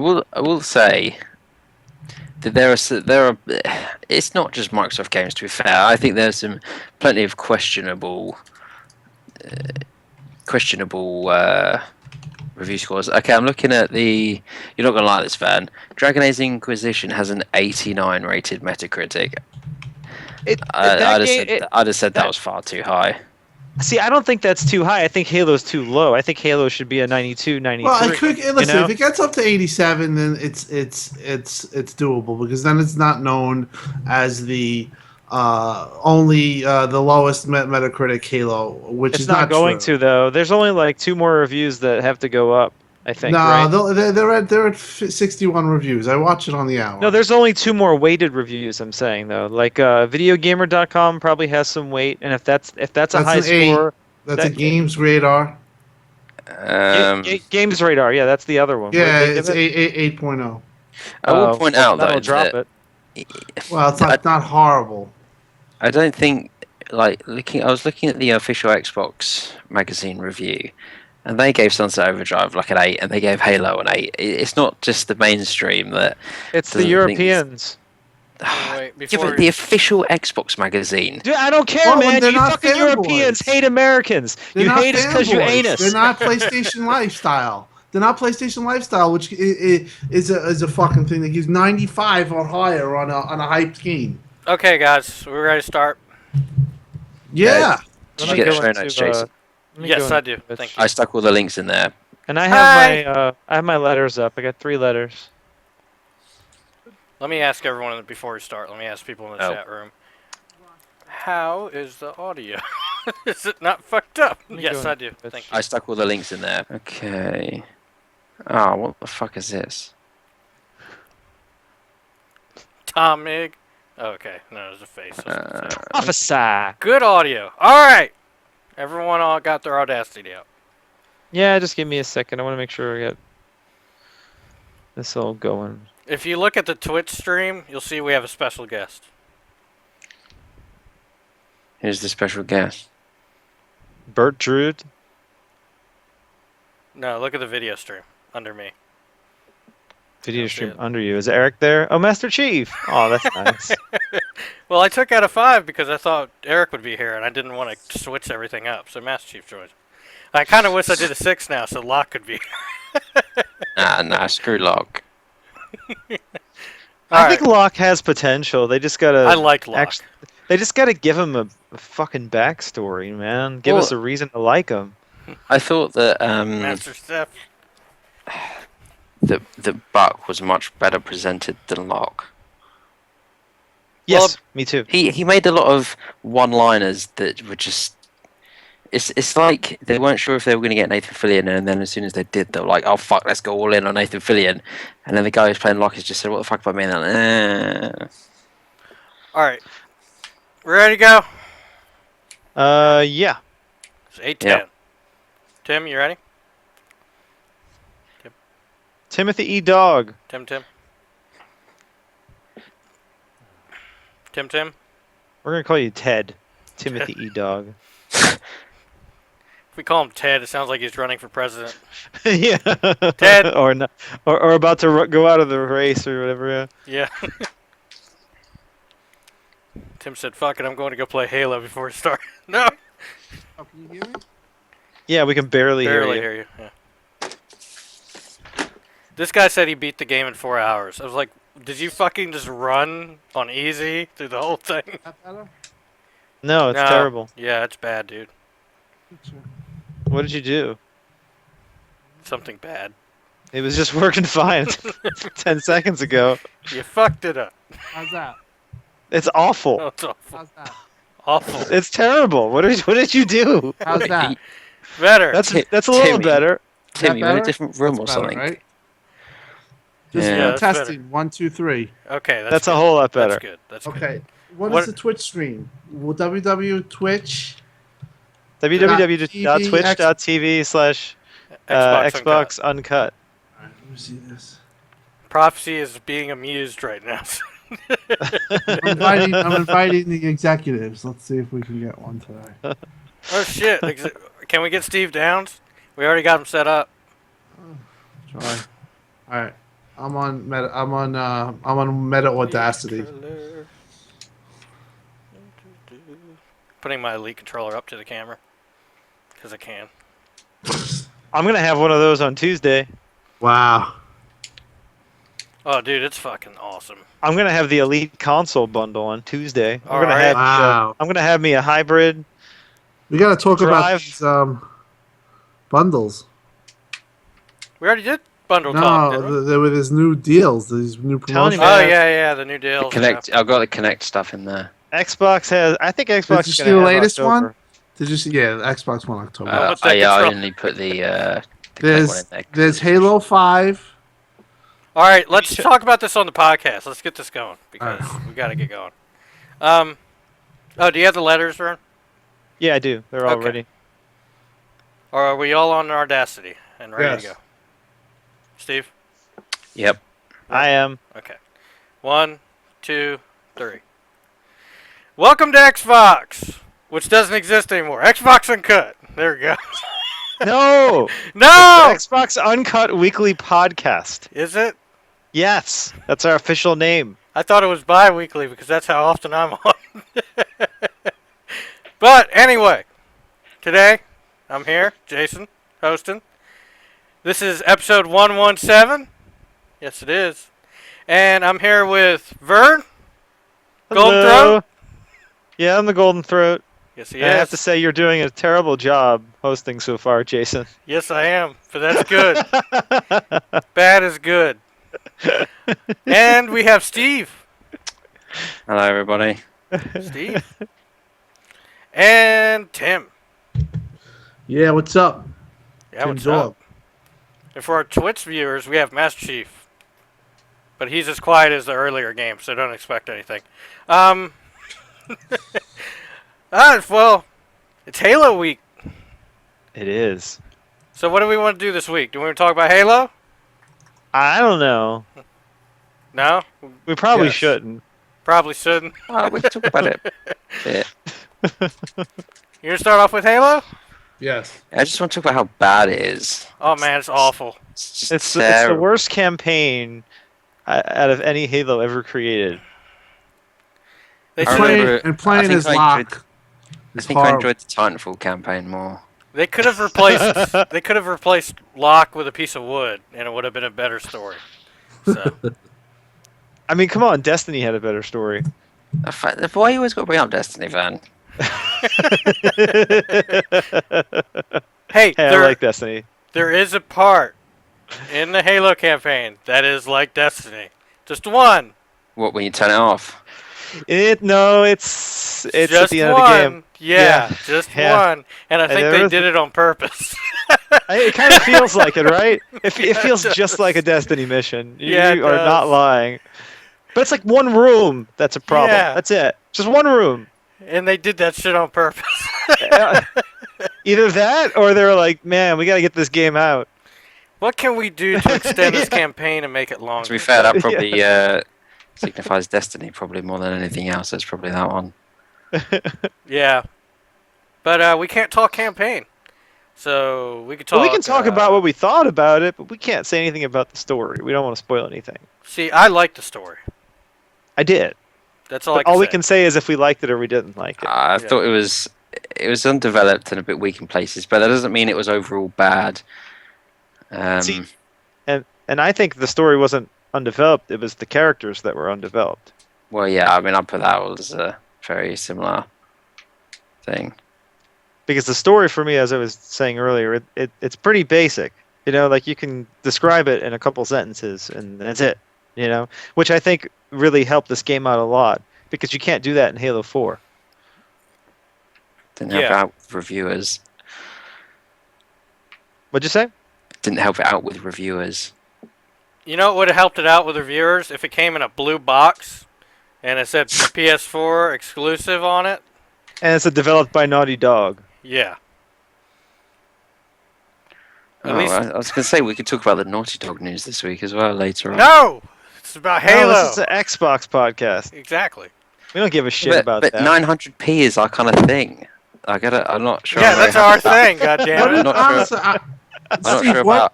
I will say that there are. It's not just Microsoft games. To be fair, I think there's some plenty of questionable review scores. Okay, I'm looking at the. You're not gonna like this, Van. Dragon Age Inquisition has an 89 rated Metacritic. That game. I'd have said that was far too high. See, I don't think that's too high. I think Halo's too low. I think Halo should be a 92, 93. Well, listen. You know? If it gets up to 87, then it's doable because then it's not known as the only the lowest Metacritic Halo, which It's is not going true. to though. There's only like 2 more reviews that have to go up. I think. No, right? they're at 61 reviews. I watch it on the hour. No, there's only 2 more weighted reviews. I'm saying though, like videogamer.com probably has some weight, and if that's a high score, that's a Games Radar. Games Radar, yeah, that's the other one. Yeah, it's 8.0. I will point out though drop that it. Well, it's not horrible. I don't think I was looking at the official Xbox magazine review, and they gave Sunset Overdrive like an 8, and they gave Halo an 8. It's not just the mainstream that. It's the Europeans. Yeah, but the official Xbox magazine. Dude, I don't care, man. You fucking fanboys. Europeans hate Americans. You hate us because you ain't us. They're not PlayStation Lifestyle. They're not PlayStation Lifestyle, which is a fucking thing that gives 95 or higher on a hyped game. Okay, guys, we're ready to start. Yeah. Did you get the show notes, Jason? Yes, I do. Thank you. I stuck all the links in there. And I have my letters up. I got 3 letters. Let me ask everyone before we start. Let me ask people in the chat room. How is the audio? Is it not fucked up? Yes, I do. Thank you. I stuck all the links in there. Okay. Oh, what the fuck is this? Tom Mig. Oh, okay, no, there's a face. Prophesy. Good audio. All right. Everyone all got their Audacity out. Yeah, just give me a second. I want to make sure I get this all going. If you look at the Twitch stream, you'll see we have a special guest. Here's the special guest. Bert Druid. No, look at the video stream under me. Video stream under you. Is Eric there? Oh, Master Chief. Oh, that's nice. Well, I took out a 5 because I thought Eric would be here, and I didn't want to switch everything up. So Master Chief joined. I kind of wish I did a 6 now, so Locke could be here. Nah, screw Locke. I think Locke has potential. They just gotta. I like Locke. They just gotta give him a fucking backstory, man. Give us a reason to like him. I thought that Master Steph. that Buck was much better presented than Locke. Yes, Well, me too. He made a lot of one-liners that were just. It's like they weren't sure if they were going to get Nathan Fillion, and then as soon as they did, they were like, "Oh fuck, let's go all in on Nathan Fillion." And then the guy who's playing Locke has just said, "What the fuck about me?" And All right, we ready to go? Yeah. It's 8:10. Yeah. Tim, you ready? Timothy E. Dog. Tim. We're gonna call you Ted. Timothy E. Dog. If we call him Ted, it sounds like he's running for president. Yeah. Ted. or not, or about to go out of the race or whatever. Yeah. Tim said, "Fuck it, I'm going to go play Halo before we start." No. Oh, can you hear me? Yeah, we can barely hear you. Yeah. This guy said he beat the game in 4 hours. I was like, did you fucking just run on easy through the whole thing? No, it's terrible. Yeah, it's bad, dude. What did you do? Something bad. It was just working fine 10 seconds ago. You fucked it up. How's that? It's awful. Oh, it's awful. How's that? Awful. It's terrible. What did you do? How's that? Better. That's a little Timmy. better. Tim, you in a better? different room That's or better, something? right? Just Yeah, that's testing. 1, 2, 3. Okay, That's a whole lot better. That's good. That's good. Okay. What is the Twitch stream? Twitch. www.twitch.tv/Xbox Uncut. Alright, let me see this. Prophecy is being amused right now. I'm inviting the executives. Let's see if we can get one today. Oh shit! Can we get Steve Downs? We already got him set up. Try. All right. I'm on Meta. I'm on Meta Audacity. Putting my Elite controller up to the camera because I can. I'm gonna have one of those on Tuesday. Wow. Oh, dude, it's fucking awesome. I'm gonna have the Elite console bundle on Tuesday. I'm gonna Alright. have Wow. I'm gonna have me a hybrid. We gotta talk about Drive. these bundles. We already did bundle talk, No, didn't we? there were these new deals, these new Telling you, promotions. man. Oh yeah, the new deals. Connect. I've got the Connect stuff in there. Xbox has. I think Xbox Did you is see gonna the have latest October. one? Did you see? Yeah, the Xbox One October. With that I control- only put the Connect one in there. There's Halo 5. All right, let's talk about this on the podcast. Let's get this going because Alright. we got to get going. Oh, do you have the letters, Vern? Yeah, I do. They're all Okay. ready. Or are we all on Audacity and ready to Yes. go? Steve? Yep. I am. Okay. 1, 2, 3. Welcome to Xbox, which doesn't exist anymore. Xbox Uncut. There we go. No. No! Xbox Uncut Weekly Podcast. Is it? Yes, that's our official name. I thought it was bi-weekly because that's how often I'm on. But anyway, today I'm here, Jason, hosting. This is episode 117. Yes, it is. And I'm here with Vern. Golden Hello. Throat? Yeah, I'm the Golden Throat. Yes, he I have is. to say you're doing a terrible job hosting so far, Jason. Yes, I am. But that's good. Bad is good. And we have Steve. Hello, everybody. Steve. And Tim. Yeah, what's up? Yeah, what's Tim's up? And for our Twitch viewers, we have Master Chief. But he's as quiet as the earlier game, so don't expect anything. Well, it's Halo week. It is. So what do we want to do this week? Do we want to talk about Halo? I don't know. No? We probably Yes. shouldn't. Probably shouldn't. We can talk about it. Yeah. You going to start off with Halo? Yes. I just want to talk about how bad it is. Oh, man, it's awful. It's just It's the terrible. worst campaign out of any Halo ever created. They I should remember- have, And playing I think as I Locke. enjoyed- I is think I horrible. enjoyed the Titanfall campaign more. they could have replaced they could have replaced Locke with a piece of wood, and it would have been a better story. So I mean, come on, Destiny had a better story. Why you always got to bring up Destiny, Van? hey, Hey, I like Destiny. there is a part in the Halo campaign that is like Destiny. Just one. What, when you turn it off? It's Just at the end one. of the game. Yeah, just Yeah. one. And I think there they is- did it on purpose. It kind of feels like it, right? It feels just like a Destiny mission. You Yeah, it are not does. lying. But it's like one room that's a problem. Yeah. That's it. Just one room. And they did that shit on purpose. Either that or they're like, man, we got to get this game out. What can we do to extend this campaign and make it longer? To be fair, that probably signifies Destiny probably more than anything else. It's probably that one. Yeah. But we can't talk campaign. So we could talk. Well, we can talk about what we thought about it, but we can't say anything about the story. We don't want to spoil anything. See, I like the story. I did. That's all But I can all we say. can say is if we liked it or we didn't like it. I thought it was undeveloped and a bit weak in places, but that doesn't mean it was overall bad. See, and I think the story wasn't undeveloped. It was the characters that were undeveloped. Well, yeah, I mean, I put that as a very similar thing. Because the story for me, as I was saying earlier, it's pretty basic. You know, like you can describe it in a couple sentences and that's it. You know, which I think really helped this game out a lot because you can't do that in Halo 4. Didn't help it out with reviewers. What'd you say? Didn't help it out with reviewers. You know what would have helped it out with reviewers if it came in a blue box and it said PS4 exclusive on it? And it's developed by Naughty Dog. Yeah. At Oh, least- I was going to say we could talk about the Naughty Dog news this week as well later on. No! It's about Halo. No, this is an Xbox podcast. Exactly. We don't give a shit about but that. 900p is our kind of thing. I'm not sure. Yeah, I'm very that's happy our with that. thing, goddammit. I'm not sure. Honestly, I'm not Steve, sure what, about.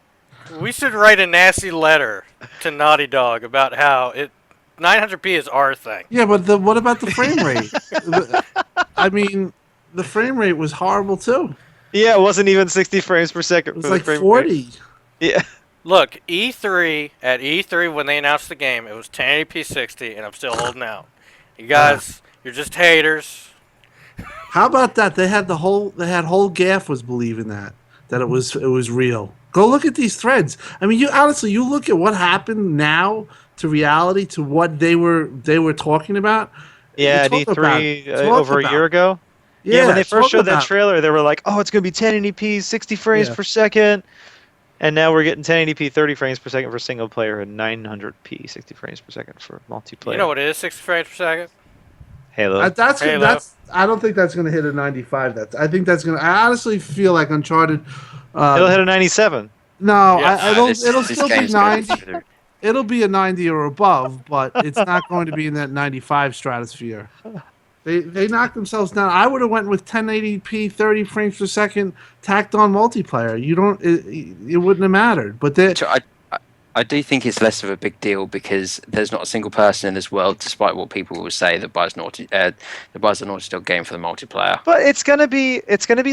We should write a nasty letter to Naughty Dog about how 900p is our thing. Yeah, but what about the frame rate? I mean, the frame rate was horrible too. Yeah, it wasn't even 60 frames per It second was for like the frame 40. rate. Yeah. Look, E3 when they announced the game, it was 1080p 60, and I'm still holding out. You guys, you're just haters. How about that? They had whole gaff was believing that it was real. Go look at these threads. I mean, you look at what happened now to reality to what they were talking about. Yeah, at Talk E3 about- talk over a about- year ago. Yeah, when they first talk showed that about- trailer, they were like, "Oh, it's gonna be 1080p, 60 frames Yeah. per second," and now we're getting 1080p, 30 frames per second for single player, and 900p, 60 frames per second for multiplayer. You know what it is, 60 frames per second? Halo. Halo. I don't think that's going to hit a 95. I think that's going to. I honestly feel like Uncharted. It'll hit a 97. No, Yes. it'll This still be game's gonna 90. through. It'll be a 90 or above, but it's not going to be in that 95 stratosphere. They knocked themselves down. I would have went with 1080p, 30 frames per second, tacked on multiplayer. It wouldn't have mattered. But they, So I do think it's less of a big deal because there's not a single person in this world, despite what people will say, that buys a Naughty Dog game for the multiplayer. But it's gonna be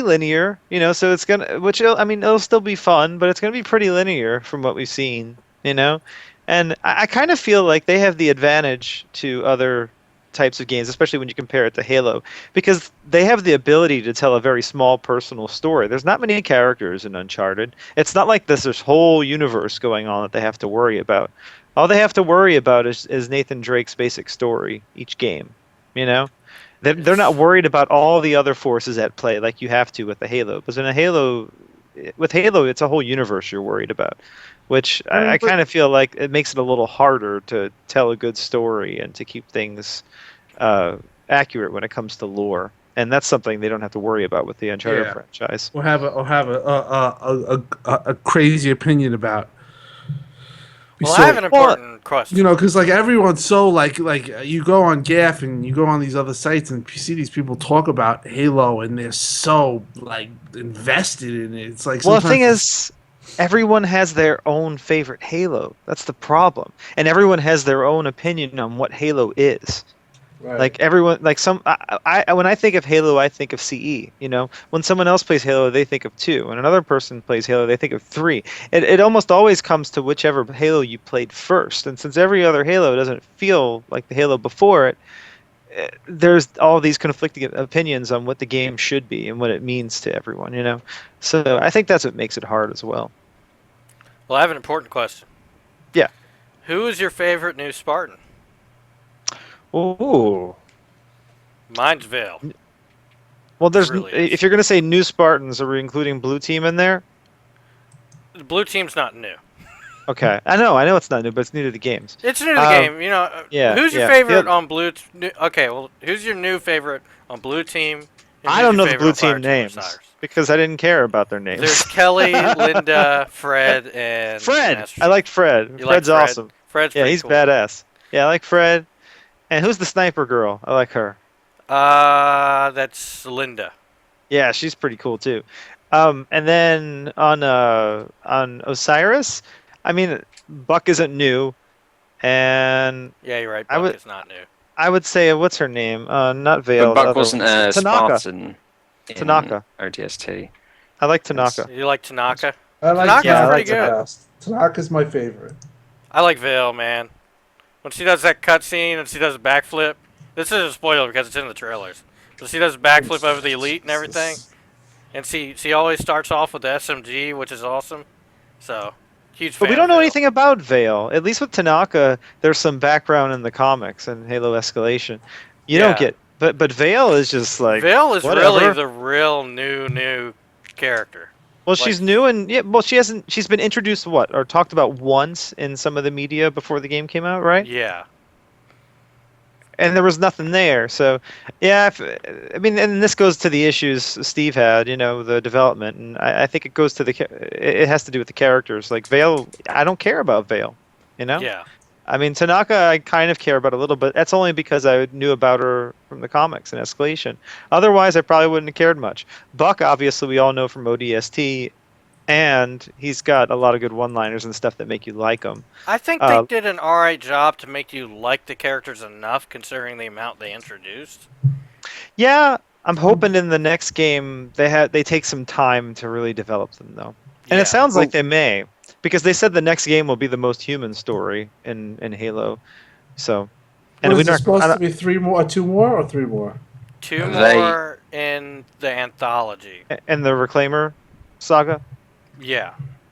linear, So it's gonna, it'll still be fun, but it's gonna be pretty linear from what we've seen, And I kind of feel like they have the advantage to other types of games, especially when you compare it to Halo, because they have the ability to tell a very small personal story. There's not many characters in Uncharted. It's not like there's this whole universe going on that they have to worry about. All they have to worry about is Nathan Drake's basic story each game, They're not worried about all the other forces at play like you have to with the Halo. Because with Halo, it's a whole universe you're worried about, which I kind of feel like it makes it a little harder to tell a good story and to keep things accurate when it comes to lore. And that's something they don't have to worry about with the Uncharted franchise. or have a crazy opinion about. Well, So- I have an important question. because like everyone's so like you go on Gaff and you go on these other sites and you see these people talk about Halo and they're so like invested in it. It's like Well, the thing sometimes- is, everyone has their own favorite Halo. That's the problem. And everyone has their own opinion on what Halo is. Right. Like everyone, like when I think of Halo, I think of CE. When someone else plays Halo, they think of 2. When another person plays Halo, they think of 3. It almost always comes to whichever Halo you played first. And since every other Halo doesn't feel like the Halo before it, there's all these conflicting opinions on what the game should be and what it means to everyone. So I think that's what makes it hard as well. Well, I have an important question. Yeah. Who is your favorite new Spartan? Ooh. Mine's Vale. Well, Really is. if you're going to say new Spartans, are we including Blue Team in there? The blue team's not new. Okay. I know it's not new, but it's new to the games. It's new to the game, yeah, Who's your yeah. favorite Yeah. on blue? Okay, well, who's your new favorite on blue team? and I who's don't your know the favorite Blue on Fire Team Team names Osiris? because I didn't care about their names. There's Kelly, Linda, Fred, and Fred. Master I like Fred. You like Fred's Fred? awesome. Fred's Yeah, pretty he's cool. badass. Yeah, I like Fred. And who's the sniper girl? I like her. That's Linda. Yeah, she's pretty cool too. And then on Osiris, I mean, Buck isn't new, and Yeah, you're right. I Buck would- is not new. I would say what's her name? Not Vale. But the Buck other wasn't one. a Tanaka. Spartan in Tanaka. ODST. I like Tanaka. You like Tanaka? I like Tanaka's Yeah, I pretty like good. best. Tanaka's my favorite. I like Vale, man. When she does that cutscene and she does a backflip, this is a spoiler because it's in the trailers. So she does a backflip over the elite and everything, and she always starts off with the SMG, which is awesome. So, huge fan. But we don't of know Vale. anything about Vale. At least with Tanaka, there's some background in the comics and Halo Escalation. You don't Yeah. get, but Vale is just like Vale is whatever. really the real new character. Well, like- she's new and yeah. Well, she hasn't. She's been introduced or talked about once in some of the media before the game came out, right? Yeah. And there was nothing there. So, yeah. And this goes to the issues Steve had. The development, and I think it goes to it has to do with the characters. Like Vale, I don't care about Vale. Yeah. I mean, Tanaka, I kind of care about a little, but that's only because I knew about her from the comics and Escalation. Otherwise, I probably wouldn't have cared much. Buck, obviously, we all know from ODST, and he's got a lot of good one-liners and stuff that make you like him. I think they did an alright job to make you like the characters enough, considering the amount they introduced. Yeah, I'm hoping in the next game they take some time to really develop them though. And Yeah. it sounds like they may, because they said the next game will be the most human story in Halo. So, What we is it not- supposed I to don't- be? 3 more, 2 more, or 3 more? Two They- more in the anthology. and the Reclaimer saga. Yeah,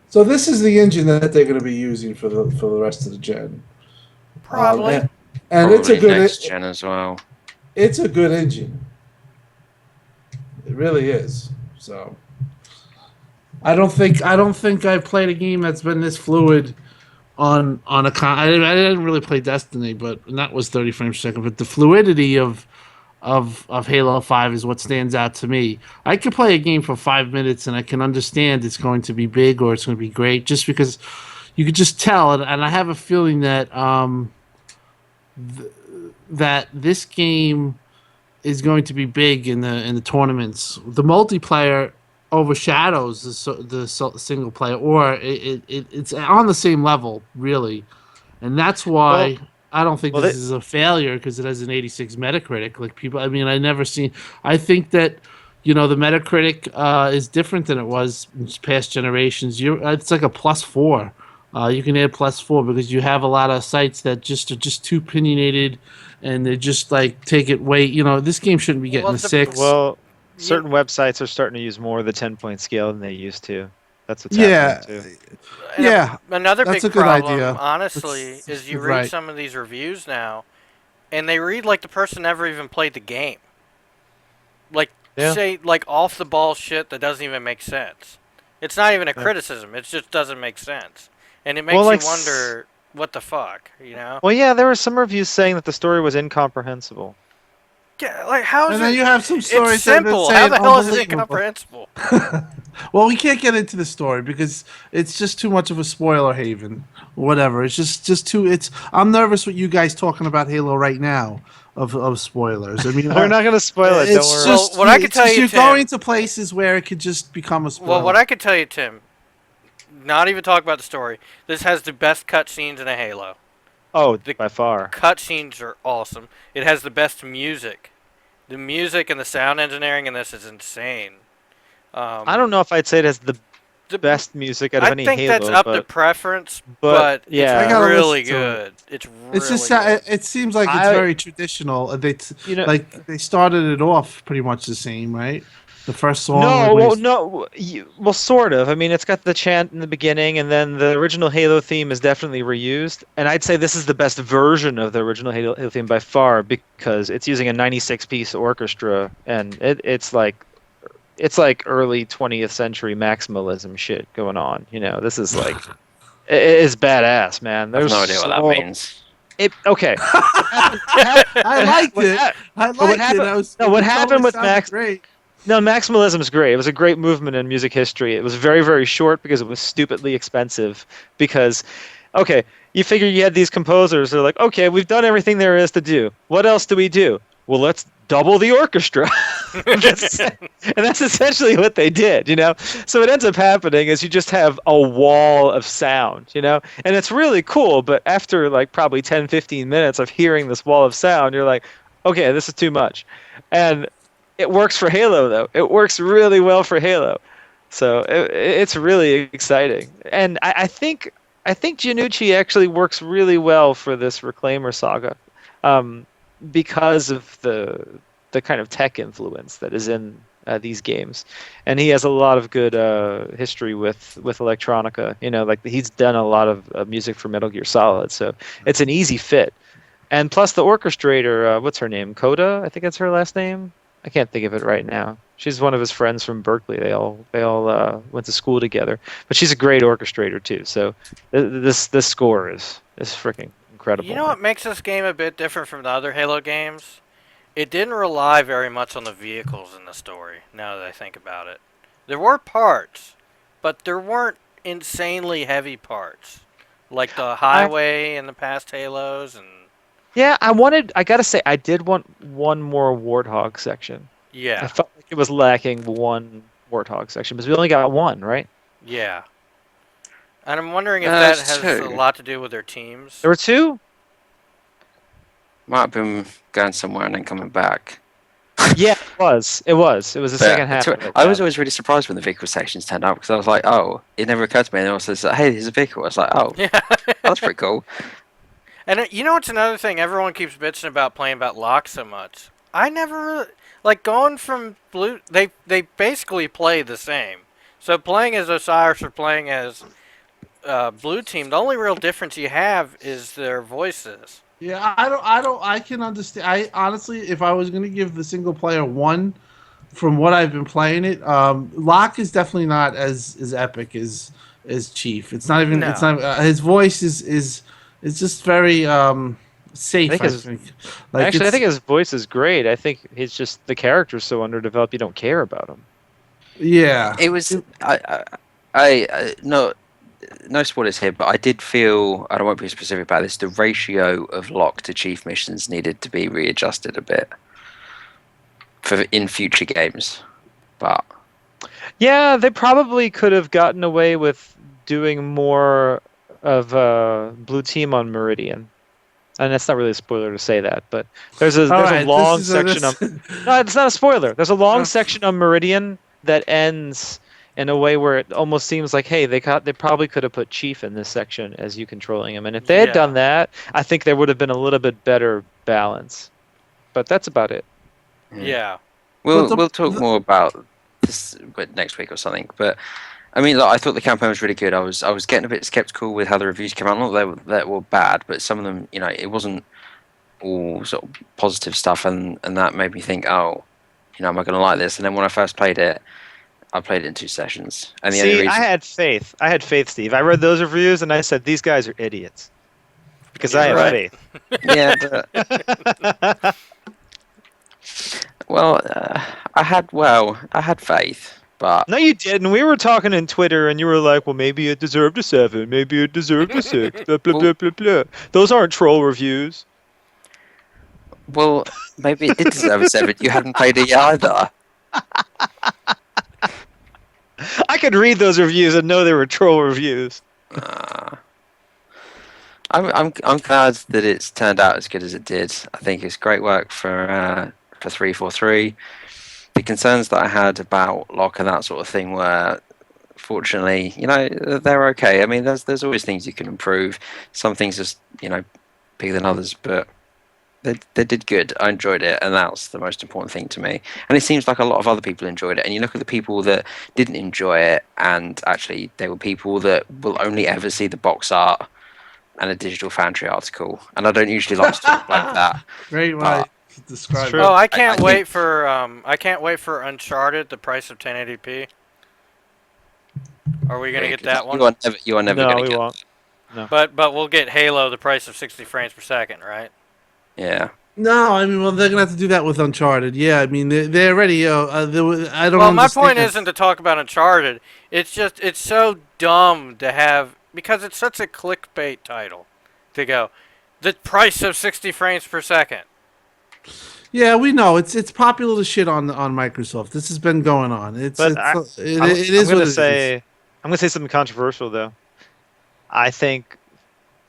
So this is the engine that they're going to be using for the rest of the gen. probably. And it's a Probably next good gen as well. it's a good engine. It really is. So I don't think I've played a game that's been this fluid on a con. I didn't really play Destiny, but and that was 30 frames per second. But the fluidity of Halo 5 is what stands out to me. I could play a game for 5 minutes and I can understand it's going to be big or it's going to be great, just because you could just tell. And I have a feeling that that this game is going to be big in the tournaments. The multiplayer overshadows the single player, or it's on the same level, really, and that's why I don't think this is a failure, because it has an 86 Metacritic. Like people, I mean, I think that the Metacritic is different than it was in past generations. It's like a +4. You can add +4 because you have a lot of sites that are just too opinionated, and they just like take it way. This game shouldn't be getting Well, a 6. Well, certain websites are starting to use more of the 10-point scale than they used to. That's what's yeah, happening too. And yeah. Another That's big a good problem, idea. honestly, That's- is you you're read right. some of these reviews now, and they read like the person never even played the game. Like, Yeah. say, like off the ball shit that doesn't even make sense. It's not even a criticism, it just doesn't make sense. And it makes Well, you like wonder, what the fuck, you know? Well, yeah, there were some reviews saying that the story was incomprehensible. Yeah, like, how is And it? then you have some stories It's that simple. say How the hell is it unbelievable. incomprehensible? Well, we can't get into the story because it's just too much of a spoiler haven. Whatever. It's just too. I'm nervous with you guys talking about Halo right now of spoilers. I mean, We're not going to spoil it. Don't it's worry. just Well, what I can tell you, you're Tim- going to places where it could just become a spoiler. Well, what I could tell you, Tim, not even talk about the story. This has the best cutscenes in a Halo. Oh, the- by far. Cutscenes are awesome. It has the best music. The music and the sound engineering in this is insane. I don't know if I'd say it has the best music out of I any think Halo, that's up to but preference, but, but yeah. I it's gotta really listen to it. good. It's really It's just good. it seems like it's I- very traditional. you know, Like they started it off pretty much the same, right? The first song. no, was- well, no, well, sort of. I mean, it's got the chant in the beginning, and then the original Halo theme is definitely reused. And I'd say this is the best version of the original Halo theme by far, because it's using a 96-piece orchestra, and it's like early 20th century maximalism shit going on. This is like it's badass, man. I have There's no idea what that so- means. Okay. I liked What it. hap- I what liked it. happened- I was, no, what it totally happened with sounded Max- Great. No, maximalism is great. It was a great movement in music history. It was very, very short because it was stupidly expensive. Because, okay, you figure you had these composers. They're like, okay, we've done everything there is to do. What else do we do? Well, let's double the orchestra. And that's essentially what they did, So what ends up happening is you just have a wall of sound, And it's really cool, but after like probably 10, 15 minutes of hearing this wall of sound, you're like, okay, this is too much. And it works for Halo, though. It works really well for Halo. So it's really exciting. And I think Janucci actually works really well for this Reclaimer saga, because of the kind of tech influence that is in these games. And he has a lot of good history with electronica. Like he's done a lot of music for Metal Gear Solid. So it's an easy fit. And plus the orchestrator, what's her name? Coda? I think that's her last name. I can't think of it right now. She's one of his friends from Berkeley. They all went to school together. But she's a great orchestrator too. So this score is freaking incredible. You know what makes this game a bit different from the other Halo games? It didn't rely very much on the vehicles in the story, now that I think about it. There were parts, but there weren't insanely heavy parts. Like the highway in the past Halos and... Yeah, I gotta say, I did want one more Warthog section. Yeah. I felt like it was lacking one Warthog section, because we only got one, right? Yeah. And I'm wondering if that There's has a two. lot to do with their teams. There were two. Might have been going somewhere and then coming back. Yeah, it was. It was. It was the second half of it. I was Yeah. always really surprised when the vehicle sections turned up because I was like, oh, it never occurred to me. And it also said, hey, there's a vehicle. I was like, oh, Yeah. that's pretty cool. And you know what's another thing? Everyone keeps bitching about playing about lock so much. I never really, like going from blue. They basically play the same. So playing as Osiris or playing as blue team, the only real difference you have is their voices. Yeah, I can understand. I honestly, if I was going to give the single player one, from what I've been playing it, Locke is definitely not as epic as Chief. It's not even. It's No. not. His voice is just very I safe. think I his think. Like actually, I it's think his voice is great. I think he's just the character's so underdeveloped. You don't care about him. yeah. It was, no, no spoilers here, but I did feel, and I won't be specific about this, the ratio of lock to chief missions needed to be readjusted a bit for in future games. But Yeah, they probably could have gotten away with doing more of blue team on Meridian. And that's not really a spoiler to say that, but there's a All there's a right, long section of no, it's not a spoiler. There's a long section on Meridian that ends in a way where it almost seems like, hey, they probably could have put Chief in this section as you controlling him, and if they had done that, I think there would have been a little bit better balance. But that's about it. Yeah. we'll talk more about this next week or something. But I mean, like, I thought the campaign was really good. I was getting a bit skeptical with how the reviews came out. Not that were bad, but some of them, you know, it wasn't all sort of positive stuff, and that made me think, oh, you know, am I going to like this? And then when I first played it, I played it in 2 sessions, and the only See, I reason, had faith. I had faith, Steve. I read those reviews and I said these guys are idiots because I You're have right. faith. yeah, but well, I had faith, but No, you didn't. We were talking in Twitter, and you were like, "Well, maybe it deserved a 7. Maybe it deserved a 6." Blah blah blah blah blah. Those aren't troll reviews. well, maybe it did deserve a 7. You hadn't played it yet either. I could read those reviews and know they were troll reviews. I'm glad that it's turned out as good as it did. I think it's great work for 343. The concerns that I had about lock and that sort of thing were, fortunately, you know, they're okay. I mean, there's always things you can improve. Some things just, you know, bigger than others, but they did good. I enjoyed it, and that's the most important thing to me. And it seems like a lot of other people enjoyed it. And you look at the people that didn't enjoy it, and actually they were people that will only ever see the box art and a digital Foundry article. And I don't usually like to talk like that. Great way to describe true. it. Oh, I can't I wait think- for I can't wait for Uncharted, the price of 1080p. Are we gonna get that one? You are never No, going to we get. won't. But we'll get Halo, the price of 60 frames per second, right? Yeah. No, I mean, well, they're gonna have to do that with Uncharted. Yeah, I mean, they already. I don't. Well, my understand. point isn't to talk about Uncharted. It's just it's so dumb to have because it's such a clickbait title to go the price of 60 frames per second. Yeah, we know it's popular to shit on Microsoft. This has been going on. It is I'm what it is. I'm gonna say something controversial though. I think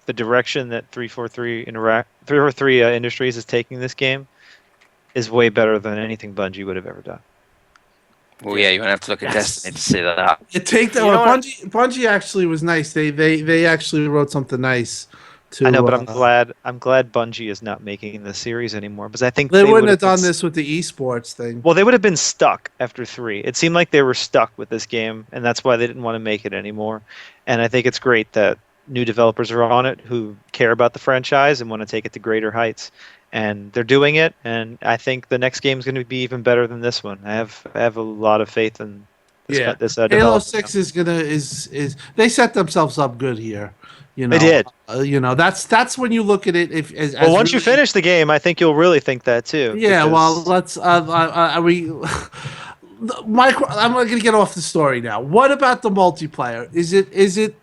the direction that 343 Industries is taking this game is way better than anything Bungie would have ever done. Well, yeah, you're going to have to look at Yes. Destiny to see that. It take that. You know what? Bungie actually was nice. They actually wrote something nice. To, I know, but I'm glad Bungie is not making the series anymore because I think they wouldn't would have done been this with the esports thing. Well, they would have been stuck after 3. It seemed like they were stuck with this game, and that's why they didn't want to make it anymore. And I think it's great that new developers are on it who care about the franchise and want to take it to greater heights. And they're doing it, and I think the next game is going to be even better than this one. I have a lot of faith in this. Yeah, This Halo development 6 is they set themselves up good here. You know, They did. You know, that's when you look at it. Well, once you finish the game, I think you'll really think that too. Yeah, because- well, let's. I'm going to get off the story now. What about the multiplayer? Is it?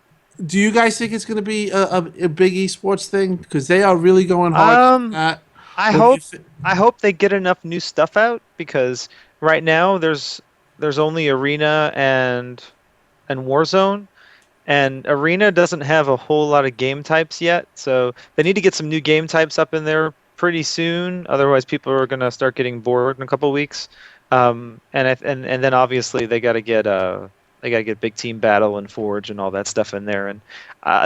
Do you guys think it's going to be a big esports thing? Because they are really going hard on that. I hope they get enough new stuff out because right now there's only Arena and and Warzone. And Arena doesn't have a whole lot of game types yet, so they need to get some new game types up in there pretty soon. Otherwise, people are going to start getting bored in a couple weeks. And then obviously they got to get Big Team Battle and Forge and all that stuff in there, and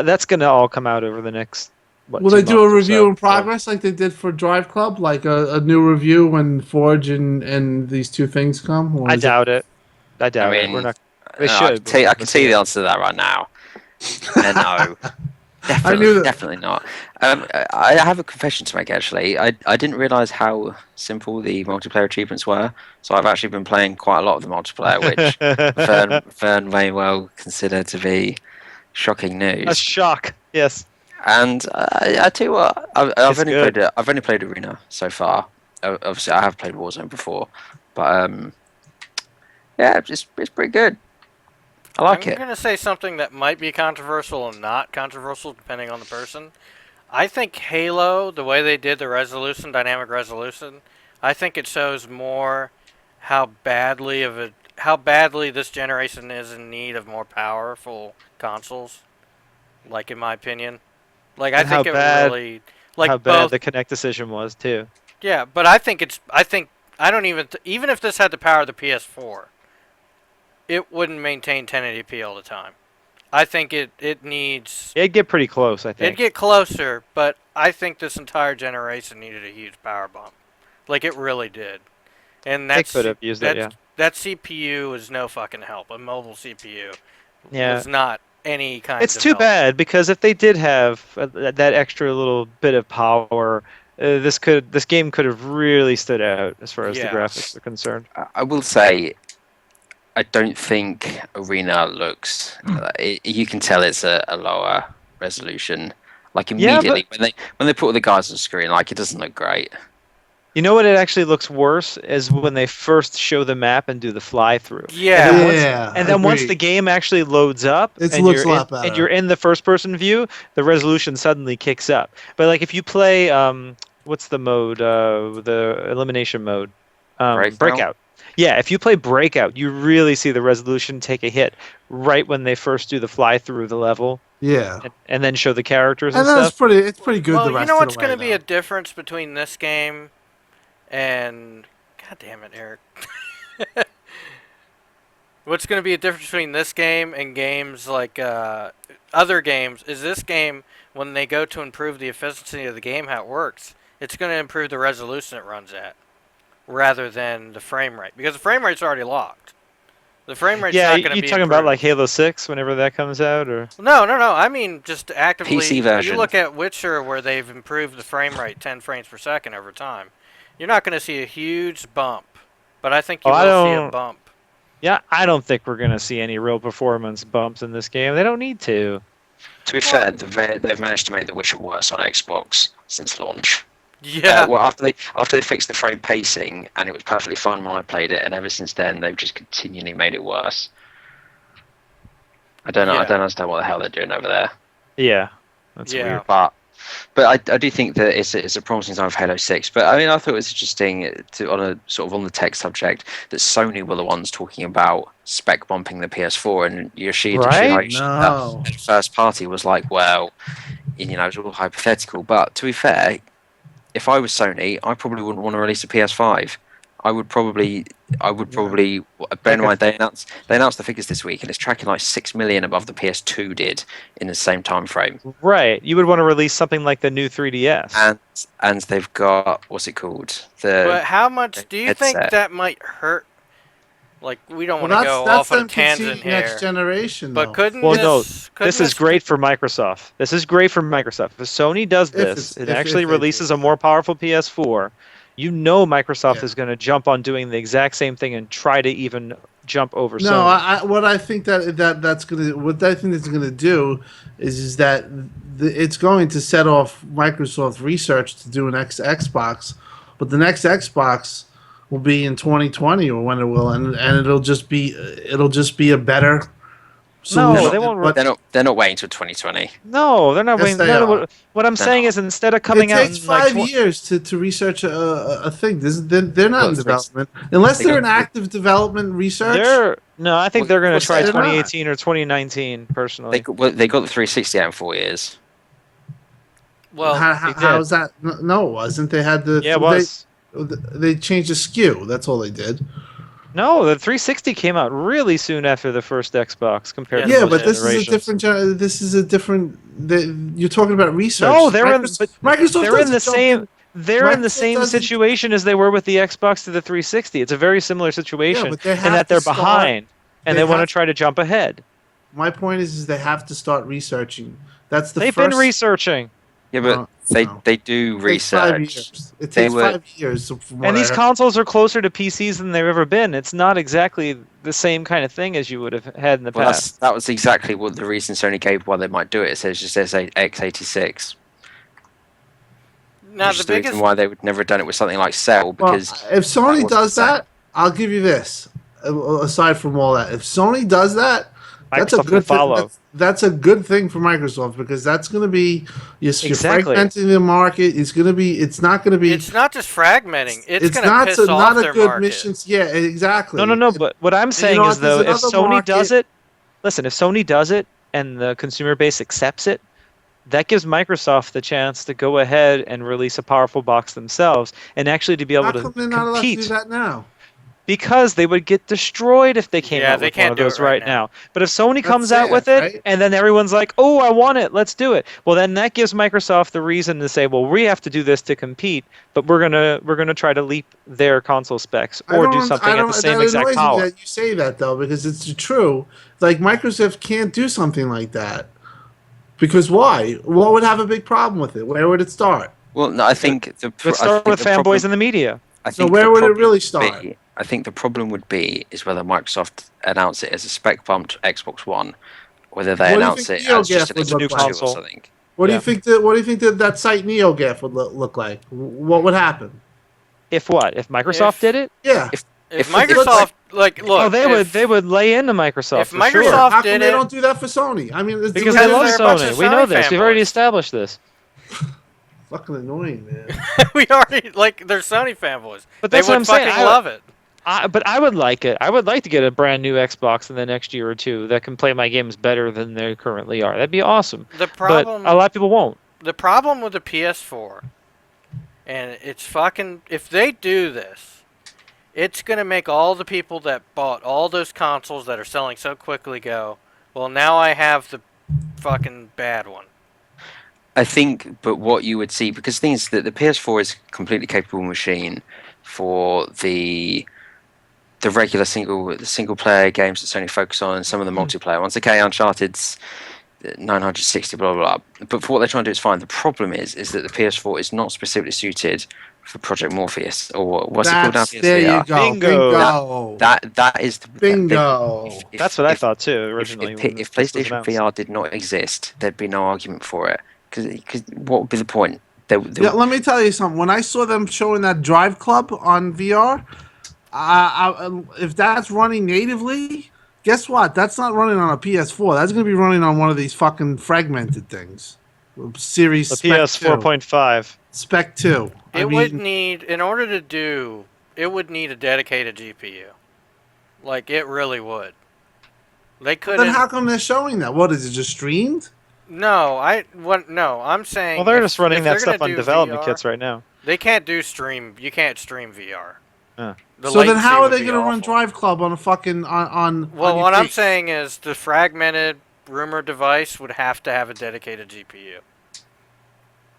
that's going to all come out over the next Will 2 they do a months or review so. in progress like they did for Drive Club, like a new review when Forge and these two things come? Or I is it- doubt it. I I doubt it. mean, We're not. They should. but I we're can not tell you gonna the answer to that right now. No, I knew that. definitely not. I have a confession to make. Actually, I didn't realize how simple the multiplayer achievements were. So I've actually been playing quite a lot of the multiplayer, which see it. Vern may well consider to be shocking A news. shock. Yes. And I tell you what, It's good. I've only played Arena so far. Obviously, I have played Warzone before, but yeah, it's pretty good. I like I'm it. going to say something that might be controversial and not controversial, depending on the person. I think Halo, the way they did the resolution, dynamic resolution, I think it shows more how badly this generation is in need of more powerful consoles. Like in my opinion, like I And how think it bad- really, like How bad both. the Connect decision was too. Yeah, but I think I don't even if this had the power of the PS4, it wouldn't maintain 1080p all the time. I think it needs. It'd get pretty close, I It'd think. get closer, but I think this entire generation needed a huge power bump. Like it really did. And They that's could have used it, yeah. that CPU is no fucking help. A mobile CPU Yeah. was not any kind It's of too help. bad because if they did have that extra little bit of power, this game could have really stood out as far as the Yeah. graphics are concerned. I will say, I don't think Arena looks. You can tell it's a lower resolution. Like Yeah, but- immediately when they put all the guys on screen, like it doesn't look great. You know what? It actually looks worse is when they first show the map and do the fly through. Yeah. And then once, Yeah, and then once agreed. the game actually loads up It and looks you're a lot in, better. and you're in the first person view, the resolution suddenly kicks up. But like if you play what's the mode? The elimination mode. Breakout. Yeah, if you play Breakout, you really see the resolution take a hit right when they first do the fly through the level Yeah. and then show the characters and And that's stuff. it's pretty good. Well, the you rest know of what's the going way, to be a though. difference between this game and God damn it, Eric. What's going to be a difference between this game and games like other games is this game, when they go to improve the efficiency of the game, how it works, it's going to improve the resolution it runs at rather than the frame rate. Because the frame rate's already locked. The frame rate's Yeah, not going to you be talking about improved. like Halo 6 whenever that comes out, or No. I mean, just actively. PC version. You look at Witcher, where they've improved the frame rate 10 frames per second over time. You're not going to see a huge bump, but I think you Oh, I will see a don't- bump. yeah, I don't think we're gonna see any real performance bumps in this game. They don't need to. To be fair, they've managed to make The Witcher worse on Xbox since launch. Yeah. Well, after they fixed the frame pacing, and it was perfectly fine when I played it, and ever since then they've just continually made it worse. I don't know. I Yeah. don't understand what the hell they're doing over there. Yeah, that's Yeah. weird. But I do think that it's a promising time for Halo 6. But I mean, I thought it was interesting on the tech subject that Sony were the ones talking about spec bumping the PS4, and Yoshida Right? No. the first party was like, well, it was all hypothetical. But to be fair, if I was Sony, I probably wouldn't want to release a PS5. I would probably. Bear in mind, they announced the figures this week, and it's tracking like 6 million above the PS2 did in the same time frame. Right. You would want to release something like the new 3DS. And they've got, what's it called? But how much do you think headset. that might hurt? Like, we don't Well, want to go off on a them tangent conceding here. next generation. But though. couldn't Well, no, couldn't this is great for Microsoft. This is great for Microsoft. If Sony does this, it actually if they releases do. a more powerful PS4. You know Microsoft Yeah. is going to jump on doing the exact same thing and try to even jump over No, Sony. what I think that's gonna do is that it's going to set off Microsoft research to do an Xbox, but the next Xbox will be in 2020 or when it will, and it'll just be a better solution. they won't. But They're not waiting until 2020. No, they're not Yes, waiting. they No, are. what I'm They're saying not. is instead of it coming out takes in like 5 years to research a thing. They're not Well, in it's- development unless they they're got in active development research. I think Well, they're going to what's try that? They're not. 2018 or 2019 personally. They got the 360 out in 4 years. Well, They How did. is that? No, it wasn't. They had the Yeah, it was. they changed the SKU. That's all they did. No, the 360 came out really soon after the first Xbox compared Yes, to it Yeah, most but did. this is a generations. different. This is a different. You're talking about research. No, they're in, Microsoft, but Microsoft they're in doesn't the jump same. They're in the Microsoft same doesn't- situation as they were with the Xbox to the 360. It's a very similar situation but they in have that to they're start- behind and they they want to have- try to jump ahead. My point is they have to start researching. That's the They've first. been researching. Yeah, but No, they no. they do It takes 5 research. years. It They takes were- 5 years. From what And I these heard. consoles are closer to PCs than they've ever been. It's not exactly the same kind of thing as you would have had in the Well, past. that was exactly what the reason Sony gave why they might do it. It says just says x86. now Which the is the reason biggest. why they would never have done it with something like Cell, Well, because if Sony wasn't does the same. that, I'll give you this. Aside from all that, if Sony does that, that's a Microsoft will good thing. follow. That's a good thing for Microsoft because that's going to be you're Exactly. fragmenting the market. It's going to be. It's not going to be. It's not just fragmenting. It's going to not piss so, off not a their good market. mission. Yeah, exactly. No. But what I'm saying know is what, there's though, if another Sony market- does it, listen, if Sony does it and the consumer base accepts it, that gives Microsoft the chance to go ahead and release a powerful box themselves and actually to be able How to come they're not allowed to do compete. that now? Because they would get destroyed if they came Yeah, out they with one can't of do those it right right now. now. But if Sony That's comes out sad, with it, right? and then everyone's like, "Oh, I want it, let's do it." Well, then that gives Microsoft the reason to say, "Well, we have to do this to compete, but we're gonna try to leap their console specs or do something at the same that exact annoys me power." that you say that though, because it's true. Like Microsoft can't do something like that. Because why? What would have a big problem with it? Where would it start? well, no, I think the Let's I start think with the fanboys problem- in the media. I think where the would it problem really would start? be- I think the problem would be is whether Microsoft announce it as a spec bumped Xbox One, whether they What do you announce think it as just NeoGAF an would look Xbox like? 2 or Console. something. What do Yeah. you think that? What do you think that site NeoGAF would look like? What would happen? If what? If Microsoft If- did it? Yeah. If If it looks Microsoft, look, Oh, they if- would lay into Microsoft if for sure. Microsoft How come did they it- don't do that for Sony? I mean, it's Because Because they love they're a bunch Sony. of We know Sony this. We've already fanboys. established this. fucking annoying, man. we already like they're Sony fanboys. But They that's what would I'm saying. fucking love it. But I would like it. I would like to get a brand new Xbox in the next year or two that can play my games better than they currently are. That'd be awesome. The problem, But a lot of people won't. the problem with the PS4, and it's fucking. If they do this, it's gonna make all the people that bought all those consoles that are selling so quickly go, well, now I have the fucking bad one. I think, but what you would see, because things that the PS4 is a completely capable machine for the regular single player games that Sony focus on, and some of the multiplayer ones. Okay, Uncharted's 960, blah blah blah. But for what they're trying to do, it's fine. The problem is that the PS4 is not specifically suited for Project Morpheus or what's it called now? There you PSVR. go. Bingo. Bingo. That is the Bingo. That's what I thought too originally. If when if this was PlayStation announced. VR did not exist, there'd be no argument for it. Because what would be the point? Yeah, let me tell you something. When I saw them showing that Drive Club on VR, if that's running natively, guess what? That's not running on a PS4. That's going to be running on one of these fucking fragmented things. Series The Spec PS 2. 4.5. Spec 2. It would need, in order to do, it would need a dedicated GPU. Like, it really would. They couldn't. Then how come they're showing that? What is it? Just streamed? No, I'm saying. Well, they're if- just running if that they're stuff gonna on do development VR, kits right now. They can't do stream. You can't stream VR. Huh. The So then latency how are would they be going to run awful. Drive Club on a fucking on? Well, on your what I'm feet? saying is the fragmented rumor device would have to have a dedicated GPU.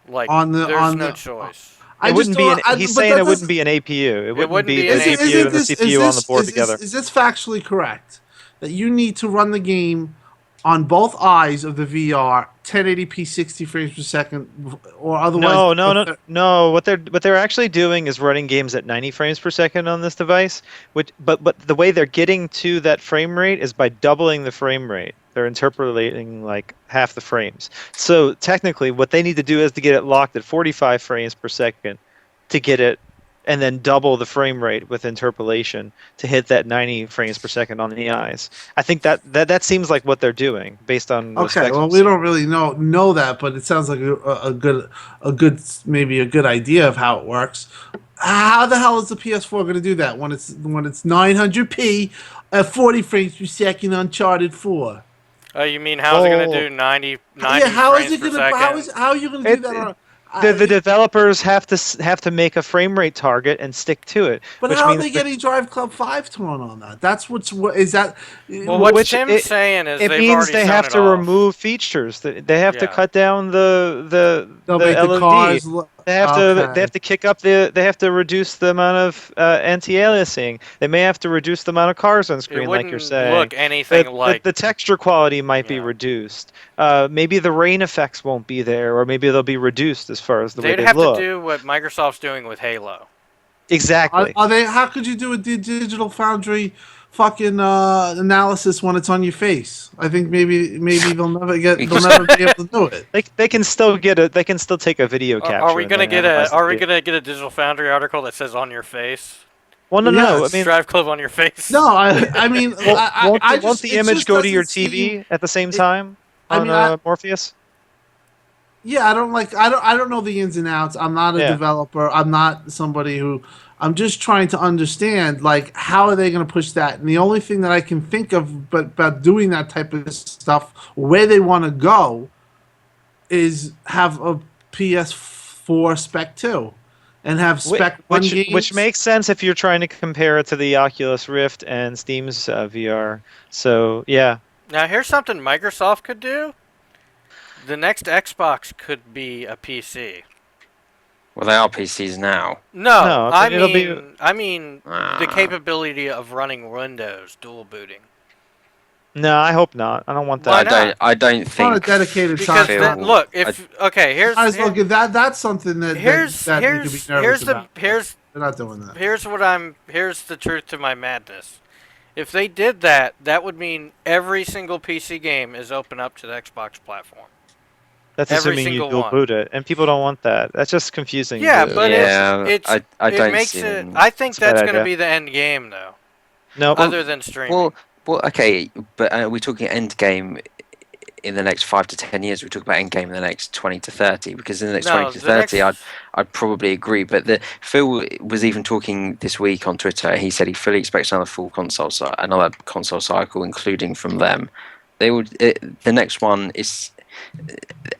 Like, On the- there's on no the- choice. I It just wouldn't be. don't- He's but saying that it wouldn't doesn't- be an APU. It wouldn't be the Is it- APU and the CPU on the board together. Is this factually correct? That you need to run the game on both eyes of the VR, 1080p, 60 frames per second, or otherwise? No. What they're actually doing is running games at 90 frames per second on this device. But the way they're getting to that frame rate is by doubling the frame rate. They're interpolating like half the frames. So technically, what they need to do is to get it locked at 45 frames per second to get it and then double the frame rate with interpolation to hit that 90 frames per second on the eyes. I think that seems like what they're doing based on the Okay, specs well, we've we seen. don't really know that, but it sounds like a good maybe a good idea of how it works. How the hell is the PS4 going to do that when it's 900p at 40 frames per second Uncharted 4? Oh, you mean how's it gonna Well, do 90 Yeah, how is frames it per going to? second? How are you going to do it, that it- on? the developers have to make a frame rate target and stick to it, But which how are means they getting Drive Club 5 to run on that? That's what is that? Well, what which Tim's saying is it they've means already they shown have it to off. remove features. They have to Yeah. cut down They'll the make the LOD. cars. They Okay. have to kick up they have to reduce the amount of anti-aliasing. They may have to reduce the amount of cars on It screen, like you're wouldn't saying. look anything like. The texture quality might be Yeah. reduced. Maybe the rain effects won't be there, or maybe they'll be reduced as far as the way They'd they have to look. do what Microsoft's doing with Halo. Exactly. Are they? How could you do a digital foundry fucking analysis when it's on your face? I think maybe they'll never be able to do it. They can still they can still take a video capture. Are we and gonna then get analyze the Are we video. gonna get a Digital Foundry article that says on your face? Well, no. I Yes. mean, Drive Club on your face. No, I mean, won't the it image just go to your doesn't seem- TV at the same it- time I on mean, I Morpheus? yeah, I don't know the ins and outs. I'm not a Yeah. developer. I'm not somebody who. I'm just trying to understand, like, how are they going to push that? And the only thing that I can think of, but about doing that type of stuff, where they want to go, is have a PS4 Spec 2, and have Spec 1 games. Which makes sense if you're trying to compare it to the Oculus Rift and Steam's VR. So yeah, Now here's something Microsoft could do. The next Xbox could be a PC. Well, they are PCs now. No, I it'll be- mean the Ah. capability of running Windows dual booting. no, I hope not. I don't want Why that. not? I don't on a think. dedicated Because time. then, look, if okay, here's Might as well give that. That's something that here's that you could be here's nervous here's the about. here's They're not doing that. here's the truth to my madness. If they did that, that would mean every single PC game is open up to the Xbox platform. That's every assuming you single dual one. boot it, and people don't want that. That's just confusing. Yeah, the- but Yeah, I it don't makes see it. them. I think It's a bad that's going to idea. be the end game, though. no, Other than streaming. Well, okay, but we're talking end game in the next 5 to 10 years. We talk about end game in the next 20 to 30, because in the next No, 20 to the 30, next- I'd probably agree. But Phil was even talking this week on Twitter. He said he fully expects another console cycle, including from them. The next one is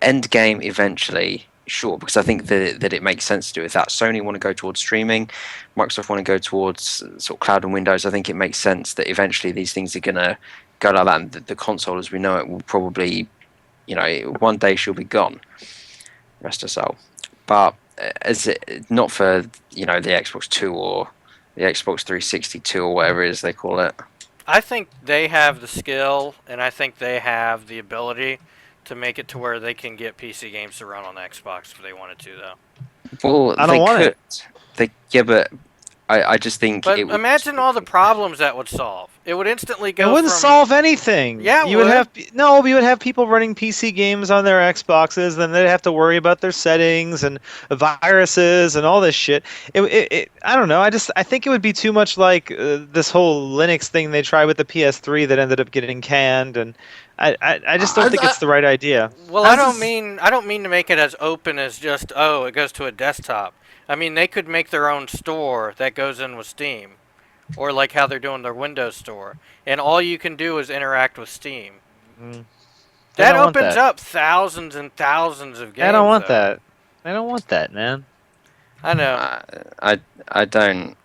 end game eventually. Sure, because I think that it makes sense to do with that. Sony want to go towards streaming, Microsoft want to go towards sort of cloud and Windows. I think it makes sense that eventually these things are going to go like that, and the console as we know it will probably, one day she'll be gone. Rest her soul. But not for the Xbox 2 or the Xbox 362 or whatever it is they call it. I think they have the skill, and I think they have the ability to make it to where they can get PC games to run on the Xbox if they wanted to, though. Well, I don't want it. But I just think. But imagine all the problems that would solve. It would instantly go. It wouldn't from, solve anything. Yeah, it you would would. have you would have people running PC games on their Xboxes, then they'd have to worry about their settings and viruses and all this shit. I don't know. I think it would be too much like this whole Linux thing they tried with the PS3 that ended up getting canned, and I just don't think it's the right idea. Well, I don't mean to make it as open as just it goes to a desktop. I mean, they could make their own store that goes in with Steam, or like how they're doing their Windows store, and all you can do is interact with Steam. That don't want opens that. up thousands and thousands of games. I don't want though. that. I don't want that, man. I know. I don't.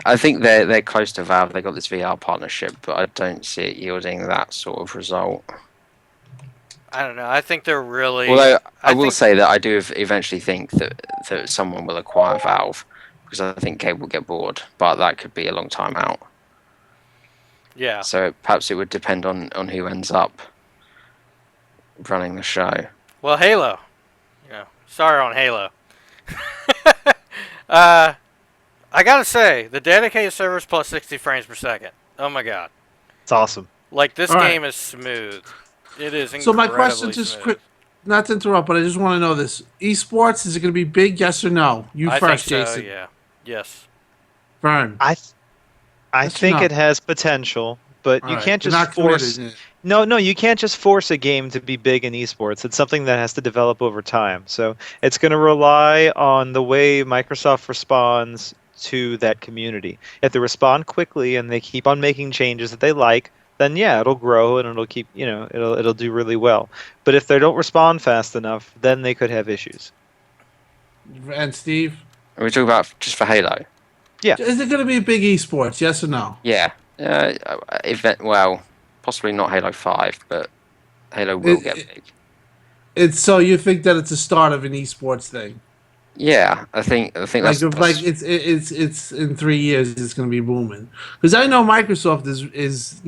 I think they're close to Valve. They got this VR partnership, but I don't see it yielding that sort of result. I don't know. I think they're really. Although I will think- say that I do eventually think that someone will acquire Valve, because I think Gabe will get bored, but that could be a long time out. Yeah. So perhaps it would depend on who ends up running the show. Well, Halo. Sorry on Halo. I gotta say, the dedicated servers plus 60 frames per second. Oh my god. It's awesome. Like, this All right. game is smooth. It is incredibly So my question, just smooth. quick, not to interrupt, but I just want to know this: esports, is it going to be big? Yes or no? You I first, think so. Jason. Yeah. Yes. Vern. I Yes or think no? it has potential, but All you right. can't You're just not committed. force. Yeah. No, you can't just force a game to be big in esports. It's something that has to develop over time. So it's going to rely on the way Microsoft responds to that community. If they respond quickly and they keep on making changes that they like, then yeah, it'll grow and it'll keep, it'll do really well. But if they don't respond fast enough, then they could have issues. And Steve, Are we talking about just for Halo? Yeah. is it going to be big esports? Yes or no? Yeah. Well, possibly not Halo 5, but Halo will It, get it, big. it's so you think that it's a start of an esports thing? Yeah, I think Like if like that's it's in 3 years it's going to be booming, because I know Microsoft is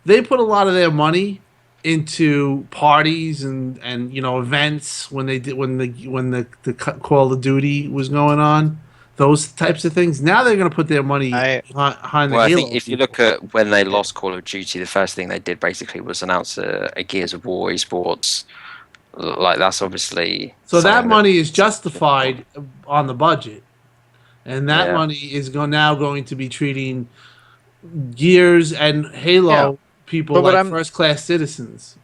they put a lot of their money into parties and events when they did when the Call of Duty was going on, those types of things. Now they're going to put their money I behind the well. I think Halo if you people. look at when they lost Call of Duty, the first thing they did basically was announce a Gears of War esports. Like that's obviously So that something that. money is justified on the budget, and that Yeah. money is now going to be treating Gears and yeah, Halo people but what like I'm first class citizens.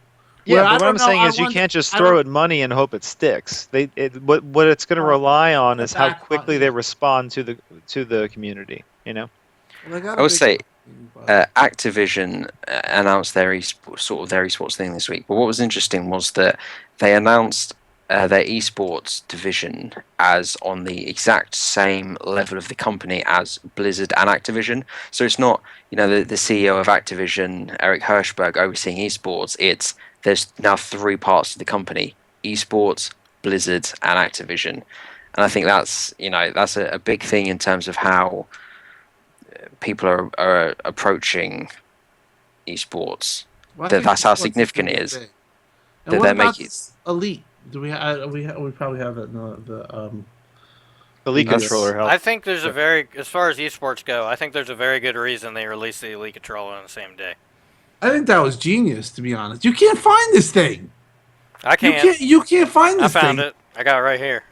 Where yeah, I but what don't I'm know, saying I is you wonder, can't just I throw don't. it money and hope it sticks. What it's going to rely on The is how back quickly they respond to the community. Well, they got I a would big say but Activision announced their their esports thing this week. But what was interesting was that they announced their esports division as on the exact same level of the company as Blizzard and Activision. So it's not, the CEO of Activision, Eric Hirschberg, overseeing esports. There's now three parts to the company: esports, Blizzard, and Activision. And I think that's a big thing in terms of how people are approaching esports. well, I think That's how esports is significant going to it get is big. And that what they're about making. this elite? Do we probably have that in The Elite the controller I helps. think there's as far as esports go, I think there's a very good reason they released the Elite controller on the same day. I think that was genius, to be honest. You can't find this thing. I You can. can't find I this found thing. it. I got it right here.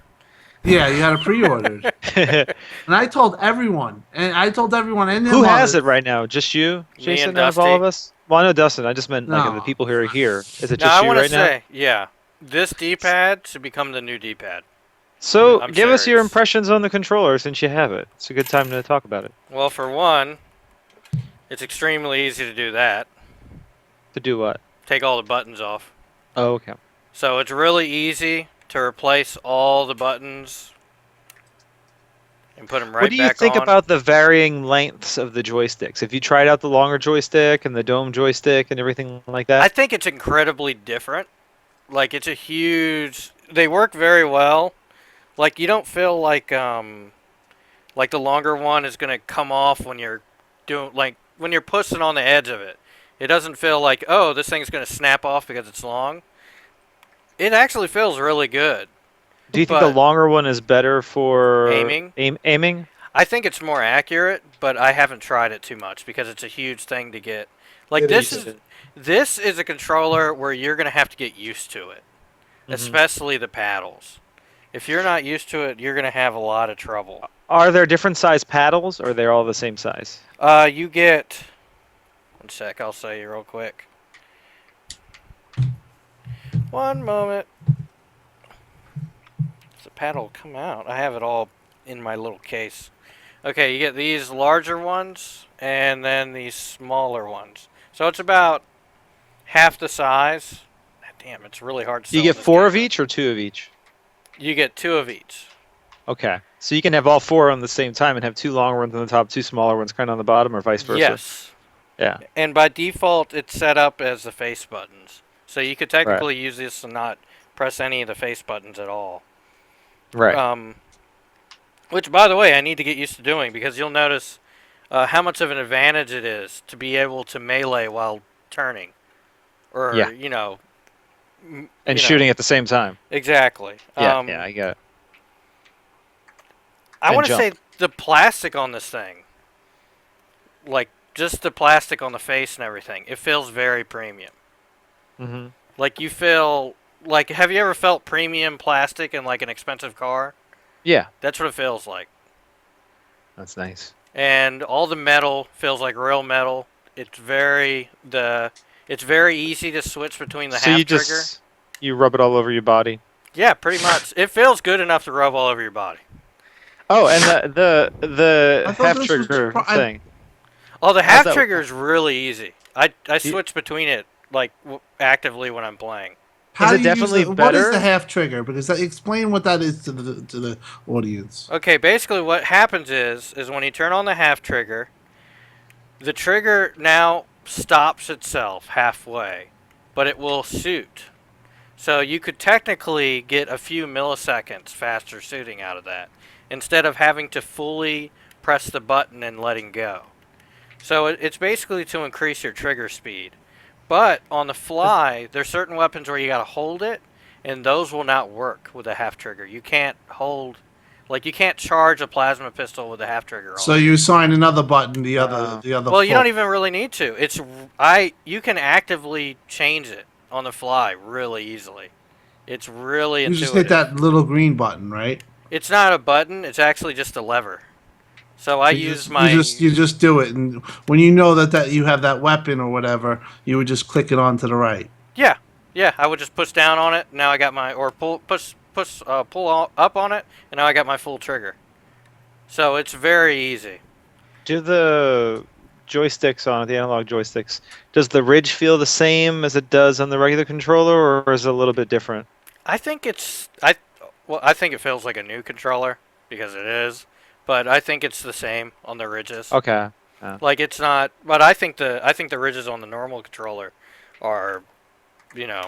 Yeah, you had it pre-ordered. And I told everyone, and their Who has it mothers. right now? Just you, Me and Jason, out of all of Dusty. us? Well, I know Dustin. I just meant like of the No. people who are here. Is it Now just I you want to right now? say, yeah, this D-pad should become the new D-pad. So I'm give us your serious. impressions on the controller since you have it. It's a good time to talk about it. Well, for one, it's extremely easy to do that. To do what? Take all the buttons off. Oh, okay. So it's really easy to replace all the buttons and put them right What do you back think on. about the varying lengths of the joysticks? Have you tried out the longer joystick and the dome joystick and everything like I that? think it's incredibly different. Like it's a huge. They work very well. Like you don't feel like the longer one is gonna come off when you're when you're pushing on the edge of it. It doesn't feel like, oh, this thing's gonna snap off because it's long. It actually feels really good. Do you think the but longer one is better for Aiming? aiming? I think it's more accurate, but I haven't tried it too much because it's a huge thing to get. Like It is. this is a controller where you're gonna have to get used to it, Mhm. especially the paddles. If you're not used to it, you're gonna have a lot of trouble. Are there different size paddles, or are they all the same size? You get. One sec, I'll show you real quick. One moment. Does the paddle come out? I have it all in my little case. Okay, you get these larger ones and then these smaller ones. So it's about half the size. Damn, it's really hard to Do you sell get this 4 of camera. each or 2 of each? You get 2 of each. Okay. So you can have all 4 on the same time and have 2 long ones on the top, 2 smaller ones kind of on the bottom, or vice versa? Yes. Yeah. And by default, it's set up as the face buttons. So you could Right. technically use this and not press any of the face buttons at all. Right. Which, by the way, I need to get used to doing because you'll notice how much of an advantage it is to be able to melee while turning. Or, Yeah. And shooting at the same time. Exactly. Yeah, I get it. I And want to jump. say the plastic on this thing, like just the plastic on the face and everything, it feels very premium. Mm-hmm. Like you feel like, have you ever felt premium plastic in like an expensive car? Yeah, That's what it feels like. that's nice. And all the metal feels like real metal. It's very easy to switch between the So half trigger. you rub it all over your body. Yeah, pretty much. It feels good enough to rub all over your body. Oh, and the I thought half this was trigger thing. Oh, the How's half that trigger work? is really easy. I You- switch between it like actively when I'm playing. How Is do it you use definitely what is the better? half trigger? Because explain what that is to the audience. Okay, basically what happens is when you turn on the half trigger, the trigger now stops itself halfway, but it will shoot. So you could technically get a few milliseconds faster shooting out of that instead of having to fully press the button and letting go. So it's basically to increase your trigger speed. But on the fly, there's certain weapons where you gotta hold it, and those will not work with a half trigger. You can't hold, like you can't charge a plasma pistol with a half trigger So on. you assign another button, the Uh, other. Well, you foot. don't even really need to. You can actively change it on the fly really easily. It's really You just hit intuitive. that little green button, right? It's not a button. It's actually just a lever. So I use my you just do it, and when you know that you have that weapon or whatever, you would just click it on to the right. yeah, yeah. I would just push down on it. Now I got my or pull up on it, and now I got my full trigger. So it's very easy. Do the joysticks on it, the analog joysticks, does the ridge feel the same as it does on the regular controller, or is it a little bit different? I think I think it feels like a new controller because it is, but I think it's the same on the ridges. Okay. Like it's not, but I think the ridges on the normal controller are, you know,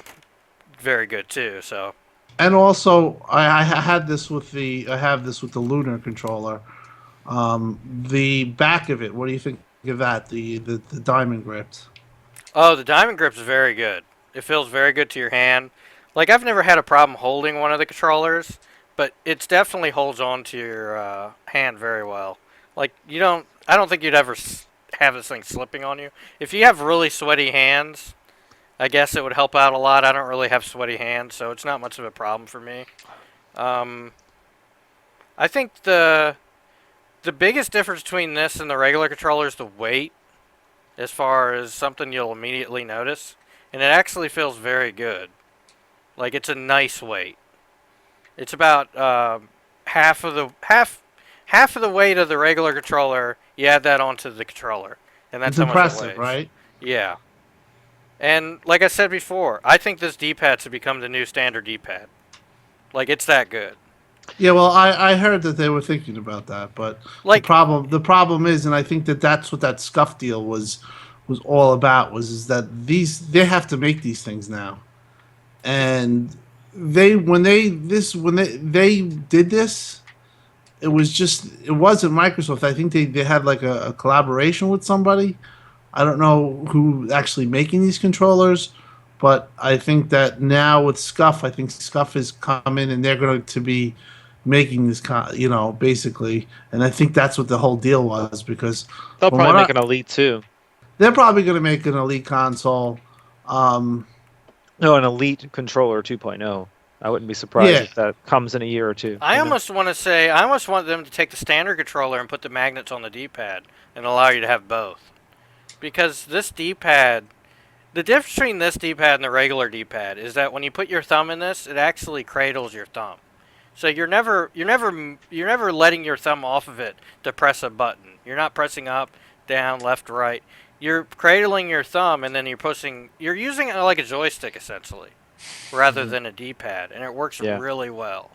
very good too. So And also, I had this with I have this with the Lunar controller. The back of it. What do you think of that? The diamond grips. oh, the diamond grip's very good. It feels very good to your hand. Like I've never had a problem holding one of the controllers, but it definitely holds on to your hand very well. Like I don't think you'd ever have this thing slipping on you. If you have really sweaty hands, I guess it would help out a lot. I don't really have sweaty hands, so it's not much of a problem for me. Um, I think the biggest difference between this and the regular controller is the weight, as far as something you'll immediately notice, and it actually feels very good. Like it's a nice weight. It's about half of the weight of the regular controller. You add that onto the controller, and that's It's how much it impressive, weighs. right? Yeah. And like I said before, I think this D-pad should become the new standard D-pad. Like it's that good. Yeah, well, I heard that they were thinking about that, but Like the problem is, and I think that's what that scuff deal was all about, was is that they have to make these things now, and they did this, it wasn't Microsoft. I think they had like a collaboration with somebody. I don't know who actually making these controllers, but I think that now with Scuff, I think Scuff is coming and they're going to be making this, basically. And I think that's what the whole deal was, because They'll from probably what make an Elite too. they're probably going to make an Elite console. Um, No, an Elite controller 2.0. I wouldn't be surprised Yeah. if that comes in a year or two. I you know? almost want to say, I almost want them to take the standard controller and put the magnets on the D-pad and allow you to have both. Because this D-pad, the difference between this D-pad and the regular D-pad is that when you put your thumb in this, it actually cradles your thumb. So you're never letting your thumb off of it to press a button. You're not pressing up, down, left, right. You're cradling your thumb and then you're using it like a joystick essentially, rather than a D-pad, and it works Yeah. really well.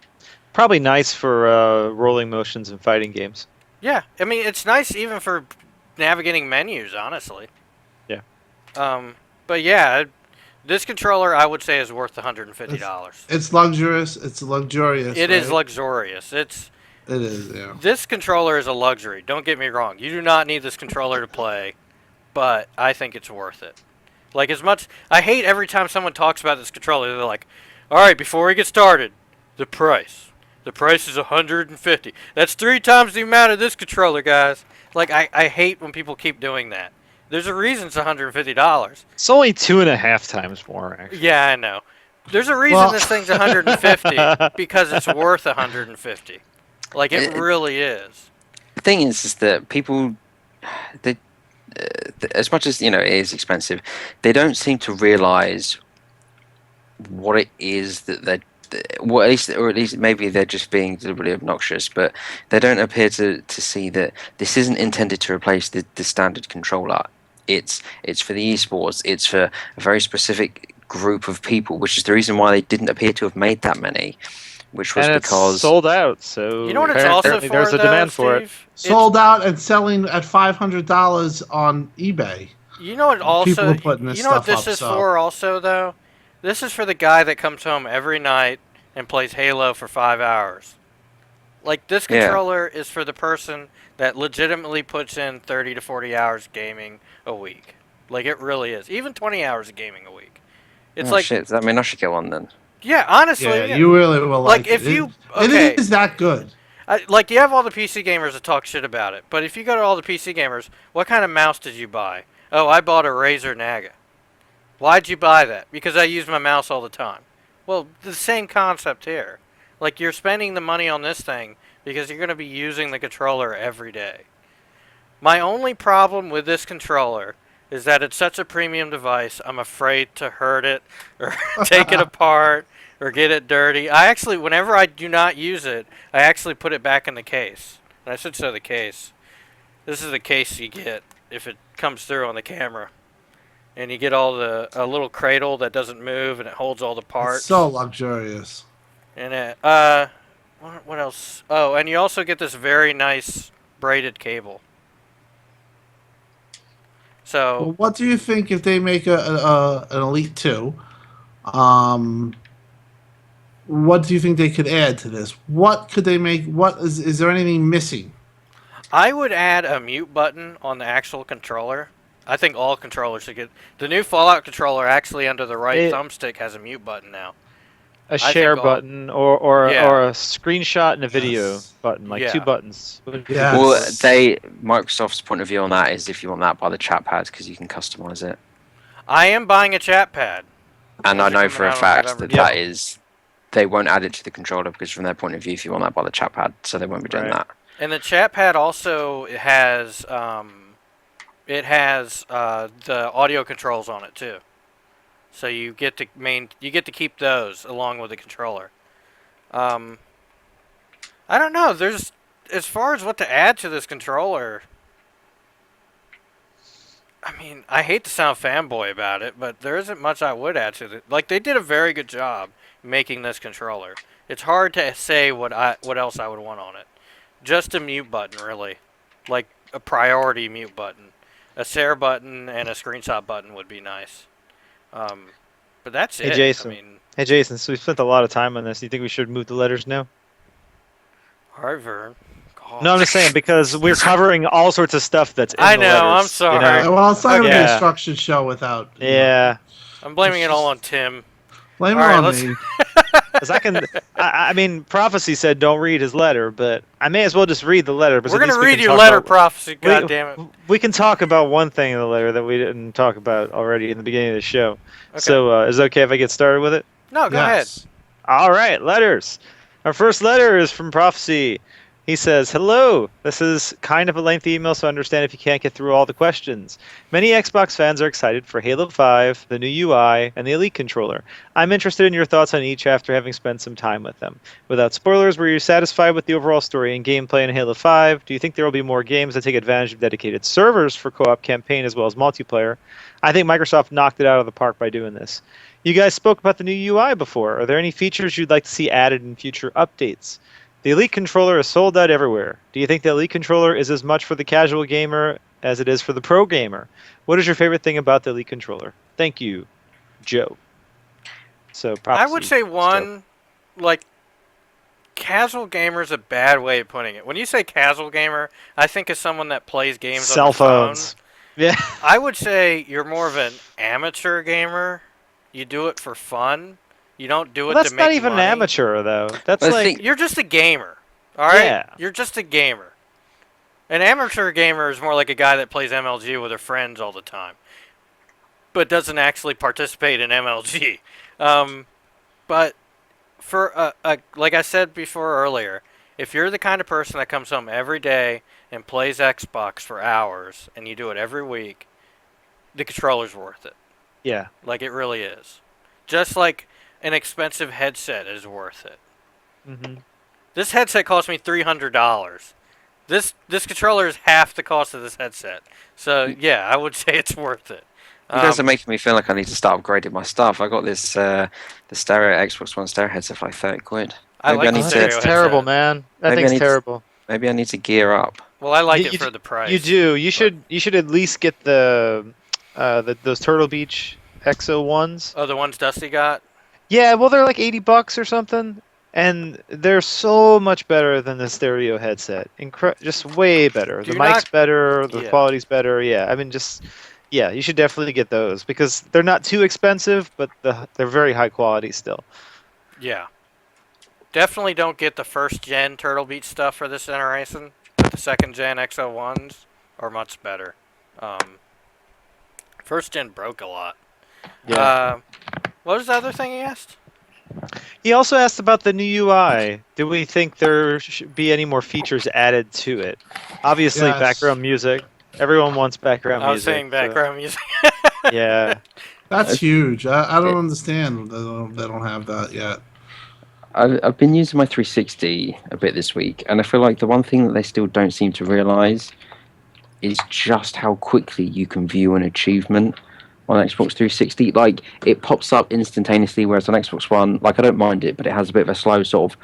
Probably nice for rolling motions and fighting games. Yeah, I mean it's nice even for navigating menus, honestly. Yeah. But yeah, this controller I would say is worth $150. it's luxurious. It's luxurious. It is right? luxurious. It is. Yeah. This controller is a luxury. Don't get me wrong. You do not need this controller to play, but I think it's worth it. Like as much, I hate every time someone talks about this controller. They're like, "All right, before we get started, the price. The price is $150. That's 3 times the amount of this controller, guys." Like I hate when people keep doing that. There's a reason it's $150. It's only 2.5 times more, actually. Yeah, I know. There's a reason Well- this thing's 150 because it's worth 150. Like it really is. The thing is that people, they, as much as it is expensive, they don't seem to realize what it is that they're. Well, at least maybe they're just being deliberately obnoxious, but they don't appear to see that this isn't intended to replace the standard controller. It's for the esports. It's for a very specific group of people, which is the reason why they didn't appear to have made that many, which was And it's because sold out, so You know what it's also apparently for, there's a though, demand for it. Steve? Sold out and selling at $500 on eBay. You know what also? People are putting this You know what stuff this up, is so- for also though? This is for the guy that comes home every night and plays Halo for 5 hours. Like this Yeah. controller is for the person that legitimately puts in 30 to 40 hours gaming a week. Like it really is. Even 20 hours of gaming a week. It's oh, like shit. I mean, I should get one then. yeah, honestly, Yeah, yeah. you really will Like, like if it. you- okay. It is that good. Like you have all the PC gamers that talk shit about it, but if you go to all the PC gamers, what kind of mouse did you buy? Oh, I bought a Razer Naga. Why'd you buy that? Because I use my mouse all the time. Well, the same concept here. Like you're spending the money on this thing because you're going to be using the controller every day. My only problem with this controller is that it's such a premium device. I'm afraid to hurt it or take it apart or get it dirty. I actually, whenever I do not use it, I actually put it back in the case. And I should show the case. This is the case you get if it comes through on the camera. And you get all a little cradle that doesn't move and it holds all the parts. It's so luxurious. And what else? Oh, and you also get this very nice braided cable. Well, So what do you think if they make an Elite 2? What do you think they could add to this? What could they make? What is there anything missing? I would add a mute button on the actual controller. I think all controllers should get the new Fallout controller. Actually, under the right thumbstick has a mute button now. A share think all- button or Yeah. or a screenshot and a video Yes. button, like Yeah. 2 buttons. Yes. Well, Microsoft's point of view on that is if you want that, buy the chat pad because you can customize it. I am buying a chat pad. And Those I are know coming for a out on fact November that that 12th. is, they won't add it to the controller because from their point of view, if you want that, buy the chat pad. So they won't be doing Right. that. And the chat pad also has the audio controls on it too. So you get to keep those along with the controller. I don't know. There's as far as what to add to this controller. I mean, I hate to sound fanboy about it, but there isn't much I would add to it. Like they did a very good job making this controller. It's hard to say what else I would want on it. Just a mute button, really, like a priority mute button. A share button and a screenshot button would be nice. But that's Hey, it. Jason. I mean, Hey Jason, so we spent a lot of time on this. Do you think we should move the letters now? all right, Vern. God. No, I'm just saying because we're covering all sorts of stuff that's in I the know, letters, I'm you sorry. know? Well, it's not going to be Yeah. a structured show without. Yeah, I'm blaming it all on Tim. Blame All it right, on let's- me. 'cause I mean, prophecy said don't read his letter, but I may as well just read the letter. Because We're at least gonna we read can your talk letter, about- prophecy. we- God damn it. We can talk about one thing in the letter that we didn't talk about already in the beginning of the show. Okay. So, is it okay if I get started with it? No, go ahead. Yes. All right, letters. Our first letter is from Prophecy. He says, "Hello. This is kind of a lengthy email, so I understand if you can't get through all the questions. Many Xbox fans are excited for Halo 5, the new UI, and the Elite controller. I'm interested in your thoughts on each after having spent some time with them. Without spoilers, were you satisfied with the overall story and gameplay in Halo 5? Do you think there will be more games that take advantage of dedicated servers for co-op campaign as well as multiplayer? I think Microsoft knocked it out of the park by doing this. You guys spoke about the new UI before. Are there any features you'd like to see added in future updates? The Elite controller is sold out everywhere. Do you think the Elite controller is as much for the casual gamer as it is for the pro gamer? What is your favorite thing about the Elite controller? Thank you, Joe." So I would Prophecy, say Joe. one, like, casual gamer is a bad way of putting it. When you say casual gamer, I think of someone that plays games Cell on their phone. phones. Yeah. I would say you're more of an amateur gamer. You do it for fun. You don't do it Well, that's to make not even money. amateur though. That's Well, I like think- You're just a gamer. All right? Yeah. You're just a gamer. An amateur gamer is more like a guy that plays MLG with their friends all the time, but doesn't actually participate in MLG. But for like I said before earlier, if you're the kind of person that comes home every day and plays Xbox for hours and you do it every week, the controller's worth it. Yeah. Like it really is. Just like an expensive headset is worth it. Hmm. This headset cost me $300. This controller is half the cost of this headset. So yeah, I would say it's worth it. You guys are making me feel like I need to start upgrading my stuff. I got this the stereo Xbox One stereo headset for like 30 quid. I Maybe like I the need That to thing's stereo terrible, headset. man. That Maybe I thing's need to- terrible. maybe I need to gear up. Well, I like You- it you for d- the price. You do. You should at least get those Turtle Beach XO ones. Oh, the ones Dusty got? Yeah, well they're like $80 or something, and they're so much better than the stereo headset. Just way better. Do The you mic's not- better. The Yeah. quality's better. Yeah, I mean yeah, you should definitely get those because they're not too expensive, but they're very high quality still. Yeah. Definitely don't get the first gen Turtle Beach stuff for this generation. But the second gen XO1s are much better. First gen broke a lot. Yeah. What was the other thing he asked? He also asked about the new UI. Do we think there should be any more features added to it? Obviously, Yes. background music. Everyone wants background I was music. saying so- background music. yeah. That's huge. I don't understand. They don't have that yet. I've been using my 360 a bit this week, and I feel like the one thing that they still don't seem to realise is just how quickly you can view an achievement on Xbox 360. Like, it pops up instantaneously, whereas on Xbox One, like, I don't mind it, but it has a bit of a slow sort of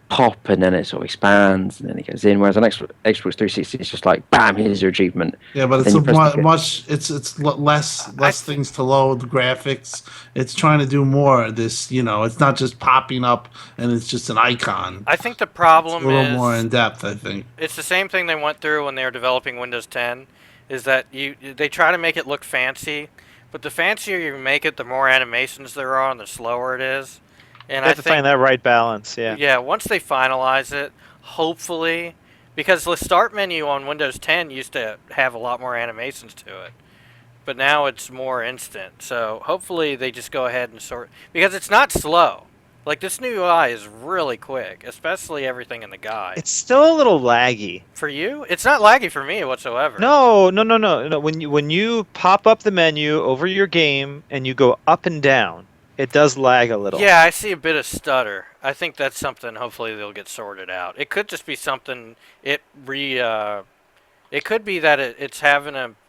pop, and then it sort of expands, and then it goes in, whereas on Xbox 360, it's just like, bam, here's your achievement. Yeah, but it's Then you a press the- much. It's less things to load. Graphics. It's trying to do more. This, it's not just popping up and it's just an icon. I think the It's a problem little is more in depth, I think. it's the same thing they went through when they were developing Windows 10. Is that they try to make it look fancy, but the fancier you make it, the more animations there are, and the slower it is. And You have I to think, find that right balance. Yeah. yeah, once they finalize it, hopefully, because the start menu on Windows 10 used to have a lot more animations to it, but now it's more instant. So hopefully they just go ahead and sort, because it's not slow. Like this new UI is really quick, especially everything in the guide. It's still a little laggy. For you, it's not laggy for me whatsoever. No. When you pop up the menu over your game and you go up and down, it does lag a little. Yeah, I see a bit of stutter. I think that's something. Hopefully, they'll get sorted out. It could just be something. It could be that it's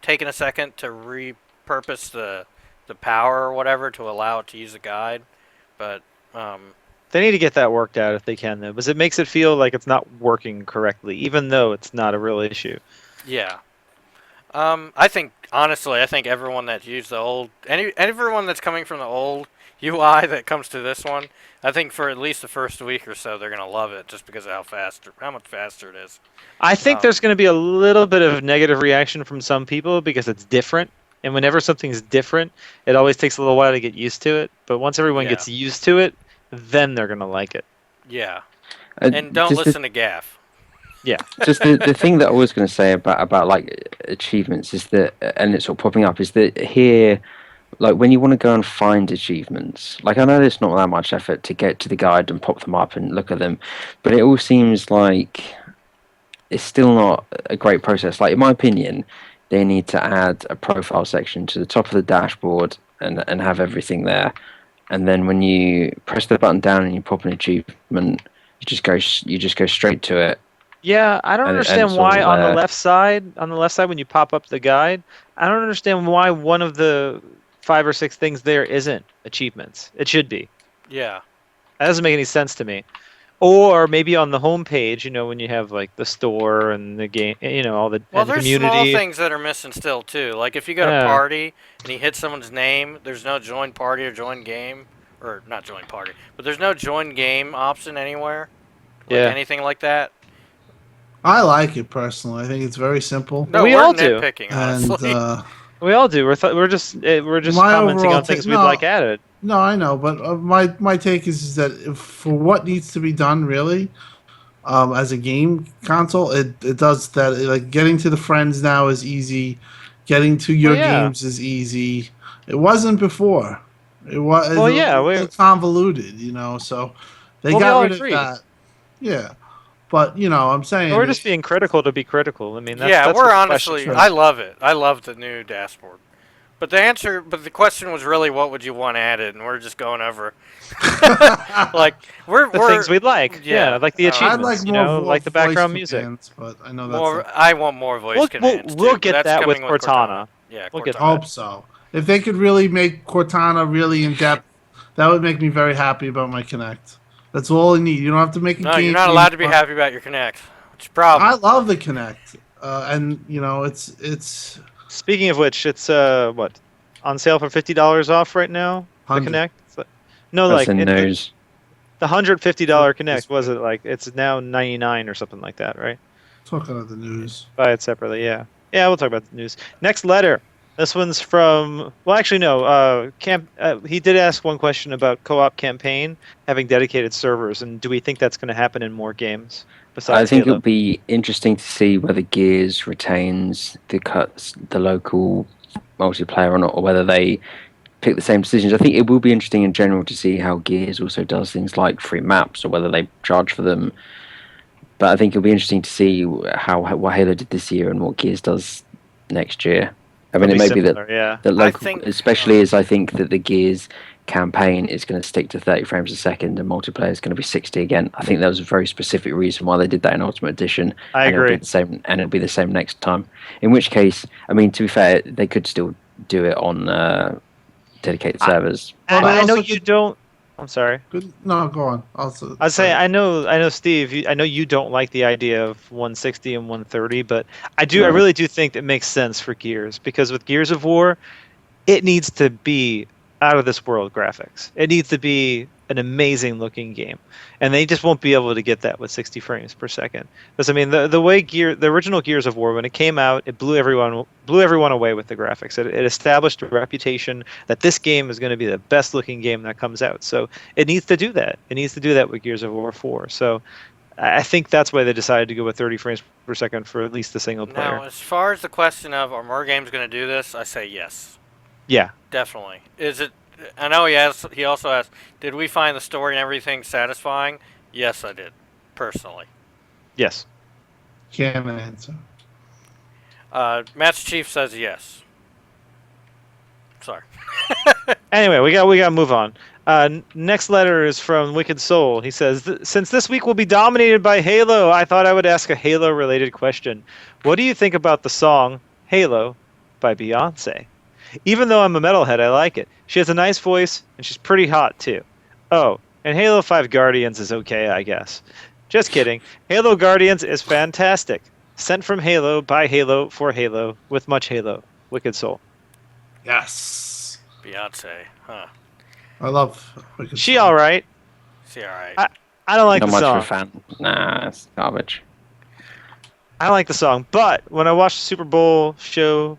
taking a second to repurpose the power or whatever to allow it to use the guide. But They need to get that worked out if they can, though, because it makes it feel like it's not working correctly, even though it's not a real issue. yeah, I think honestly, I think everyone that used the old, everyone that's coming from the old UI that comes to this one, I think for at least the first week or so, they're gonna love it just because of how much faster it is. I think Um, there's going to be a little bit of negative reaction from some people because it's different. And whenever something's different, it always takes a little while to get used to it. But once everyone Yeah. gets used to it, then they're going to like it. Yeah, Uh, and don't just the- listen to Gaff. just the thing that I was going to say about like achievements is that, and it's sort of popping up, is that here, like when you want to go and find achievements, like I know there's not that much effort to get to the guide and pop them up and look at them, but it all seems like it's still not a great process. Like in my opinion, they need to add a profile section to the top of the dashboard and have everything there, and then when you press the button down and you pop an achievement, you just go straight to it. Yeah, I don't And understand it's why all, on the left side, when you pop up the guide, I don't understand why one of the 5 or 6 things there isn't achievements. It should be. Yeah, That doesn't make any sense to me. Or maybe on the home page, when you have like the store and the game, all the, well, and the there's community. small things that are missing still too. Like if you go to Yeah. party and you hit someone's name, there's no join party or join game, or not join party, but there's no join game option anywhere. Like Yeah. anything like that. I like it personally. I think it's very simple. No, We we're all do. nitpicking, And honestly. We all do. We're just My commenting overall on things take- we'd no. like added. No, I know, but my take is that for what needs to be done, really, as a game console, it does that. Like getting to the friends now is easy. Getting to your yeah. games is easy. It wasn't before. It was Well, a yeah, little convoluted, so they we got all rid of agreed. that. Yeah, but I'm saying We're just being critical to be critical. I mean, Yeah, that's we're what the question's honestly. true. I love it. I love the new dashboard. But the question was really, what would you want added? And we're just going over, like the things we'd like. Yeah, yeah. like the I'd like achievements. more Like the voice background music. commands, but I know that's More. not. I want more voice commands We'll too, but get that's that with coming with Cortana. Yeah, We'll get Cortana. Hope so. If they could really make Cortana really in depth, that would make me very happy about my Connect. That's all I need. You don't have to make a No, you're game. not allowed to be happy about your Connect. What's your problem? I love the Connect, and it's Speaking of which, it's what on sale for $50 off right now. The 100. Connect. No, That's like in news. the $150 Connect was it like it's now 99 or something like that, right? Talking of the news. Buy it separately, yeah. Yeah, we'll talk about the news. Next letter. This one's from. Well, actually, no. He did ask one question about co-op campaign having dedicated servers, and do we think that's going to happen in more games besides I think Halo? it'll be interesting to see whether Gears retains the local multiplayer or not, or whether they pick the same decisions. I think it will be interesting in general to see how Gears also does things like free maps, or whether they charge for them. But I think it'll be interesting to see what Halo did this year and what Gears does next year. I mean, It'll it may be similar, yeah. that local, think- especially as I think that the Gears campaign is going to stick to 30 frames a second and multiplayer is going to be 60 again. I think there was a very specific reason why they did that in Ultimate Edition. I and It'll agree. be the same, and it'll be the same next time. In which case, I mean, to be fair, they could still do it on dedicated servers. Well, I they know also you don't. I'm sorry. Good. No, go on. Also, I'd say I know, Steve. I know you don't like the idea of 160 and 130, but I do. I No. really do think that makes sense for Gears because with Gears of War, it needs to be out of this world graphics. It needs to be an amazing looking game, and they just won't be able to get that with 60 frames per second. Because I mean, the way the original Gears of War, when it came out, it blew everyone away with the graphics. It established a reputation that this game is going to be the best looking game that comes out. So it needs to do that. It needs to do that with Gears of War 4. So I think that's why they decided to go with 30 frames per second for at least the single player. Now, as far as the question of are more games going to do this, I say yes, Yeah. definitely. Is it? I know he also asked, did we find the story and everything satisfying? Yes, I did, personally. Yes. can't answer. Matt's Chief says yes. Sorry. Anyway, we got to move on. Next letter is from Wicked Soul. He says, since this week will be dominated by Halo, I thought I would ask a Halo-related question. What do you think about the song Halo by Beyonce? Even though I'm a metalhead, I like it. She has a nice voice, and she's pretty hot, too. Oh, and Halo 5 Guardians is okay, I guess. Just kidding. Halo Guardians is fantastic. Sent from Halo, by Halo, for Halo, with much Halo. Wicked Soul. Yes. Beyonce, huh? I love. Wicked She Soul. all right. See, all right. I don't like Not the much song. of a fan. Nah, it's garbage. I like the song, but when I watched the Super Bowl show,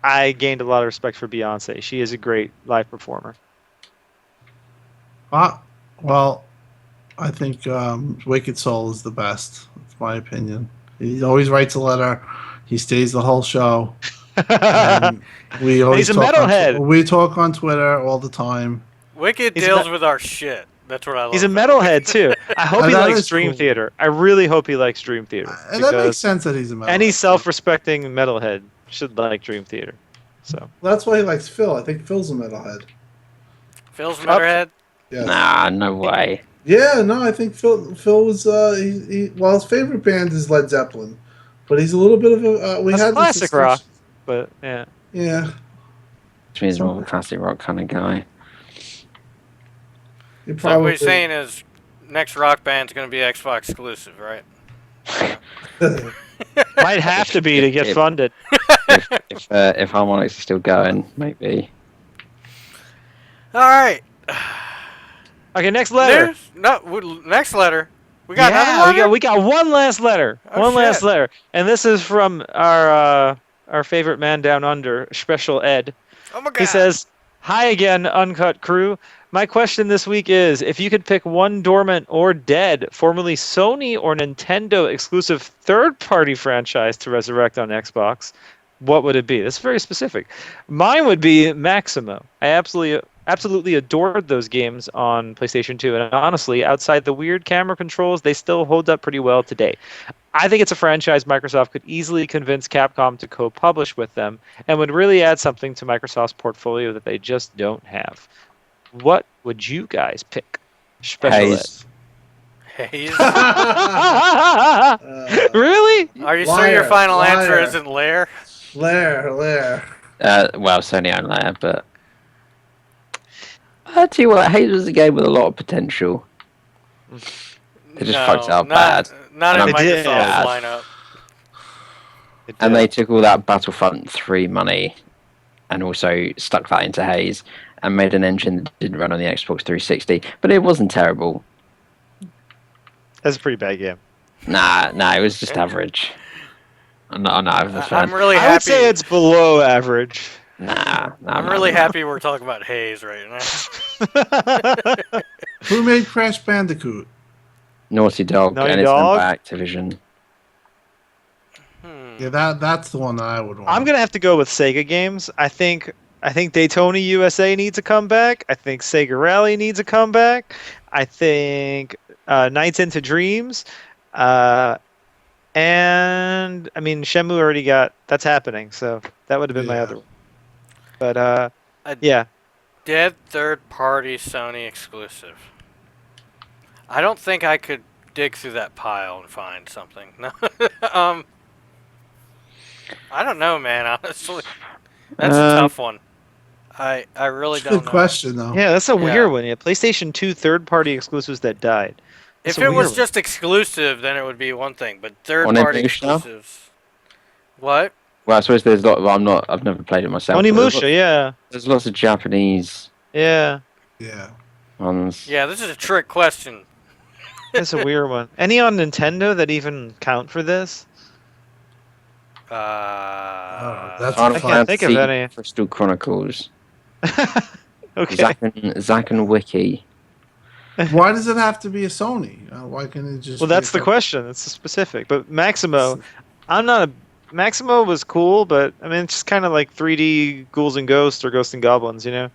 I gained a lot of respect for Beyonce. She is a great live performer. Well, I think Wicked Soul is the best. That's my opinion. He always writes a letter. He stays the whole show. And we always he's a talk metalhead. we talk on Twitter all the time. Wicked He's deals a- with our shit. That's what I love. He's a about metalhead too. I hope he That likes is Dream cool. Theater. I really hope he likes Dream Theater. And that makes because sense that he's a metalhead. any self-respecting metalhead should like Dream Theater. So That's why he likes Phil. I think Phil's a metalhead. Phil's Motorhead. Yes. Nah, no way. Yeah, no, I think Phil was well, his favorite band is Led Zeppelin, but he's a little bit of a we That's had this classic discussion- rock. But yeah. Yeah, Which means more of a classic rock kind of guy. he So what probably. we're saying is, next rock band's going to be Xbox exclusive, right? Might have to be to get funded. If Harmonix is still going, maybe. All right. Okay, next letter. News? No, next letter. We got another letter? we got one last letter. Oh, one last shit. letter. And this is from our favorite man down under, Special Ed. Oh my god. He says, "Hi again, Uncut crew. My question this week is, if you could pick one dormant or dead, formerly Sony or Nintendo exclusive third-party franchise to resurrect on Xbox, what would it be?" That's very specific. Mine would be Maximo. I absolutely adored those games on PlayStation 2. And honestly, outside the weird camera controls, they still hold up pretty well today. I think it's a franchise Microsoft could easily convince Capcom to co-publish with them and would really add something to Microsoft's portfolio that they just don't have. What would you guys pick? Special Haze. Haze. Ed. Really? Are you sure your final answer liar. isn't Lair? Lair. Well, Sony own layer, but I tell you what, Haze was a game with a lot of potential. They just fucked it up bad. Not in And They did. Microsoft's lineup. And they took all that Battlefront 3 money and also stuck that into Haze and made an engine that didn't run on the Xbox 360, but it wasn't terrible. That's a pretty bad game. Nah, it was just average. I'm really happy. I would say it's below average. I'm really happy we're talking about Haze right now. Who made Crash Bandicoot? Naughty Dog, Naughty and it's Dog? owned by Activision. Yeah, that's the one that I would want. I'm gonna have to go with Sega games. I think Daytona USA needs a comeback. I think Sega Rally needs a comeback. I think Nights into Dreams. And I mean Shenmue already got that's happening, so that would have been my Yeah. other one. But yeah. Dead third-party Sony exclusive. I don't think I could dig through that pile and find something. No. I don't know, man. Honestly, that's a tough one. I really It's a don't good know. question, though. Yeah, that's a Yeah. weird one. Yeah, PlayStation 2 third-party exclusives that died. That's If a it was weird just exclusive, then it would be one thing. But third-party Onimusha? exclusives. What? Well, I suppose there's a lot. I've never played it myself. one. but there's Onimusha, yeah. There's lots of Japanese Yeah. Yeah. ones. Yeah, this is a trick question. That's a weird one. Any on Nintendo that even count for this? That's Final I can't think of Fantasy any. Crystal Chronicles. Okay. Zack and Wiki. Why does it have to be a Sony? Why can't it just? Well, be that's a the question. It's specific. But Maximo, Maximo was cool, but I mean, it's just kind of like 3D Ghouls and Ghosts or Ghosts and Goblins, you know?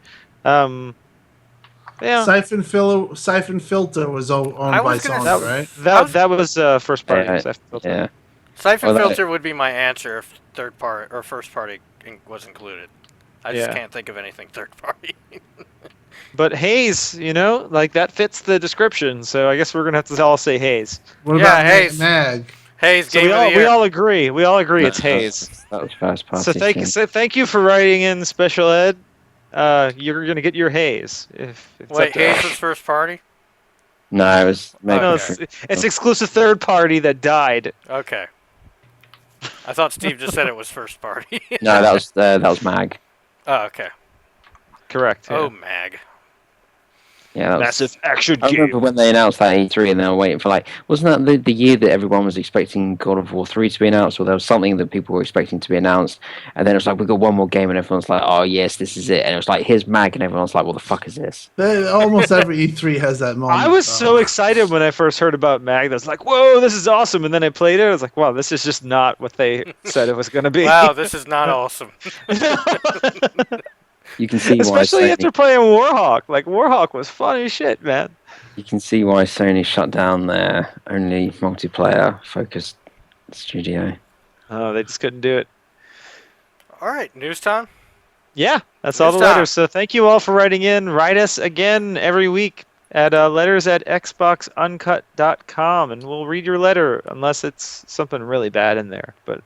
Yeah. Siphon Filter was owned I by was gonna Sony, s- right? That was first party. Yeah, Siphon Filter. Yeah. Siphon Well, that- filter would be my answer if third party or first party was included. I just Yeah. can't think of anything third party. But Haze, you know, like that fits the description. So I guess we're gonna have to all say Haze. What Yeah, about Haze. Mag? Haze, So game of the year. we all agree. We all agree it's No, Haze. That was first party. So thank you for writing in, Special Ed. You're gonna get your Haze. If it's Wait, up to Haze us. was first party? No, it was. No, Okay. it's exclusive third party that died. Okay. I thought Steve just said it was first party. No, that was Mag. Oh, okay. Correct. Yeah. Oh, Mag. Yeah, that was, Massive action I remember game. when they announced that E3 and they were waiting for wasn't that the year that everyone was expecting God of War 3 to be announced, or there was something that people were expecting to be announced, and then it was like, we got one more game, and everyone's like, oh yes, this is it, and it was like, here's Mag, and everyone's like, what the fuck is this? Almost every E3 has that moment. I was so excited when I first heard about Mag. I was like, whoa, this is awesome. And then I played it. I was like, wow, this is just not what they said it was going to be. Wow, this is not awesome. You can see Especially why after playing Warhawk. Like, Warhawk was fun as shit, man. you can see why Sony shut down their only multiplayer focused studio. Oh, they just couldn't do it. All right, news time. Yeah, that's all the News time. letters. So thank you all for writing in. Write us again every week at letters@xboxuncut.com, and we'll read your letter unless it's something really bad in there. But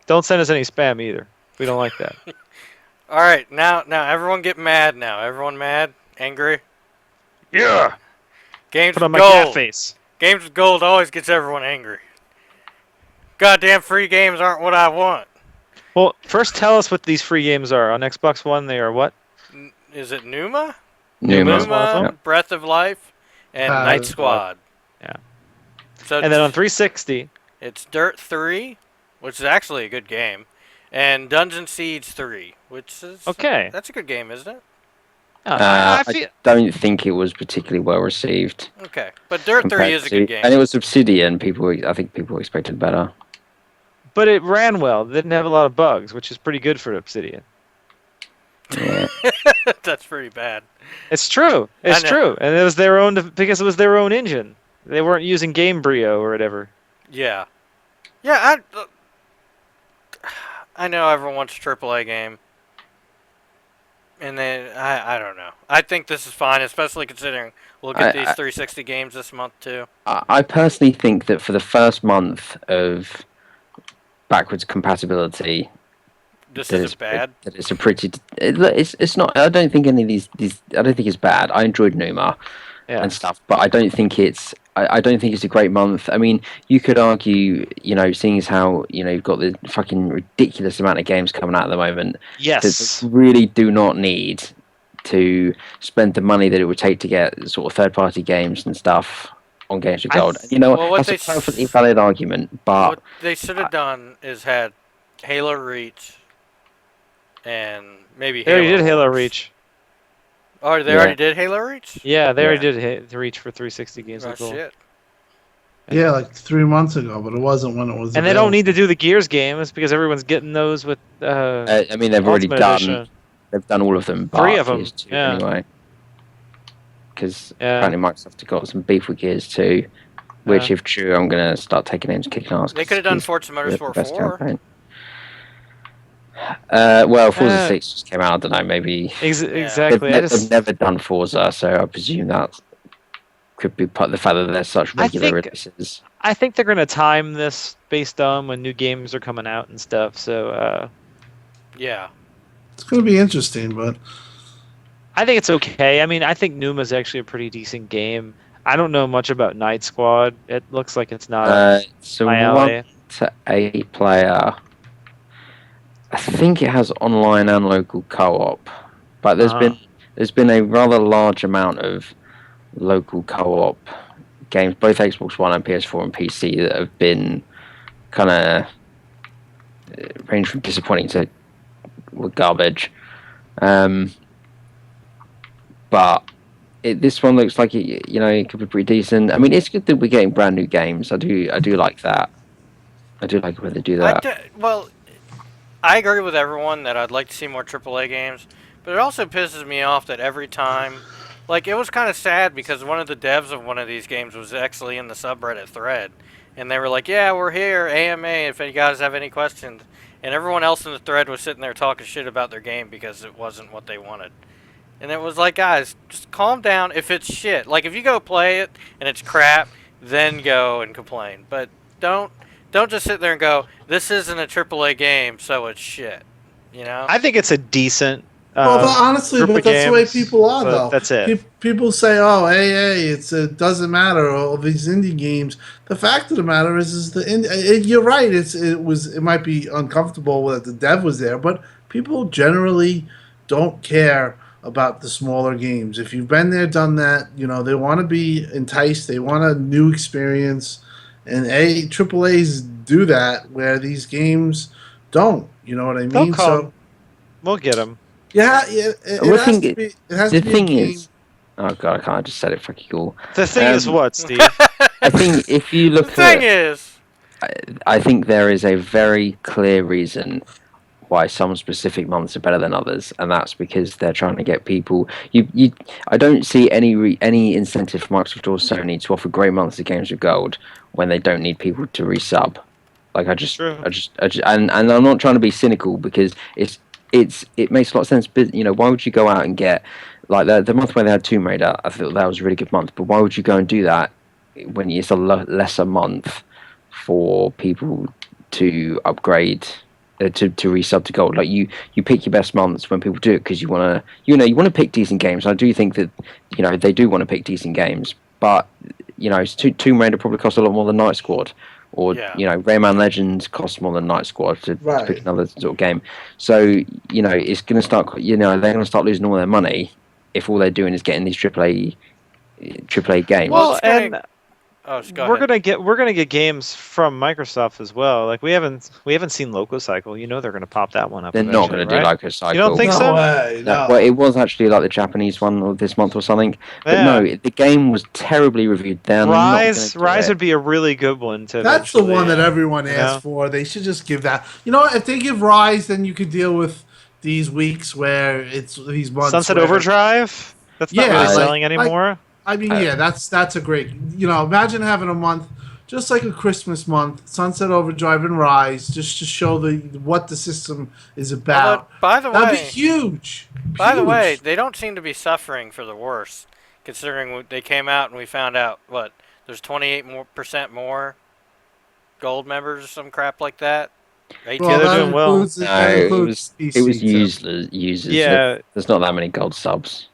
don't send us any spam either. We don't like that. All right, now everyone get mad now. Everyone mad? Angry? Yeah. Games Put on with my cat gold. face. Games with gold always gets everyone angry. Goddamn free games aren't what I want. Well, first tell us what these free games are. On Xbox One, they are what? Is it Numa? Numa. Numa. Yep. Breath of Life, and Night Squad. Yeah. So And then on 360, it's Dirt 3, which is actually a good game, and Dungeon Siege 3, which is okay. That's a good game, isn't it? I feel, don't think it was particularly well received. Okay, but Dirt 3 compared is a to- good game. And it was Obsidian. I think people expected better. but it ran well. It didn't have a lot of bugs, which is pretty good for Obsidian. Yeah. That's pretty bad. It's true. It's I know. true, and it was their own because it was their own engine. They weren't using Gamebryo or whatever. Yeah. Yeah, I know everyone wants a AAA game. And then, I don't know. I think this is fine, especially considering we'll get these 360 games this month, too. I personally think that for the first month of backwards compatibility, This isn't bad. that it's a pretty. It's not. I don't think any of these. I don't think it's bad. I enjoyed Numa and stuff, but I don't think it's. I don't think it's a great month. I mean, you could argue, seeing as how you've got the fucking ridiculous amount of games coming out at the moment. Yes. That really do not need to spend the money that it would take to get sort of third-party games and stuff on Games with Gold. That's a perfectly valid argument, but what they should have done is had Halo Reach and maybe They already did Halo Reach. Oh, they already did Halo Reach? Yeah, they already did Reach for 360 games. Oh, shit. Yeah, like 3 months ago, but it wasn't when it was. And they don't need to do the Gears games because everyone's getting those with. I mean, they've already Ultimate done. Edition. They've done all of them. 3 of them. Gears 2 Yeah. Anyway, because apparently Microsoft have got some beef with Gears 2, which, if true, I'm gonna start taking names kicking ass. They could have done Forza Motorsport 4. Well, Forza 6 just came out. I don't know. Maybe exactly. They've never done Forza, so I presume that could be part of the fact that they're such regular releases. I think they're gonna time this based on when new games are coming out and stuff. So yeah, it's gonna be interesting, but I think it's okay. I mean, I think Numa's actually a pretty decent game. I don't know much about Night Squad. It looks like it's not so my alley. 1 to 8 player. I think it has online and local co-op, but there's been a rather large amount of local co-op games, both Xbox One and PS4 and PC, that have been kind of range from disappointing to garbage. But this one looks like it could be pretty decent. I mean, it's good that we're getting brand new games. I do like that. I do like when they do that. I agree with everyone that I'd like to see more AAA games, but it also pisses me off that every time, like, it was kind of sad because one of the devs of one of these games was actually in the subreddit thread, and they were like, yeah, we're here, AMA, if you guys have any questions, and everyone else in the thread was sitting there talking shit about their game because it wasn't what they wanted. And it was like, guys, just calm down if it's shit. Like, if you go play it and it's crap, then go and complain. But don't just sit there and go, this isn't a AAA game, so it's shit. I think it's a decent. Honestly, but that's the way people are, though. That's it. People say, "Oh, it doesn't matter." All these indie games. The fact of the matter is you're right. It might be uncomfortable that the dev was there, but people generally don't care about the smaller games. If you've been there, done that, they want to be enticed. They want a new experience. And AAAs do that where these games don't. You know what I mean? So we'll get them. Yeah. It has to be. The thing is, oh god, I can't. I just said it fucking cool. The thing is what, Steve? I think if you look I think there is a very clear reason why some specific months are better than others, and that's because they're trying to get people. I don't see any incentive for Microsoft or Sony to offer great months of Games with Gold when they don't need people to resub. Like and I'm not trying to be cynical because it makes a lot of sense. But why would you go out and get like the month where they had Tomb Raider? I thought that was a really good month. But why would you go and do that when it's a lesser month for people to upgrade? To resub to gold, like you pick your best months when people do it because you want to pick decent games. I do think that they do want to pick decent games, but Tomb Raider probably costs a lot more than Night Squad, or Rayman Legends costs more than Night Squad to pick another sort of game. So it's going to start. They're going to start losing all their money if all they're doing is getting these AAA games. Well, and we're gonna get games from Microsoft as well. Like we haven't seen Loco Cycle. They're gonna pop that one up. They're not gonna do Loco Cycle. You don't think so? No. Well, it was actually like the Japanese one this month or something. But no, the game was terribly reviewed. Rise would be a really good one to. That's the one that everyone asked for. They should just give that. If they give Rise, then you could deal with these weeks where it's these months Sunset where Overdrive. That's not yeah, really I- selling anymore. I mean, Uh, yeah, that's a great. Imagine having a month just like a Christmas month, Sunset Overdrive and Rise, just to show what the system is Although, about. by the That'd be way, huge. by the way, Huge. they don't seem to be suffering for the worst, considering they came out and we found out what there's 28% more gold members or some crap like that. Yeah, 18. Well, they're that doing well. includes no, that includes it was PC too. users. Yeah, There's not that many gold subs.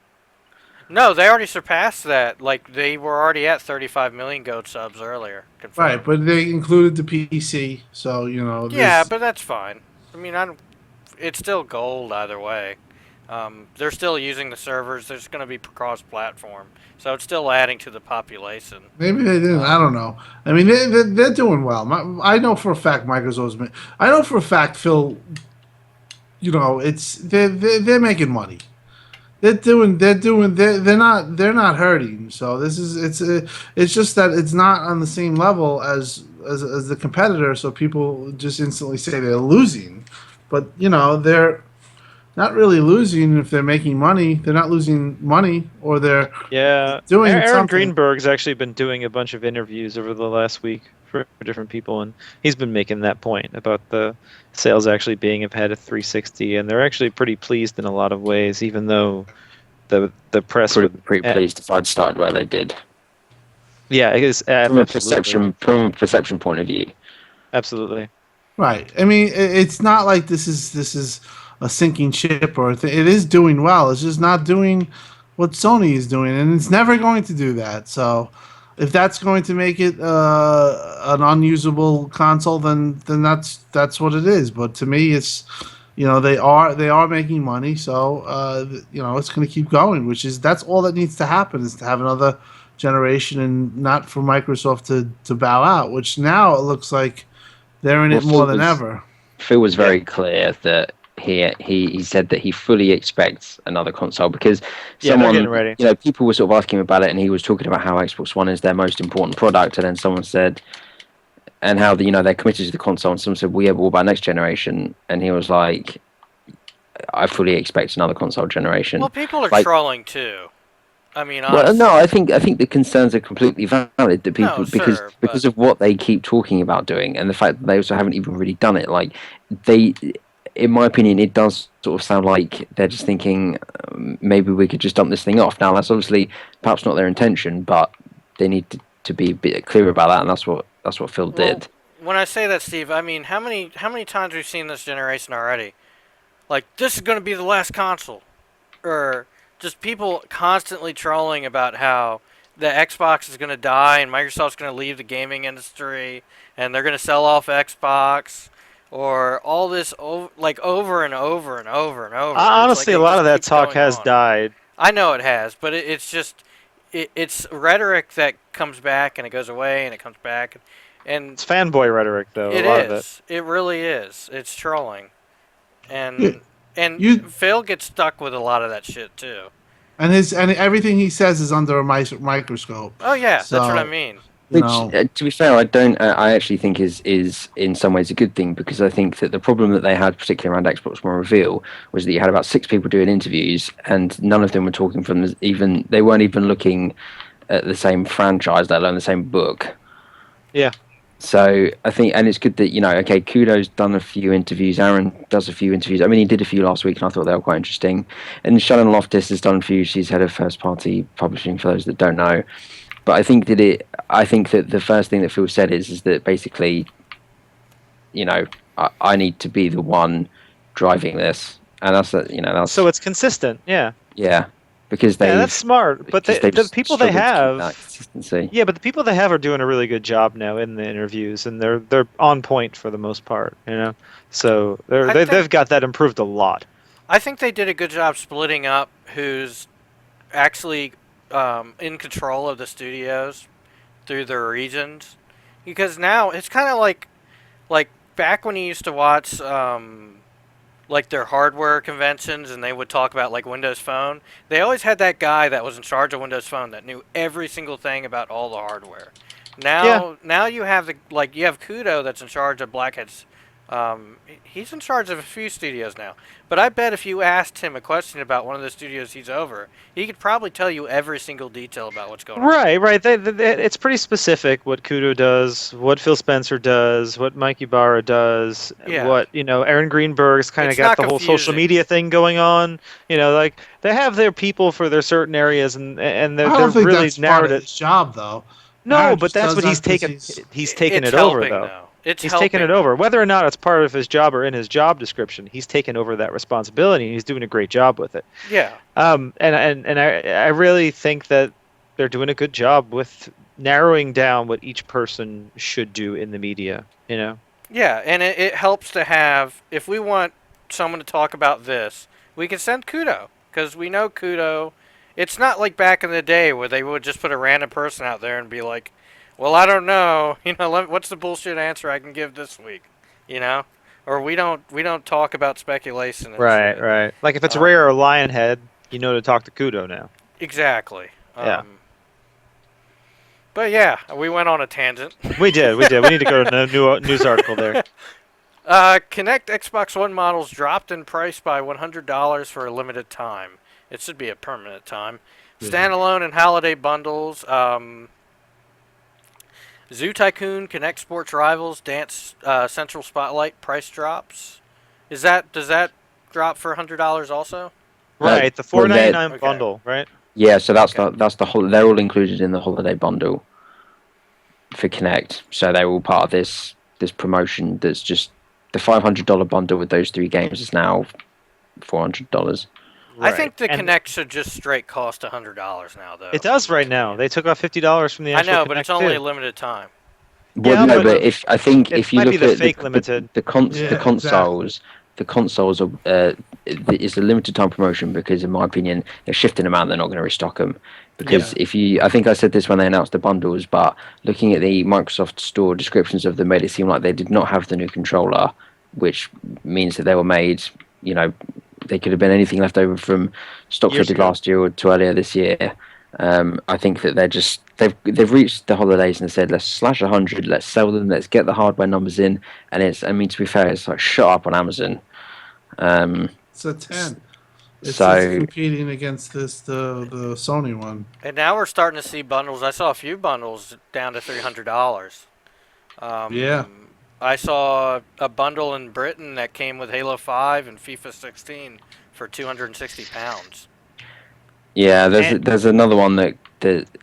No, they already surpassed that. Like they were already at 35 million gold subs earlier. Right, Confirmed. but they included the PC, so Yeah, this. but that's fine. I mean, I don't, it's still gold either way. They're still using the servers. There's going to be cross-platform, so it's still adding to the population. Maybe they didn't. I don't know. I mean, they're doing well. I know for a fact Microsoft's. I know for a fact Phil. It's they're making money. They're not hurting. So it's just that it's not on the same level as the competitor. So people just instantly say they're losing, but they're not really losing if they're making money. They're not losing money, or they're yeah. doing Aaron something. Greenberg's actually been doing a bunch of interviews over the last week for different people, and he's been making that point about the sales actually being ahead of 360, and they're actually pretty pleased in a lot of ways, even though the press Pretty pleased if I'd started where they did. Yeah, it is From a absolutely. perception point of view. Absolutely. Right. I mean, it's not like this is a sinking ship or it is doing well. It's just not doing what Sony is doing, and it's never going to do that. So, if that's going to make it an unusable console, then that's what it is. But to me, it's they are making money, so it's going to keep going. That's all that needs to happen is to have another generation, and not for Microsoft to bow out. Which now it looks like they're in Well, it more than ever. Phil was very clear that he said that he fully expects another console because Yeah, they're getting ready. people were sort of asking him about it, and he was talking about how Xbox One is their most important product, and then someone said, and how they're committed to the console, and someone said, well, yeah, but what about next generation? And he was like, I fully expect another console generation. Well, people are Like- trolling too. I mean, Well, honestly. no, I think the concerns are completely valid. That people No, sure, because of what they keep talking about doing, and the fact that they also haven't even really done it. Like they, in my opinion, it does sort of sound like they're just thinking maybe we could just dump this thing off. Now that's obviously perhaps not their intention, but they need to be a bit clearer about that, and that's what Phil did. When I say that, Steve, I mean how many times we've seen this generation already? Like this is going to be the last console, or just people constantly trolling about how the Xbox is going to die and Microsoft's going to leave the gaming industry and they're going to sell off Xbox, or all this over and over and over and over. Honestly, It's a like lot it of that just keeps talk going has on. died. I know it has, but it's just it's rhetoric that comes back and it goes away and it comes back, and It's fanboy rhetoric, though. it a lot of it. is. It really is. It's trolling, and Yeah, Phil gets stuck with a lot of that shit too. and everything he says is under a microscope. Oh yeah, So, that's what I mean. You Which, know, to be fair, I don't. I actually think is in some ways a good thing, because I think that the problem that they had, particularly around Xbox One reveal, was that you had about 6 people doing interviews, and none of them were talking from even. They weren't even looking at the same franchise, let alone the same book. Yeah. So I think, and it's good that okay, Kudo's done a few interviews. Aaron does a few interviews. I mean, he did a few last week, and I thought they were quite interesting. And Shannon Loftus has done a few. She's head of first party publishing, for those that don't know. But I think that the first thing that Phil said is that basically, I need to be the one driving this, and that's So it's consistent. Yeah. yeah, because Yeah, that's smart. But because they've the people they struggled to keep have. that consistency. Yeah, but the people they have are doing a really good job now in the interviews, and they're on point for the most part. So they've got that improved a lot. I think they did a good job splitting up who's actually in control of the studios through their regions, because now it's kind of like back when you used to watch like their hardware conventions and they would talk about like Windows Phone. They always had that guy that was in charge of Windows Phone that knew every single thing about all the hardware. Now you have you have Kudo that's in charge of Blackhead's He's in charge of a few studios now. But I bet if you asked him a question about one of the studios he's over, he could probably tell you every single detail about what's going on. Right. It's pretty specific what Kudo does, what Phil Spencer does, what Mike Ibarra does, Yeah. what Aaron Greenberg's kind of It's got not the whole social confusing. media thing going on. Like they have their people for their certain areas, and I they're don't think really that's part narrowed of it. his job, though. No, Aaron but just that's does what that he's 'cause taken. He's taken It's it over helping, though. though. It's He's helping, taken it though. over. Whether or not it's part of his job or in his job description, he's taken over that responsibility, and he's doing a great job with it. Yeah. And I really think that they're doing a good job with narrowing down what each person should do in the media. Yeah, and it helps to have, if we want someone to talk about this, we can send Kudo. Because we know Kudo, it's not like back in the day where they would just put a random person out there and be like, well, I don't know, what's the bullshit answer I can give this week, Or we don't talk about speculation and shit. Right. Like if it's Um, Rare or Lionhead, you know to talk to Kudo now. Exactly. Yeah. But yeah, we went on a tangent. We did. We need to go to a new news article there. Connect Xbox One models dropped in price by $100 for a limited time. It should be a permanent time. Yeah. Standalone and holiday bundles. Zoo Tycoon, Connect Sports Rivals, Dance Central Spotlight price drops. Does that drop for $100 also? Right, the well, $4.99 Okay. bundle, right? Yeah, so that's Okay. the whole. They're all included in the holiday bundle for Connect. So they're all part of this promotion. That's just the $500 bundle with those 3 games is now $400. I think Right. the And Connect should just straight cost $100 now, though. it does right now. They took off $50 from the I actual know, but it's Connect only too. a limited time. Well, Yeah, no, but but if you might be look the at fake limited. the Yeah, consoles, the consoles are it's a limited time promotion because, in my opinion, they're shifting them out. They're not going to restock them because I think I said this when they announced the bundles, but looking at the Microsoft Store descriptions of them made it seem like they did not have the new controller, which means that they were made. They could have been anything left over from stock Years fitted ago. last year or to earlier this year. I think that they've reached the holidays and said, let's slash 100, let's sell them, let's get the hardware numbers in. And to be fair, it's like shut up on Amazon. It's a 10. It's So competing against the Sony one. And now we're starting to see bundles. I saw a few bundles down to $300. Yeah. I saw a bundle in Britain that came with Halo 5 and FIFA 16 for £260. yeah, And- there's another one that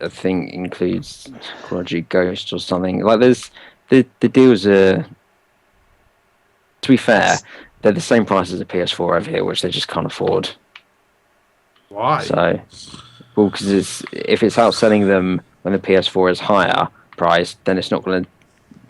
I think includes Call of Duty Ghost or something. Like there's the deals are, to be fair, they're the same price as a PS4 over here, which they just can't afford. Why? So, well, because if it's outselling them when the PS4 is higher priced, then it's not going to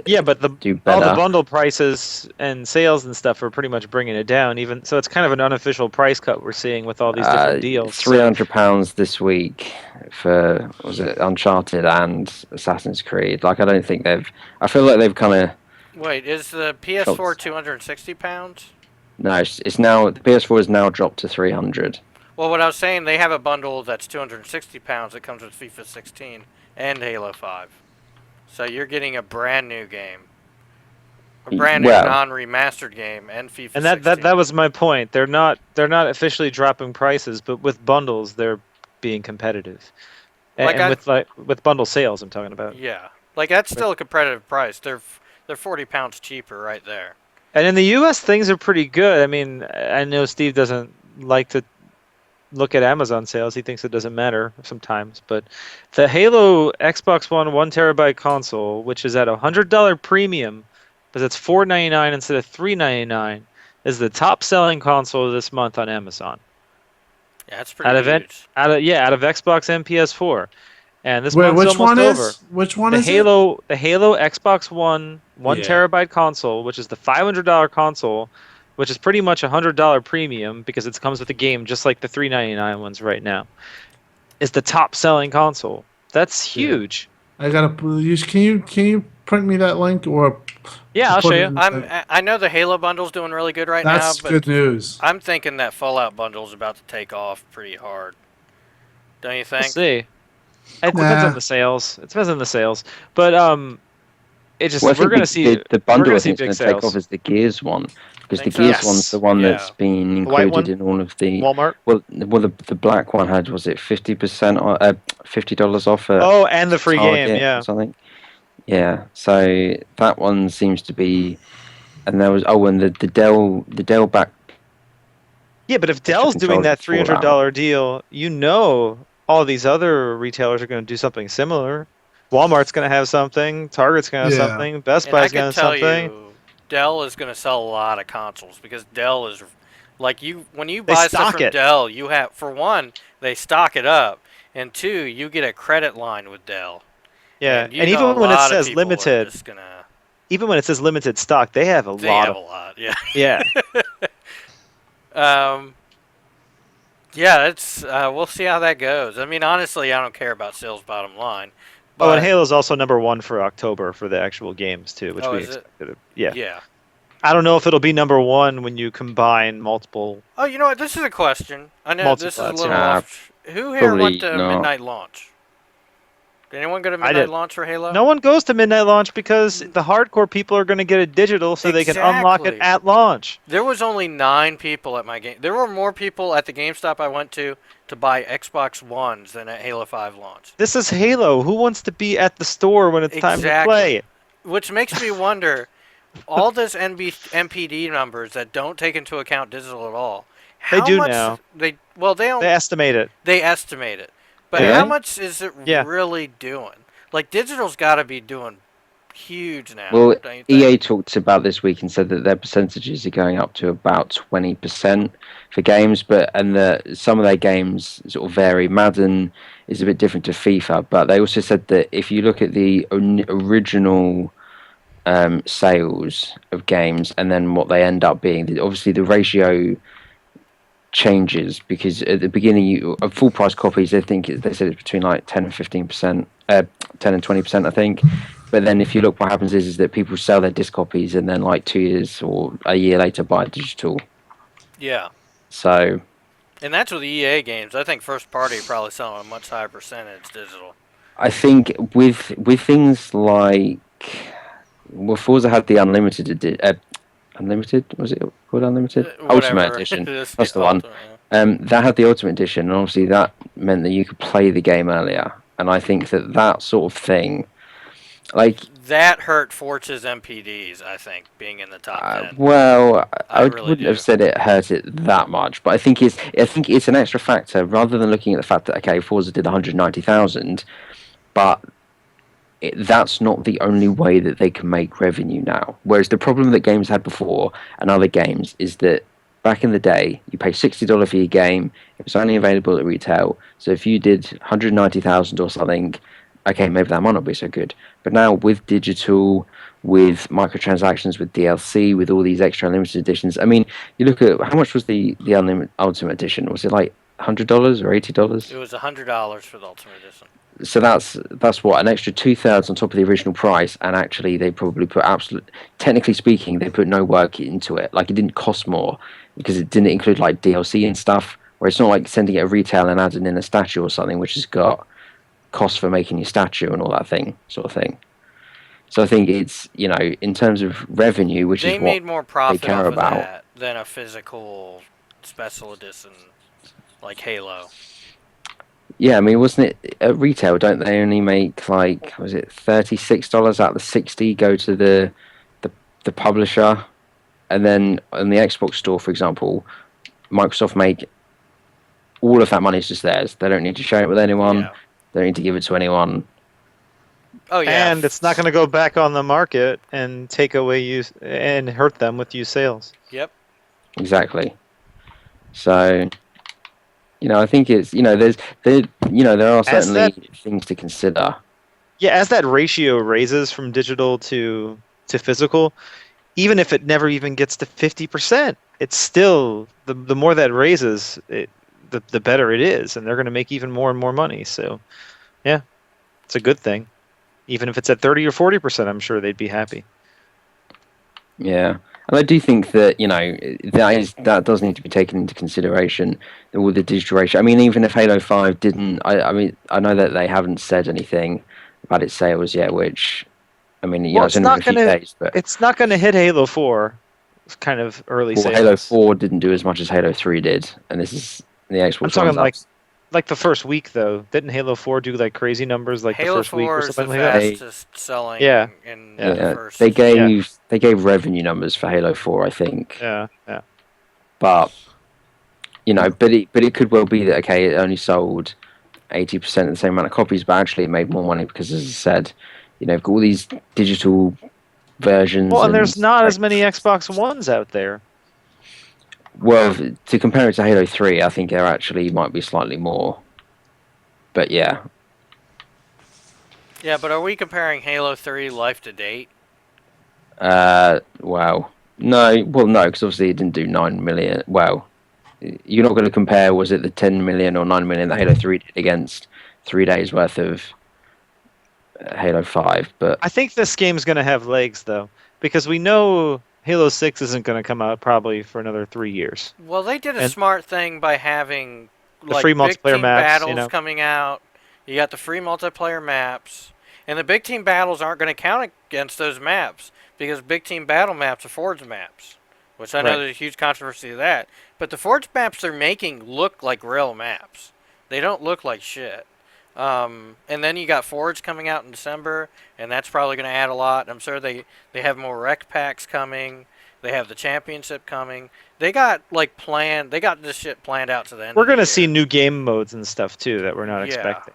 Yeah, but do all better. the bundle prices and sales and stuff are pretty much bringing it down. Even so, it's kind of an unofficial price cut we're seeing with all these different deals. So- £300 this week for Uncharted and Assassin's Creed. Like I don't think I feel like they've kind of Wait, is the PS4 £260? no. It's now the PS4 is now dropped to 300. Well, what I was saying, they have a bundle that's £260 that comes with FIFA 16 and Halo 5. So you're getting a brand new game, a brand new Well- non-remastered game, and FIFA And 16. that was my point. They're not officially dropping prices, but with bundles they're being competitive. Like And with bundle sales, I'm talking about. Yeah, like that's still a competitive price. They're £40 cheaper right there. And in the U.S., things are pretty good. I mean, I know Steve doesn't like to look at Amazon sales. He thinks it doesn't matter sometimes. But the Halo Xbox One 1 terabyte console, which is at a $100 premium, but it's $499 instead of $399, is the top selling console this month on Amazon. Yeah, that's pretty huge. Out of Xbox and PS4. And this Wait, month's which almost one over. is? Which one The is Halo Xbox One Yeah. terabyte console, which is the $500 console, which is pretty much a $100 premium because it comes with the game just like the $399 ones right now, is the top selling console. That's Yeah. huge. it? I gotta use. Can you print me that link or? Yeah, I'll put show it you. in- I know the Halo bundle's doing really good right That's now, but good news. I'm thinking that Fallout bundle's about to take off pretty hard. Don't you We'll think? see. It depends Nah. on the sales. It depends on the sales. But It just Well, I we're think gonna see the we're bundle gonna I see think is big going to take off sales. is the Gears one because the Think so? Gears one's the Yes, one Yeah. that's been the white included one, in all of the. Walmart. Well, the black one had was it 50% or $50 off at Oh, and the free game. Target or Yeah, something. Yeah, so that one seems to be, and there was and the Dell back yeah. But if extra Dell's doing controller that for that. $300 deal, all these other retailers are going to do something similar. Walmart's going to have something. Target's going to have Yeah. something. Best And I Buy's going to could have tell something. you, Dell is going to sell a lot of consoles because Dell is like you when you They buy stuff stock from it. Dell, you have for one, they stock it up, and two, you get a credit line with Dell. Yeah, And you and know a even when it lot of says people are limited, just going to even when it says limited stock, they have a they lot have of. a lot. Yeah. Yeah, Um yeah, it's we'll see how that goes. I mean, honestly, I don't care about sales bottom line. Oh, and But Halo's also #1 for October for the actual games too, which oh, we is it? expected. Yeah, Yeah. I don't know if it'll be #1 when you combine multiple Oh, you know what? This is a question. I know this is a multi-plats. little Yeah, Uh, off. Who here went Probably to not. midnight launch? Did anyone go to I midnight did. launch for Halo? No one goes to midnight launch because the hardcore people are going to get it digital so they can unlock it Exactly. at launch. There was only 9 people at my game. There were more people at the GameStop I went to buy Xbox Ones than at Halo 5 launch. This is Halo. Who wants to be at the store when it's time to Exactly. play? Which makes me wonder, all this MPD numbers that don't take into account digital at all. They How do much now. they They don't estimate it. they estimate it. But Do how they? much is it Yeah. really doing? Like digital's got to be doing huge now, Well, don't you think? EA talked about this week and said that their percentages are going up to about 20% for games, some of their games sort of vary. Madden is a bit different to FIFA, but they also said that if you look at the original sales of games and then what they end up being, obviously the ratio changes because at the beginning, of full price copies, they said it's between like 10 and 15%, 10 and 20%, I think. But then if you look, what happens is that people sell their disc copies and then like 2 years or a year later buy digital. Yeah. So And that's with EA games. I think first party probably selling a much higher percentage digital. I think with things like, well, Forza had the unlimited, was it called unlimited? Ultimate Whatever. edition. Just That's the the one. ultimate, yeah. That had the Ultimate Edition, and obviously that meant that you could play the game earlier. And I think that sort of thing, like, That hurt Forza's MPDs, I think, being in the top 10. well, I I really wouldn't do. have said it hurt it that much, but I think it's an extra factor rather than looking at the fact that okay, Forza did 190,000, but that's not the only way that they can make revenue now. Whereas the problem that games had before and other games is that back in the day, you pay $60 for your game. It was only available at retail. So if you did 190,000 or something, okay, maybe that might not be so good. But now with digital, with microtransactions, with DLC, with all these extra unlimited editions, I mean, you look at how much was the unlimited Ultimate Edition? Was it like $100 or $80? It was $100 for the Ultimate Edition. So that's what, an extra 2/3 on top of the original price, and actually they probably put technically speaking, they put no work into it. Like it didn't cost more because it didn't include like DLC and stuff. Where it's not like sending it a retail and adding in a statue or something, which has got costs for making your statue and all that sort of thing. So I think it's in terms of revenue, which They is what made more profit care off of about. that than a physical special edition like Halo. Yeah, I mean, wasn't it at retail? Don't they only make like was it $36 out of the 60 go to the publisher, and then in the Xbox store, for example, Microsoft make all of that money is just theirs. They don't need to share it with anyone. Yeah. They don't need to give it to anyone. Oh yeah. And it's not going to go back on the market and take away use and hurt them with used sales. Yep. Exactly. So, I think it's there are As certainly things to consider. Yeah, as that ratio raises from digital to physical, even if it never even gets to 50%, it's still the more that raises, the better it is, and they're going to make even more and more money. So, yeah, it's a good thing. Even if it's at 30 or 40%, I'm sure they'd be happy. Yeah, and I do think that that does need to be taken into consideration with the digital ratio. I mean, even if Halo 5 didn't, I mean, I know that they haven't said anything about its sales yet, which I mean, Well, it's only been a few days, but It's not gonna hit Halo 4. It's kind of early well, sales. Halo 4 didn't do as much as Halo 3 did, and this is the I'm Xbox talking One's up. like the first week though. Didn't Halo 4 do like crazy numbers like Halo the first week 4 or is the something like that? fastest selling Yeah. in Yeah. the first. They gave revenue numbers for Halo 4, I think. Yeah. But it could well be that it only sold 80% of the same amount of copies, but actually it made more money because, as I said, you've got all these digital versions. Well, and there's not as many Xbox Ones out there. Well, to compare it to Halo 3, I think there actually might be slightly more. But yeah. Yeah, but are we comparing Halo 3 life to date? Wow. No, because obviously it didn't do 9 million. Well, you're not going to compare, was it the 10 million or 9 million that Halo 3 did against 3 days worth of Halo 5, but I think this game's gonna have legs though, because we know Halo 6 isn't gonna come out probably for another 3 years. Well, they did a And- smart thing by having The free big multiplayer team maps, battles coming out. You got the free multiplayer maps, and the big team battles aren't going to count against those maps because big team battle maps are Forge maps, which I know Right. there's a huge controversy of that. But the Forge maps they're making look like real maps. They don't look like shit. And then you got Forge coming out in December, and that's probably going to add a lot. I'm sure they have more rec packs coming. They have the championship coming. They got They got this shit planned out to the end. We're of the gonna year. see new game modes and stuff too that we're not expecting.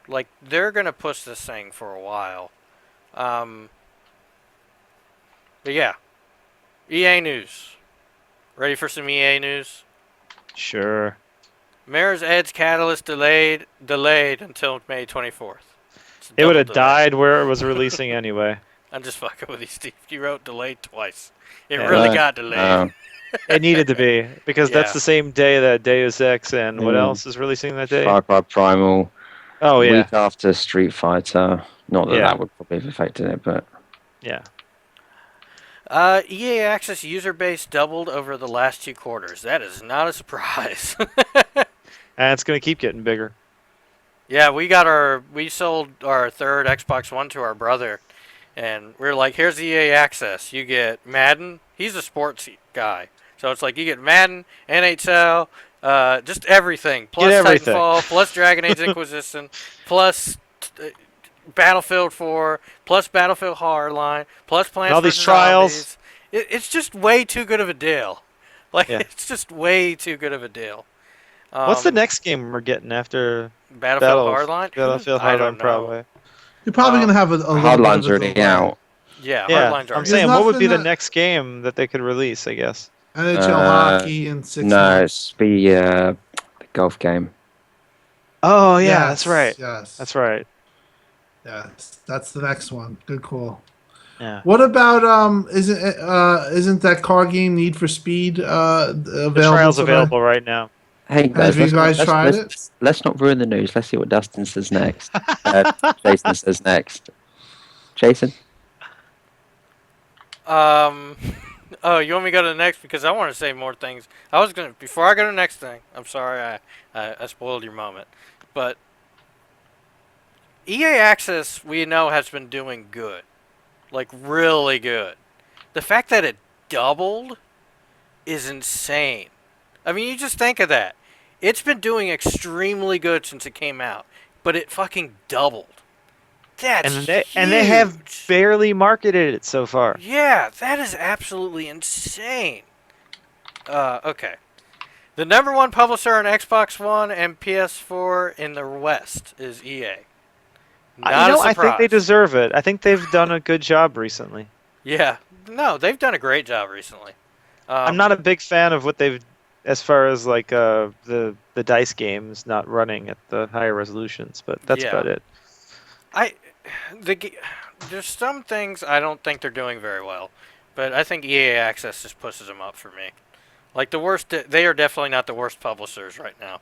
Like they're gonna push this thing for a while. But yeah, EA news. Ready for some EA news? Sure. Mirror's Edge Catalyst delayed until May 24th. It would have died where it was releasing anyway. I'm just fucking with you, Steve. You wrote delayed twice. It Yeah. really got delayed. It needed to be because that's Yeah. the same day that Deus Ex and what Mm. else is releasing that day? Far Cry Primal, Oh yeah, week after Street Fighter. Not that Yeah. that would probably have affected it, but yeah. EA Access user base doubled over the last 2 quarters. That is not a surprise. And it's gonna keep getting bigger. Yeah, we sold our third Xbox One to our brother, and we are like, here's EA Access. You get Madden. He's a sports guy, so it's like you get Madden, NHL, just everything. Plus Get everything. Titanfall, plus Dragon Age Inquisition, plus Battlefield 4, plus Battlefield Hardline, plus Plants all these vs. trials. Zombies. It's just way too good of a deal. Like Yeah. it's just way too good of a deal. What's the next game we're getting after Battlefield Hardline? Battlefield I don't Hardline? know. Probably. You're probably gonna have a little Hardline's bit of a already delay. out. Yeah, Yeah, Hardline's I'm already. saying what would be the nothing that- next game that they could release? I guess. NHL hockey in 6 No, months. it's the golf game. Oh yeah, Yes, that's right. Yes, That's right. yes, that's the next one. Good call. Yeah. What about isn't that car game Need for Speed available? The trial's today? available right now. Hey guys, you guys tried let's not ruin the news. Let's see what Dustin says next. Jason says next. Jason? Oh, you want me to go to the next? Because I want to say more things. Before I go to the next thing, I'm sorry I spoiled your moment. But EA Access, we know, has been doing good. Like, really good. The fact that it doubled is insane. I mean, you just think of that. It's been doing extremely good since it came out. But it fucking doubled. That's And they have huge. barely marketed it so far. Yeah, that is absolutely insane. Okay. The number one publisher on Xbox One and PS4 in the West is EA. Not a I think they surprise. deserve it. I think they've done a good job recently. Yeah. No, they've done a great job recently. I'm not a big fan of what they've, as far as like the dice games not running at the higher resolutions, but that's Yeah. about it. There's some things I don't think they're doing very well, but I think EA Access just pushes them up for me. Like they are definitely not the worst publishers right now.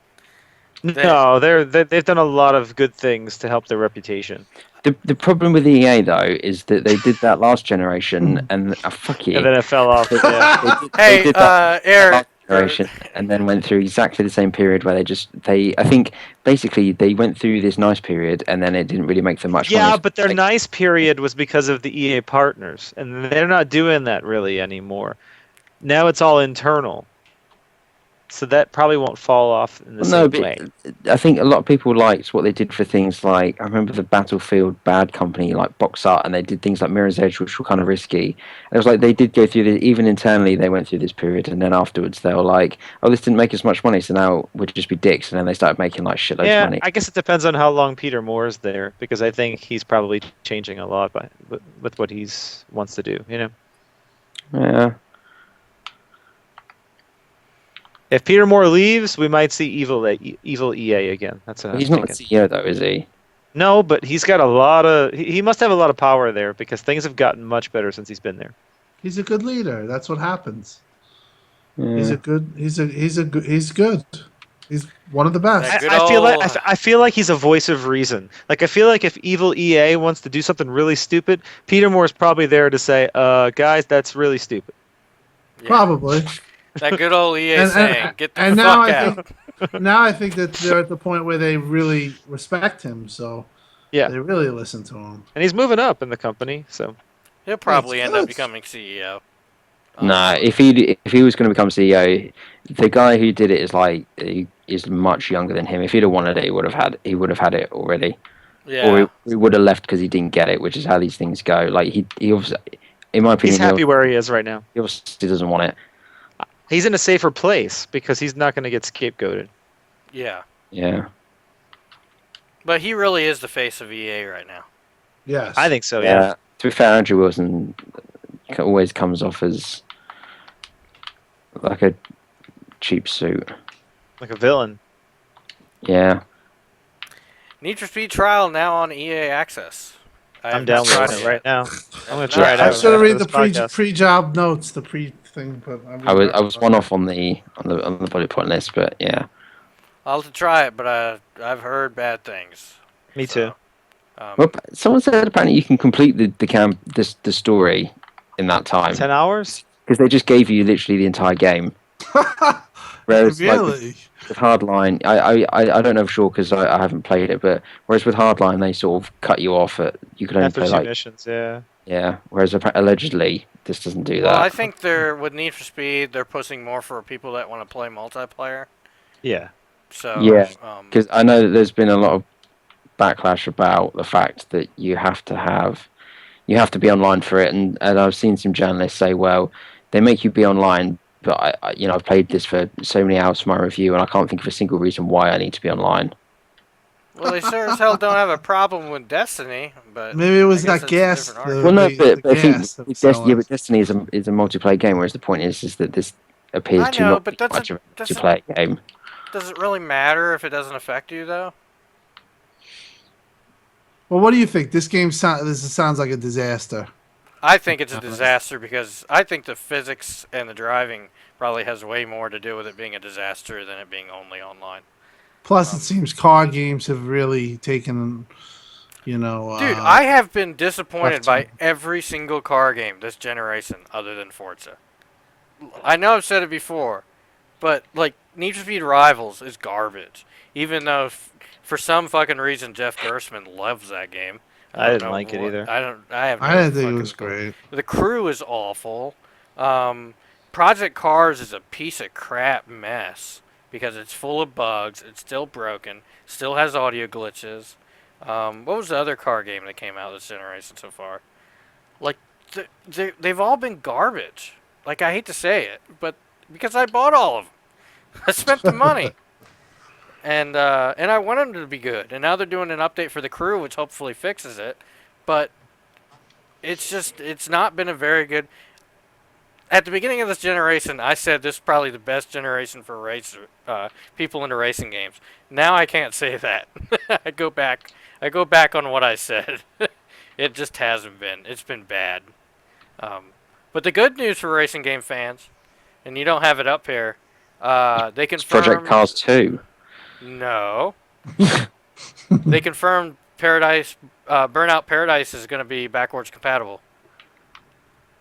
No, they've done a lot of good things to help their reputation. The problem with EA though is that they did that last generation and fuck you. And then it fell off. Yeah. They Hey, did that Eric, last generation, and then went through exactly the same period where I think basically they went through this nice period, and then it didn't really make them much money. Yeah, So, but their like, nice period was because of the EA partners, and they're not doing that really anymore. Now it's all internal, so that probably won't fall off in the well, no, same but way. I think a lot of people liked what they did for things like I remember the Battlefield Bad Company like box art, and they did things like Mirror's Edge, which were kind of risky. And it was like they did go through even internally they went through this period, and then afterwards they were like, "Oh, this didn't make us much money, so now we'll just be dicks." And then they started making like shitloads of Yeah, money. I guess it depends on how long Peter Moore's there, because I think he's probably changing a lot with what he's wants to do. Yeah, If Peter Moore leaves, we might see evil EA again. That's what but I'm he's not the thinking. CEO though, is he? No, but he's got a lot of. He must have a lot of power there because things have gotten much better since he's been there. He's a good leader. That's what happens. Yeah. He's good. He's one of the best. That good I feel like old- I feel like he's a voice of reason. Like I feel like if evil EA wants to do something really stupid, Peter Moore's probably there to say, "Guys, that's really stupid." Yeah. Probably. That good old EA And- saying, "Get the and fuck now I out." Now I think that they're at the point where they really respect him, so Yeah, they really listen to him. and he's moving up in the company, so He'll probably Makes end up sense. becoming CEO. Nah, if he was going to become CEO, the guy who did it he is much younger than him. If he'd have wanted it, he would have had it already, Yeah. or he would have left because he didn't get it, which is how these things go. Like he obviously, in my opinion, he's happy where he is right now. he obviously doesn't want it. He's in a safer place because he's not going to get scapegoated. Yeah. Yeah, But he really is the face of EA right now. Yes. I think so. Yeah. To be fair, Andrew Wilson always comes off as like a cheap suit. Like a villain. Yeah, Need for Speed Trial now on EA Access. I I'm have not tried downloading it yet. right now. I'm going to Yeah, try it I out. should have after read the this podcast. pre-job notes, the pre-thing, but I was one off on the bullet point list, but yeah. I'll have to try it, but I've heard bad things. Me too. Well, someone said apparently you can complete the story in that time 10 hours? because they just gave you literally the entire game. Whereas like Really? with Hardline, I don't know for sure because I haven't played it, but whereas with Hardline they sort of cut you off at you could only After play 2 like missions, yeah. yeah. Whereas allegedly this doesn't do Well, that. I think they're with Need for Speed, they're pushing more for people that want to play multiplayer. Yeah. So Yeah. Because I know that there's been a lot of backlash about the fact that you have to be online for it, and I've seen some journalists say, well, they make you be online, but I've played this for so many hours for my review, and I can't think of a single reason why I need to be online. well, they sure as hell don't have a problem with Destiny, but Maybe it was I guess that it's a gas. different argument. Well, no, but I think gas that's selling. But Destiny is a multiplayer game, whereas the point is that this appears I to know, not but be much of a doesn't multiplayer game. does it really matter if it doesn't affect you though? Well, what do you think? This game sounds like a disaster. I think it's a disaster because I think the physics and the driving probably has way more to do with it being a disaster than it being only online. Plus, it seems car games have really taken, Dude, I have been disappointed left by turn. every single car game this generation other than Forza. I know I've said it before, but like Need for Speed Rivals is garbage. Even though for some fucking reason Jeff Gerstmann loves that game. I don't didn't know like it either. I don't. I have. I no didn't think it fucking was clue. great. The crew is awful. Project Cars is a piece of crap mess because it's full of bugs. It's still broken. Still has audio glitches. What was the other car game that came out this generation so far? Like, they've all been garbage. Like, I hate to say it, but because I bought all of them. I spent the money. And I want them to be good. And now they're doing an update for the crew, which hopefully fixes it. But it's not been a very good... At the beginning of this generation, I said this is probably the best generation for people into racing games. Now I can't say that. I go back on what I said. It just hasn't been. It's been bad. But the good news for racing game fans, and you don't have it up here, they It's confirmed... Project Cars 2. No. They confirmed Burnout Paradise is going to be backwards compatible.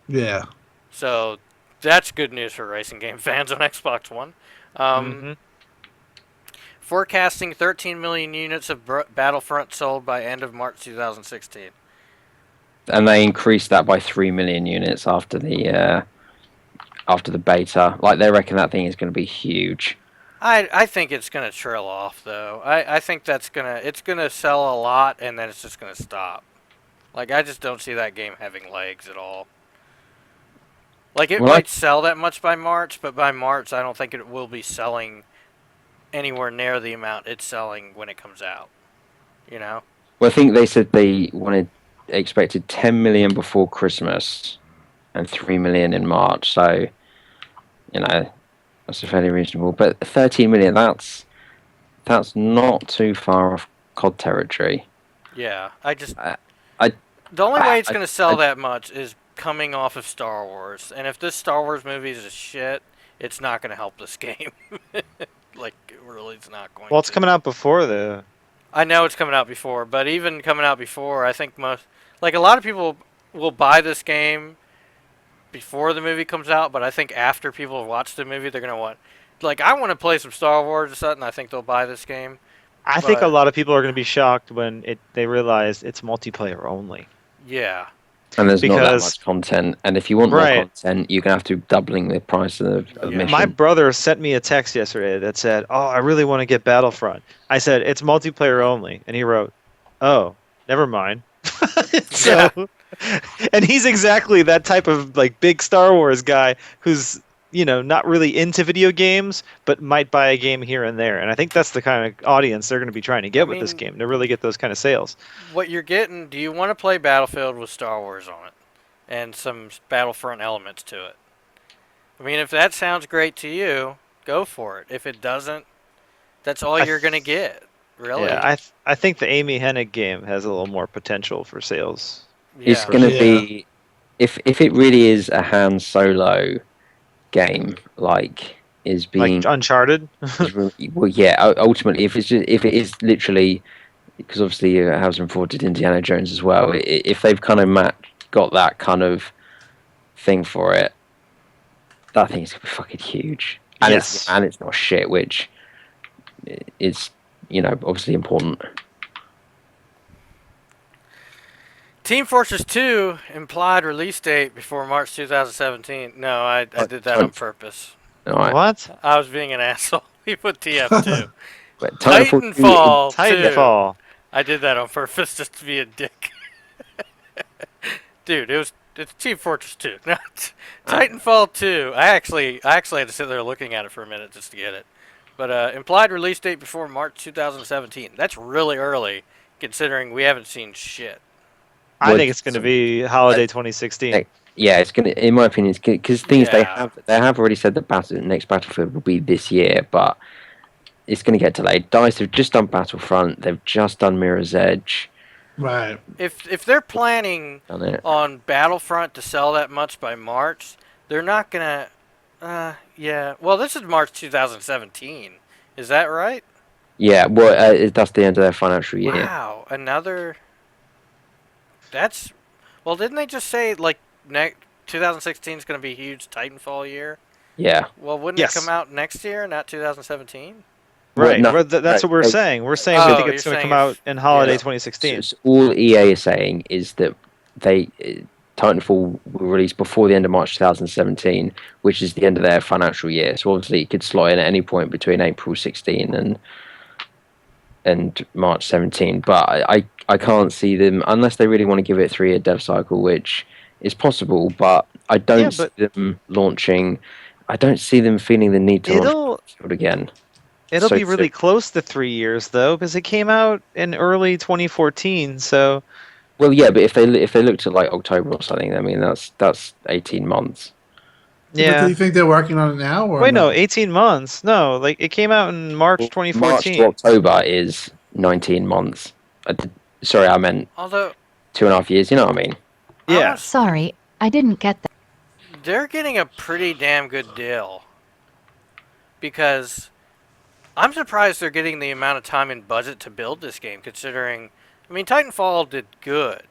Yeah. So That's good news for racing game fans on Xbox One. Mhm. Forecasting 13 million units of Battlefront sold by end of March 2016. And they increased that by 3 million units after the beta. Like they reckon that thing is going to be huge. I think it's gonna trail off though. I think it's gonna sell a lot and then it's just gonna stop. Like I just don't see that game having legs at all. Like it Well, might sell that much by March, but by March I don't think it will be selling anywhere near the amount it's selling when it comes out. You know? I think they said they expected 10 million before Christmas and 3 million in March. So, you know, that's fairly reasonable. But 13 million, that's not too far off COD territory. Yeah. I, The only way it's I, gonna sell that much is coming off of Star Wars. And if this Star Wars movie is a shit, it's not gonna help this game. Like it really it's not going Well, it's to. coming out before the. I know it's coming out before, but even coming out before, I think a lot of people will buy this game before the movie comes out, but I think after people have watched the movie, they're gonna I want to play some Star Wars or something. I think they'll buy this game. I think a But lot of people are going to be shocked when they realize it's multiplayer only. yeah, and there's not that Because much content. And if you want more Right. content, you're going to have to doubling the price of the Yeah. mission. my brother sent me a text yesterday that said, "Oh, I really want to get Battlefront." I said, "It's multiplayer only," and he wrote, "Oh, never mind." So, and he's exactly that type of like big Star Wars guy who's not really into video games, but might buy a game here and there. And I think that's the kind of audience they're going to be trying to get with this mean- game to really get those kind of sales. what you're getting? Do you want to play Battlefield with Star Wars on it and some Battlefront elements to it? I mean, if that sounds great to you, go for it. If it doesn't, that's all you're gonna get. Really? Yeah, I think the Amy Hennig game has a little more potential for sales. It's Yeah. going to Yeah. be if it really is a Han Solo game, like is being Like Uncharted. well, yeah. Ultimately, if it is literally because obviously Harrison Ford did Indiana Jones as well. If they've kind of got that kind of thing for it, that thing's gonna be fucking huge. And Yes. it's not shit, which is obviously important. Team Fortress 2 implied release date before March 2017. No, I did that on purpose. All right, What? I was being an asshole. He put TF2. but Titanfall 2. Titanfall. I did that on purpose just to be a dick. Dude, it's Team Fortress 2, not Titanfall 2. I actually had to sit there looking at it for a minute just to get it. But implied release date before March 2017. That's really early, considering we haven't seen shit. I think it's going to be holiday 2016. yeah, it's gonna. In my opinion, because things Yeah. they have already said that next Battlefield will be this year, but it's going to get delayed. DICE have just done Battlefront. They've just done Mirror's Edge. Right. If they're planning Done it. on Battlefront to sell that much by March, they're not gonna. Yeah. Well, this is March 2017. Is that right? Yeah, well, that's the end of their financial year. Wow, another. That's. Well, didn't they just say 2016 is going to be a huge Titanfall year? Yeah. Well, wouldn't Yes. it come out next year, not 2017? Right. no, That's no, what we're they- saying. We're saying Oh, we think it's you're going to saying come out in holiday yeah. 2016. So all EA is saying is that they Titanfall will release before the end of March 2017, which is the end of their financial year. So obviously it could slot in at any point between April 16 and March 17. But I can't see them unless they really want to give it a 3-year dev cycle, which is possible. But I don't Yeah, see them launching. I don't see them feeling the need to launch Battlefield again. It'll So- be really close to 3 years though, because it came out in early 2014. So Well, yeah, but if they looked at like October or something, I mean that's 18 months. But do yeah. you think they're working on it now? Or Wait, no, 18 months. No, like it came out in March March 2014. to October is 19 months. Sorry, I meant Although 2.5 years. You know what I mean? Yeah. Sorry, I didn't get that. they're getting a pretty damn good deal. Because I'm surprised they're getting the amount of time and budget to build this game, considering. I mean, Titanfall did good.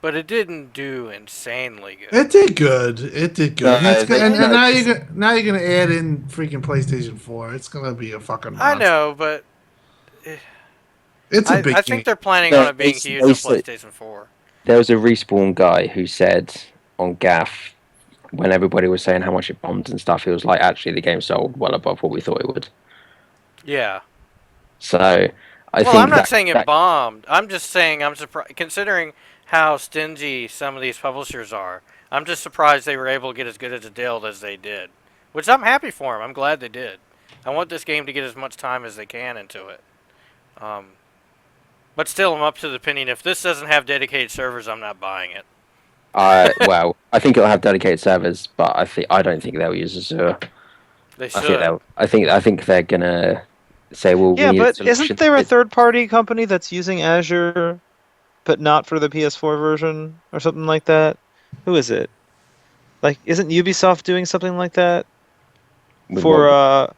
but it didn't do insanely good. It did good. It did good. No, And, they- and no, now you're gonna add in freaking PlayStation 4. It's gonna be a fucking I monster. know, but It's a I big think game. they're planning on they, it being they, huge they on said- PlayStation 4. there was a Respawn guy who said on Gaff when everybody was saying how much it bombed and stuff, he was like, actually, the game sold well above what we thought it would. Yeah. So I Well, think I'm not that, saying it that bombed. I'm just saying I'm surprised, considering how stingy some of these publishers are. I'm just surprised they were able to get as good as a deal as they did, which I'm happy for them. I'm glad they did. I want this game to get as much time as they can into it. But still, I'm up to the opinion if this doesn't have dedicated servers, I'm not buying it. well, I think it'll have dedicated servers, but I don't think they'll use Azure. They I think should. they'll. I think they're gonna say, well, we Yeah, need a but solution. isn't there a third-party company that's using Azure, but not for the PS4 version or something like that? Who is it? Like, isn't Ubisoft doing something like that with for? what-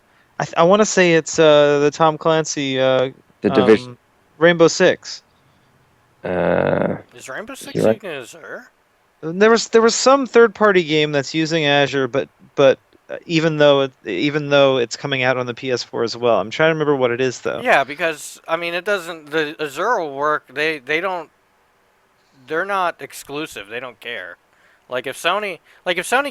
I want to say it's the Tom Clancy the division? Rainbow Six. Is Rainbow Six You're right. using Azure? There was some third-party game that's using Azure, but even though it's coming out on the PS4 as well. I'm trying to remember what it is though. Yeah, because I mean, it doesn't. The Azure will work. They don't. They're not exclusive. They don't care. Like if Sony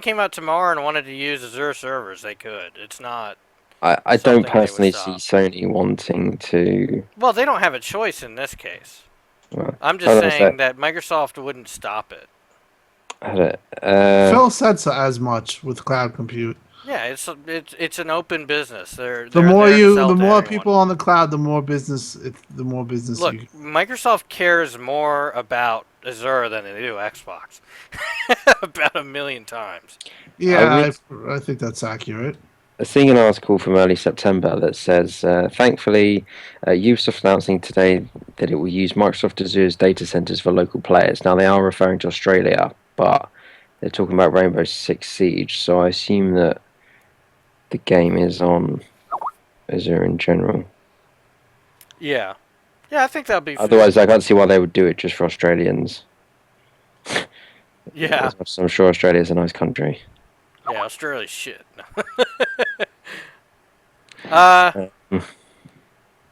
came out tomorrow and wanted to use Azure servers, they could. It's not. I something don't they personally would see stop. Sony wanting to. Well, they don't have a choice in this case. Well, I'm just hold on a saying sec. that Microsoft wouldn't stop it. I don't- Phil said so as much with cloud compute. Yeah, it's an open business. They're The they're more there to sell the to more everyone. people on the cloud, the more business. The more business. Look, you, Microsoft cares more about Azure than they do Xbox. About 1,000,000 times. yeah, I think that's accurate. seeing an article from early September that says, thankfully, Ubisoft announcing today that it will use Microsoft Azure's data centers for local players. Now, they are referring to Australia, but they're talking about Rainbow Six Siege, so I assume that the game is on Azure in general. Yeah. Yeah, I think that'll be fair. Otherwise, I can't see why they would do it just for Australians. Yeah. So I'm sure Australia's a nice country. Yeah, Australia's shit.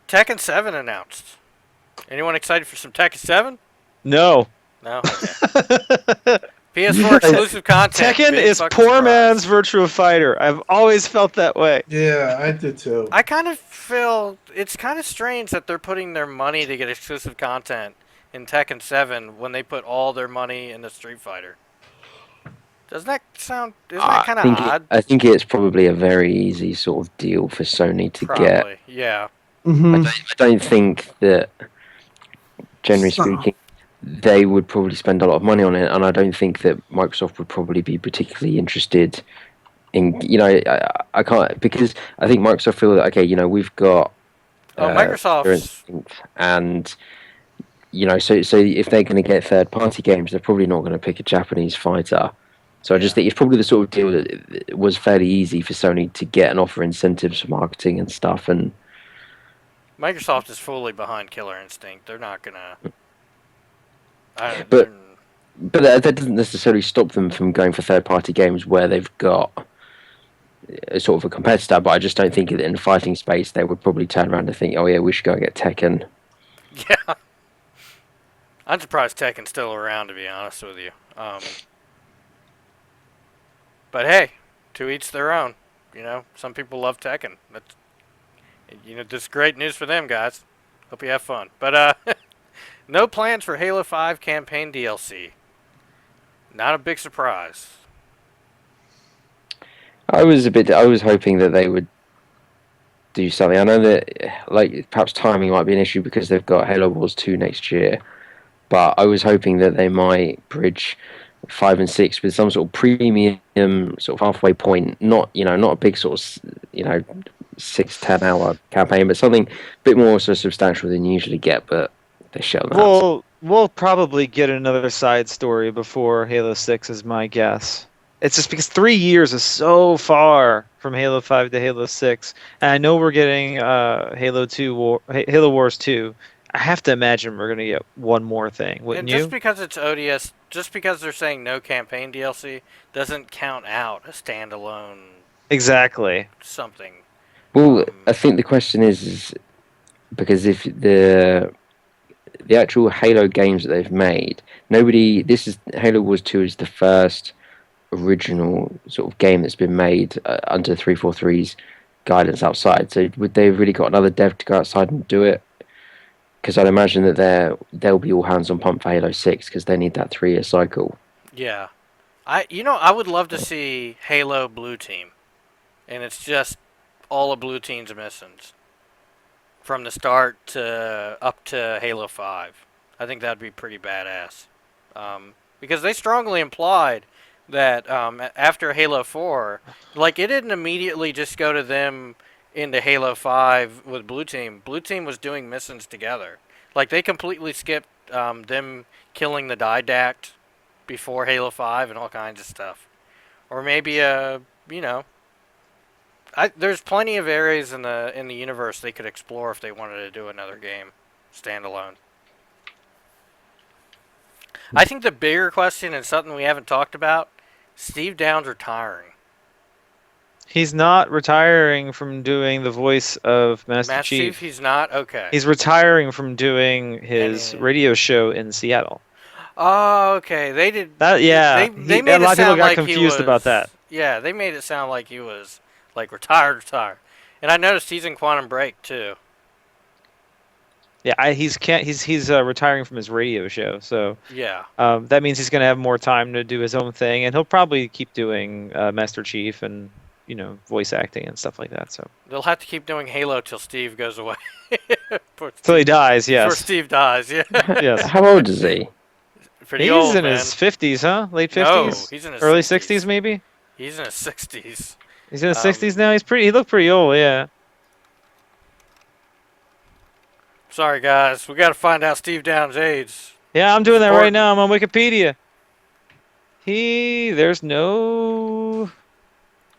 Tekken 7 announced. Anyone excited for some Tekken 7? No. No? Okay. PS4 exclusive content. Tekken Big is fucking poor surprise. man's Virtua Fighter. I've always felt that way. Yeah, I did too. I kind of feel it's kind of strange that they're putting their money to get exclusive content in Tekken 7 when they put all their money into Street Fighter. Doesn't that sound? Isn't that kind of odd? I think it's probably a very easy sort of deal for Sony to get. Probably. Yeah. Mm-hmm. I don't think that, generally So- speaking, they would probably spend a lot of money on it, and I don't think that Microsoft would probably be particularly interested in, I can't, because I think Microsoft feel that, okay, we've got Microsoft's. and so if they're going to get third-party games, they're probably not going to pick a Japanese fighter. So I just think it's probably the sort of deal that it was fairly easy for Sony to get and offer incentives for marketing and stuff, and Microsoft is fully behind Killer Instinct. They're not gonna. But that doesn't necessarily stop them from going for third-party games where they've got a sort of a competitor. But I just don't think in the fighting space they would probably turn around and think, oh yeah, we should go and get Tekken. Yeah. I'm surprised Tekken's still around, to be honest with you. But hey, to each their own. Some people love Tekken. That's, this is great news for them, guys. Hope you have fun. But no plans for Halo 5 campaign DLC. Not a big surprise. I was hoping that they would do something. I know that perhaps timing might be an issue because they've got Halo Wars 2 next year, but I was hoping that they might bridge 5 and 6 with some sort of premium sort of halfway point, not a big sort of 6-10 hour campaign, but something a bit more sort of substantial than you usually get. But they shall not. We'll probably get another side story before Halo 6 is my guess. It's just because 3 years is so far from Halo 5 to Halo 6, and I know we're getting Halo Wars 2. I have to imagine we're gonna get one more thing, And wouldn't just you? because it's ODS, just because they're saying no campaign DLC, doesn't count out a standalone Exactly. something. Well, I think the question is because if the actual Halo games that they've made, nobody. This is Halo Wars 2 is the first original sort of game that's been made under 343's guidance outside. So would they have really got another dev to go outside and do it? Because I'd imagine that they'll be all hands on pump for Halo 6 because they need that 3-year cycle. Yeah, I would love to see Halo Blue Team, and it's just all of Blue Team's missions from the start to up to Halo 5. I think that'd be pretty badass. Because they strongly implied that after Halo 4, like it didn't immediately just go to them into Halo 5 with Blue Team. Blue Team was doing missions together. Like they completely skipped them killing the Didact before Halo 5 and all kinds of stuff. Or maybe you know, there's plenty of areas in the universe they could explore if they wanted to do another game standalone. I think the bigger question and something we haven't talked about, Steve Downs retiring. He's not retiring from doing the voice of Master Chief. He's not? Okay. He's retiring from doing his Any- radio show in Seattle. Oh, okay. They did. That yeah, They a made lot it of people sound got like he confused was, about that. Yeah, they made it sound like he was like retired. And I noticed he's in Quantum Break too. Yeah, he's retiring from his radio show, so Yeah. that means he's gonna have more time to do his own thing, and he'll probably keep doing Master Chief and voice acting and stuff like that. So They'll have to keep doing Halo till Steve goes away. till he dies, Before yes, Steve dies, yeah. yes. How old is he? Pretty He's old, in man. his 50s, huh? Late No, 50s, he's in his early 60s. 60s, maybe. He's in his 60s. He's in his 60s now. He looked pretty old, yeah. Sorry, guys. We got to find out Steve Downs' age. Yeah, I'm doing that right Important. now. I'm on Wikipedia. There's no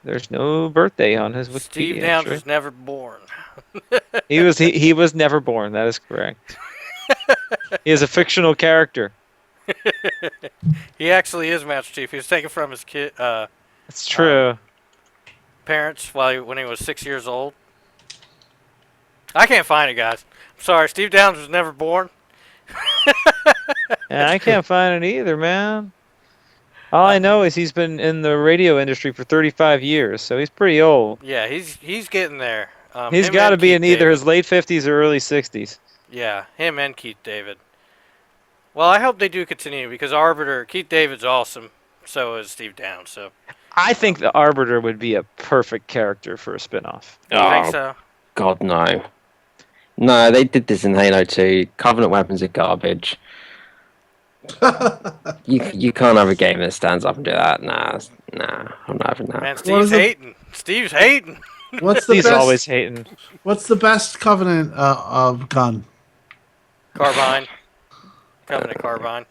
birthday on his Wikipedia. Steve Downs actually. was never born. He was never born. That is correct. He is a fictional character. He actually is Master Chief. He was taken from his That's true. parents when he was 6 years old. I can't find it, guys. I'm sorry. Steve Downs was never born. Yeah, I can't find it either, man. All I know is he's been in the radio industry for 35 years, so he's pretty old. Yeah, he's getting there. He's Him got to and be Keith in either David. his late 50s or early 60s. Yeah, him and Keith David. Well, I hope they do continue because Keith David's awesome. So is Steve Downs. So I think the Arbiter would be a perfect character for a spin-off. you think so? God, no. No, they did this in Halo 2. Covenant weapons are garbage. You can't have a game that stands up and do that. Nah, I'm not having that. Man, What Steve's is it? hating. Steve's hating. What's the He's best? always hating. What's the best Covenant of gun? Carbine. Covenant Carbine.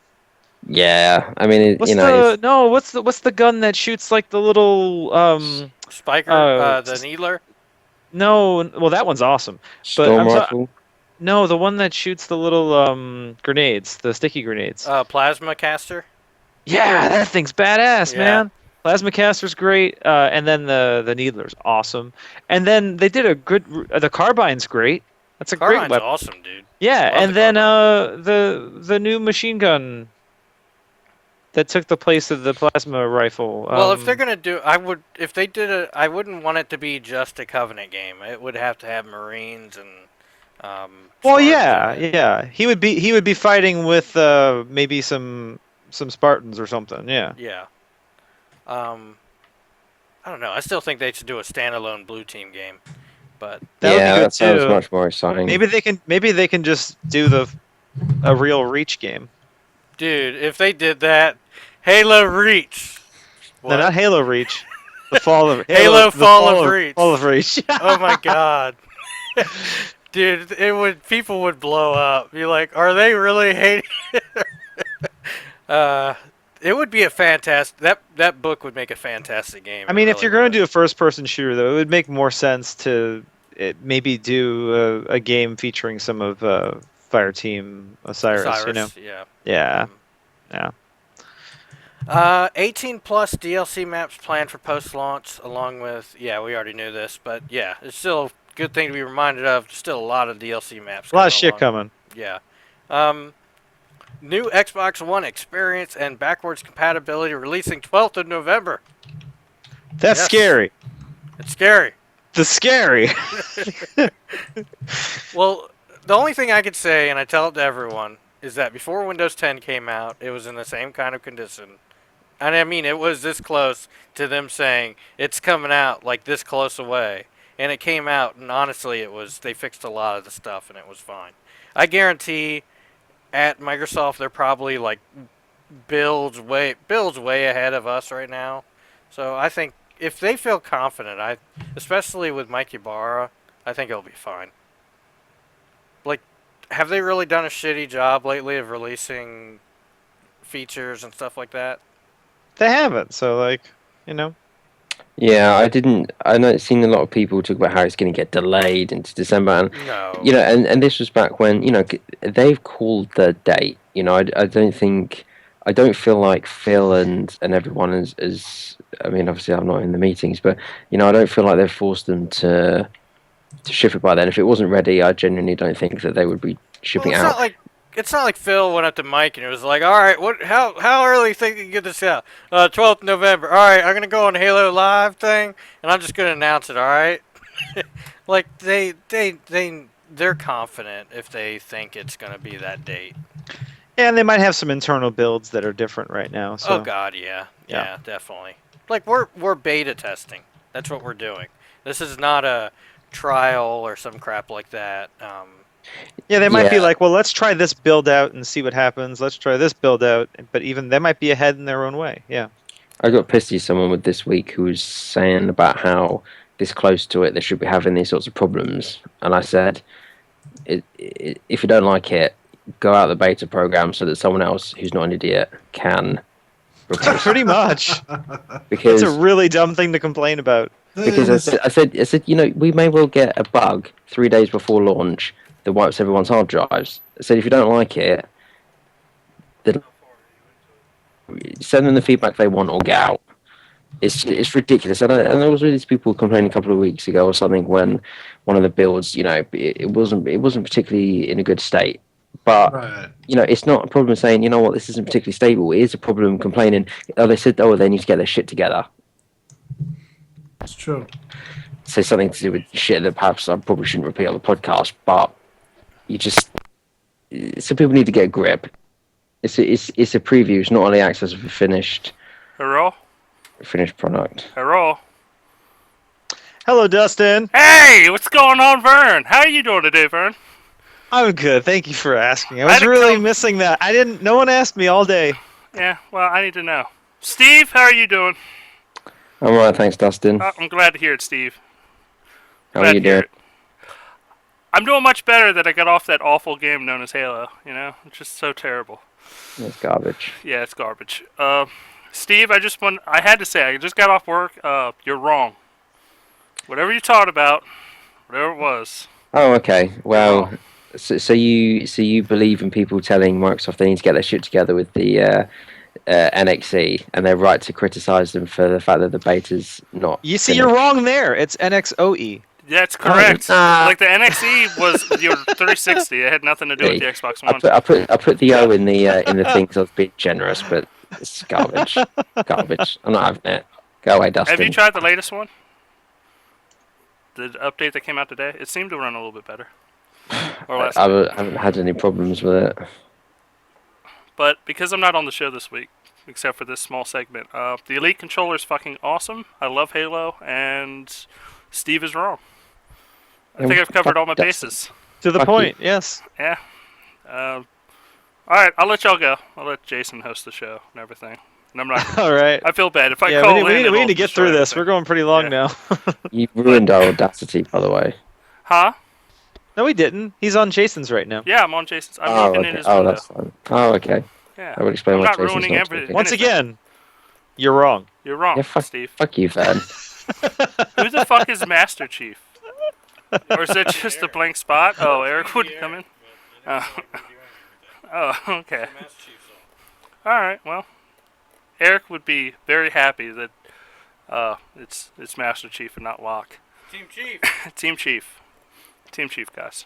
Yeah, I mean, What's the gun that shoots like the little Spiker, the Needler. No, well that one's awesome. storm I'm rifle. No, the one that shoots the little grenades, the sticky grenades. Plasma Caster. Yeah, that thing's badass, Yeah. man. Plasma caster's great, and then the needler's awesome. And then they did a good. The carbine's great. That's a great Carbine's weapon. awesome, dude. Yeah, Love and the then carbine. the new machine gun that took the place of the plasma rifle. Well, if they're gonna do, if they did I wouldn't want it to be just a Covenant game. It would have to have Marines and. Well, Spartans yeah, in it. yeah. He would be fighting with maybe some Spartans or something. Yeah. Yeah. I don't know. I still think they should do a standalone Blue Team game, but That would be Yeah, good that sounds too. much more exciting. Maybe they can just do a real Reach game. dude, if they did that, Halo Reach. No, not Halo Reach. The fall of Halo the Fall of Reach. Fall of Reach. Oh my god. Dude, people would blow up. Be like, are they really hating? It would be a fantastic. That book would make a fantastic game. I mean, It if you're really going to would. do a first-person shooter, though, it would make more sense to maybe do a game featuring some of Fireteam Osiris. You know. yeah. Yeah. Yeah. 18 plus DLC maps planned for post-launch, along with we already knew this, but yeah, it's still a good thing to be reminded of. There's still a lot of DLC maps. A lot of shit along. coming. Yeah. New Xbox One experience and backwards compatibility releasing 12th of November. That's scary. It's scary. The scary. Well, the only thing I could say, and I tell it to everyone, is that before Windows 10 came out, it was in the same kind of condition. And I mean, it was this close to them saying it's coming out like this close away. And it came out, and honestly, they fixed a lot of the stuff, and it was fine. I guarantee at Microsoft, they're probably like builds way ahead of us right now. So I think if they feel confident, especially with Mike Ibarra, I think it'll be fine. Like, have they really done a shitty job lately of releasing features and stuff like that? They haven't. So like, you know. Yeah, I know seen a lot of people talk about how it's going to get delayed into December, and No. you know, and this was back when they've called the date. I don't feel like Phil and everyone is. I mean, obviously I'm not in the meetings, but I don't feel like they've forced them to ship it by then. If it wasn't ready, I genuinely don't think that they would be shipping Well, out. it's not like Phil went up to Mike and it was like, all right, how early think you can get this out? 12th November. All right, I'm gonna go on Halo Live thing, and I'm just gonna announce it. All right, like they're confident if they think it's gonna be that date. Yeah, and they might have some internal builds that are different right now. So. Oh God, yeah, definitely. Like we're beta testing. That's what we're doing. This is not a trial or some crap like that. Yeah, they might be like, well, let's try this build out and see what happens. Let's try this build out. But even they might be ahead in their own way. Yeah. I got pissed at someone with this week who was saying about how this close to it they should be having these sorts of problems, and I said, if you don't like it, go out the beta program so that someone else who's not an idiot can replace Pretty much. because it's a really dumb thing to complain about. Because I said, we may well get a bug 3 days before launch that wipes everyone's hard drives. I said, if you don't like it, then send them the feedback they want or get out. It's ridiculous. And there was these people complaining a couple of weeks ago or something when one of the builds, it wasn't particularly in a good state. But Right. It's not a problem saying, this isn't particularly stable. It is a problem complaining. They said, they need to get their shit together. It's true. Say something to do with shit that perhaps I probably shouldn't repeat on the podcast, but some people need to get a grip. It's a preview. It's not early access of a finished product. Hello. Hello, Dustin. Hey, what's going on, Vern? How are you doing today, Vern? I'm good. Thank you for asking. I was really missing that. No one asked me all day. Yeah, well, I need to know. Steve, how are you doing? I'm alright, thanks, Dustin. I'm glad to hear it, Steve. How are you doing? I'm doing much better that I got off that awful game known as Halo. It's just so terrible. It's garbage. Yeah, it's garbage. Steve, I had to say, I just got off work. You're wrong. Whatever you taught about, whatever it was. Oh, okay. Well, so you believe in people telling Microsoft they need to get their shit together with the NXE, and they're right to criticize them for the fact that the beta's not. You see, you're wrong there. It's NXOE. That's correct. Like the NXE was your 360. It had nothing to do with the Xbox One. I put the O in the thing because I was being generous, but it's garbage. Garbage. I'm not having it. Go away, Dustin. Have you tried the latest one? The update that came out today? It seemed to run a little bit better. I haven't had any problems with it. But because I'm not on the show this week, except for this small segment, the Elite controller is fucking awesome. I love Halo, and Steve is wrong. I think I've covered all my bases. To the point, yes. Yeah. All right, I'll let y'all go. I'll let Jason host the show and everything. And I'm not. All right. I feel bad if I yeah, call we in. We need to get through this. We're going pretty long now. You ruined our Audacity, by the way. Huh? No, we didn't. He's on Jason's right now. Yeah, I'm on Jason's. I'm even in his Oh, window. that's fine. Oh, okay. Yeah. I would explain I'm why not Jason's ruining not every. talking. Once again, you're wrong. You're wrong, Yeah, Steve. Fuck you, Van. Who the fuck is Master Chief? Or is that just a blank spot? Oh, Eric would come in. Oh, okay. All right. Well, Eric would be very happy that it's Master Chief and not Locke. Team Chief. Team Chief. Team Chief, guys.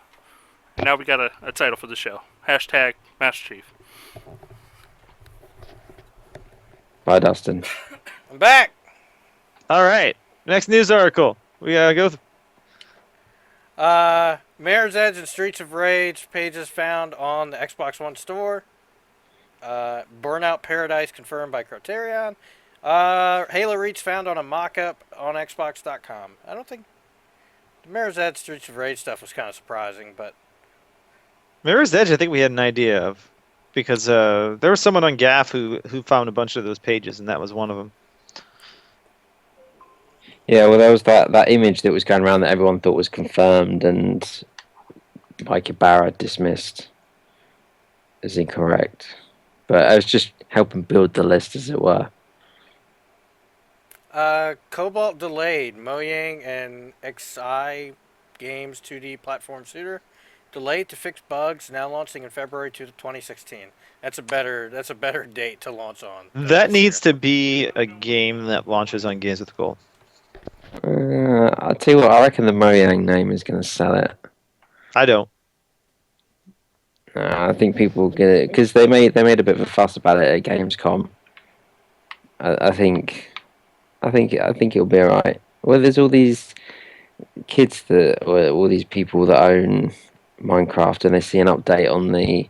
And now we got a title for the show. Hashtag Master Chief. Bye, Dustin. I'm back. All right. Next news article. We gotta go. Mirror's Edge and Streets of Rage pages found on the Xbox One store. Burnout Paradise confirmed by Criterion. Halo Reach found on a mock-up on Xbox.com. I don't think the Mirror's Edge Streets of Rage stuff was kind of surprising, but Mirror's Edge, I think we had an idea of, because there was someone on GAF who found a bunch of those pages, and that was one of them. Yeah, well, there was that image that was going around that everyone thought was confirmed, and Mike Ibarra dismissed as incorrect. But I was just helping build the list, as it were. Cobalt delayed. Mojang and XI Games 2D platform shooter delayed to fix bugs. Now launching in February 2016. That's a better date to launch on. That needs to be a game that launches on Games with Gold. I'll tell you what, I reckon the Mojang name is going to sell it. I don't. I think people will get it because they made a bit of a fuss about it at Gamescom. I think it'll be alright. Well, there's all these kids or all these people that own Minecraft, and they see an update on the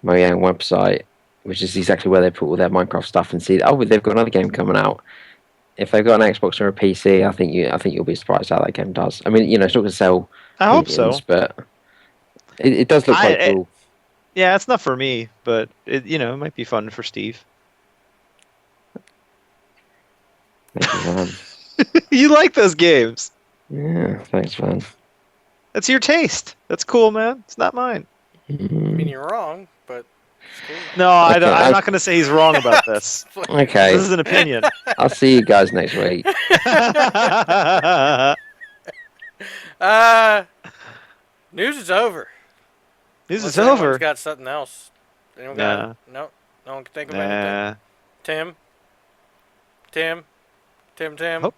Mojang website, which is exactly where they put all their Minecraft stuff, and see, oh, they've got another game coming out. If they've got an Xbox or a PC, I think you'll be surprised how that game does. I mean, it's not going to sell. I hope so. But it does look quite cool. Yeah, it's not for me, but it might be fun for Steve. You like those games? Yeah, thanks, man. That's your taste. That's cool, man. It's not mine. I mean, you're wrong, but it's cool. No, I don't. I'm not going to say he's wrong about this. Okay. This is an opinion. I'll see you guys next week. News is over. News is Unless over. anyone's got something else. Anyone got? No one can think of anything. Tim. Oh.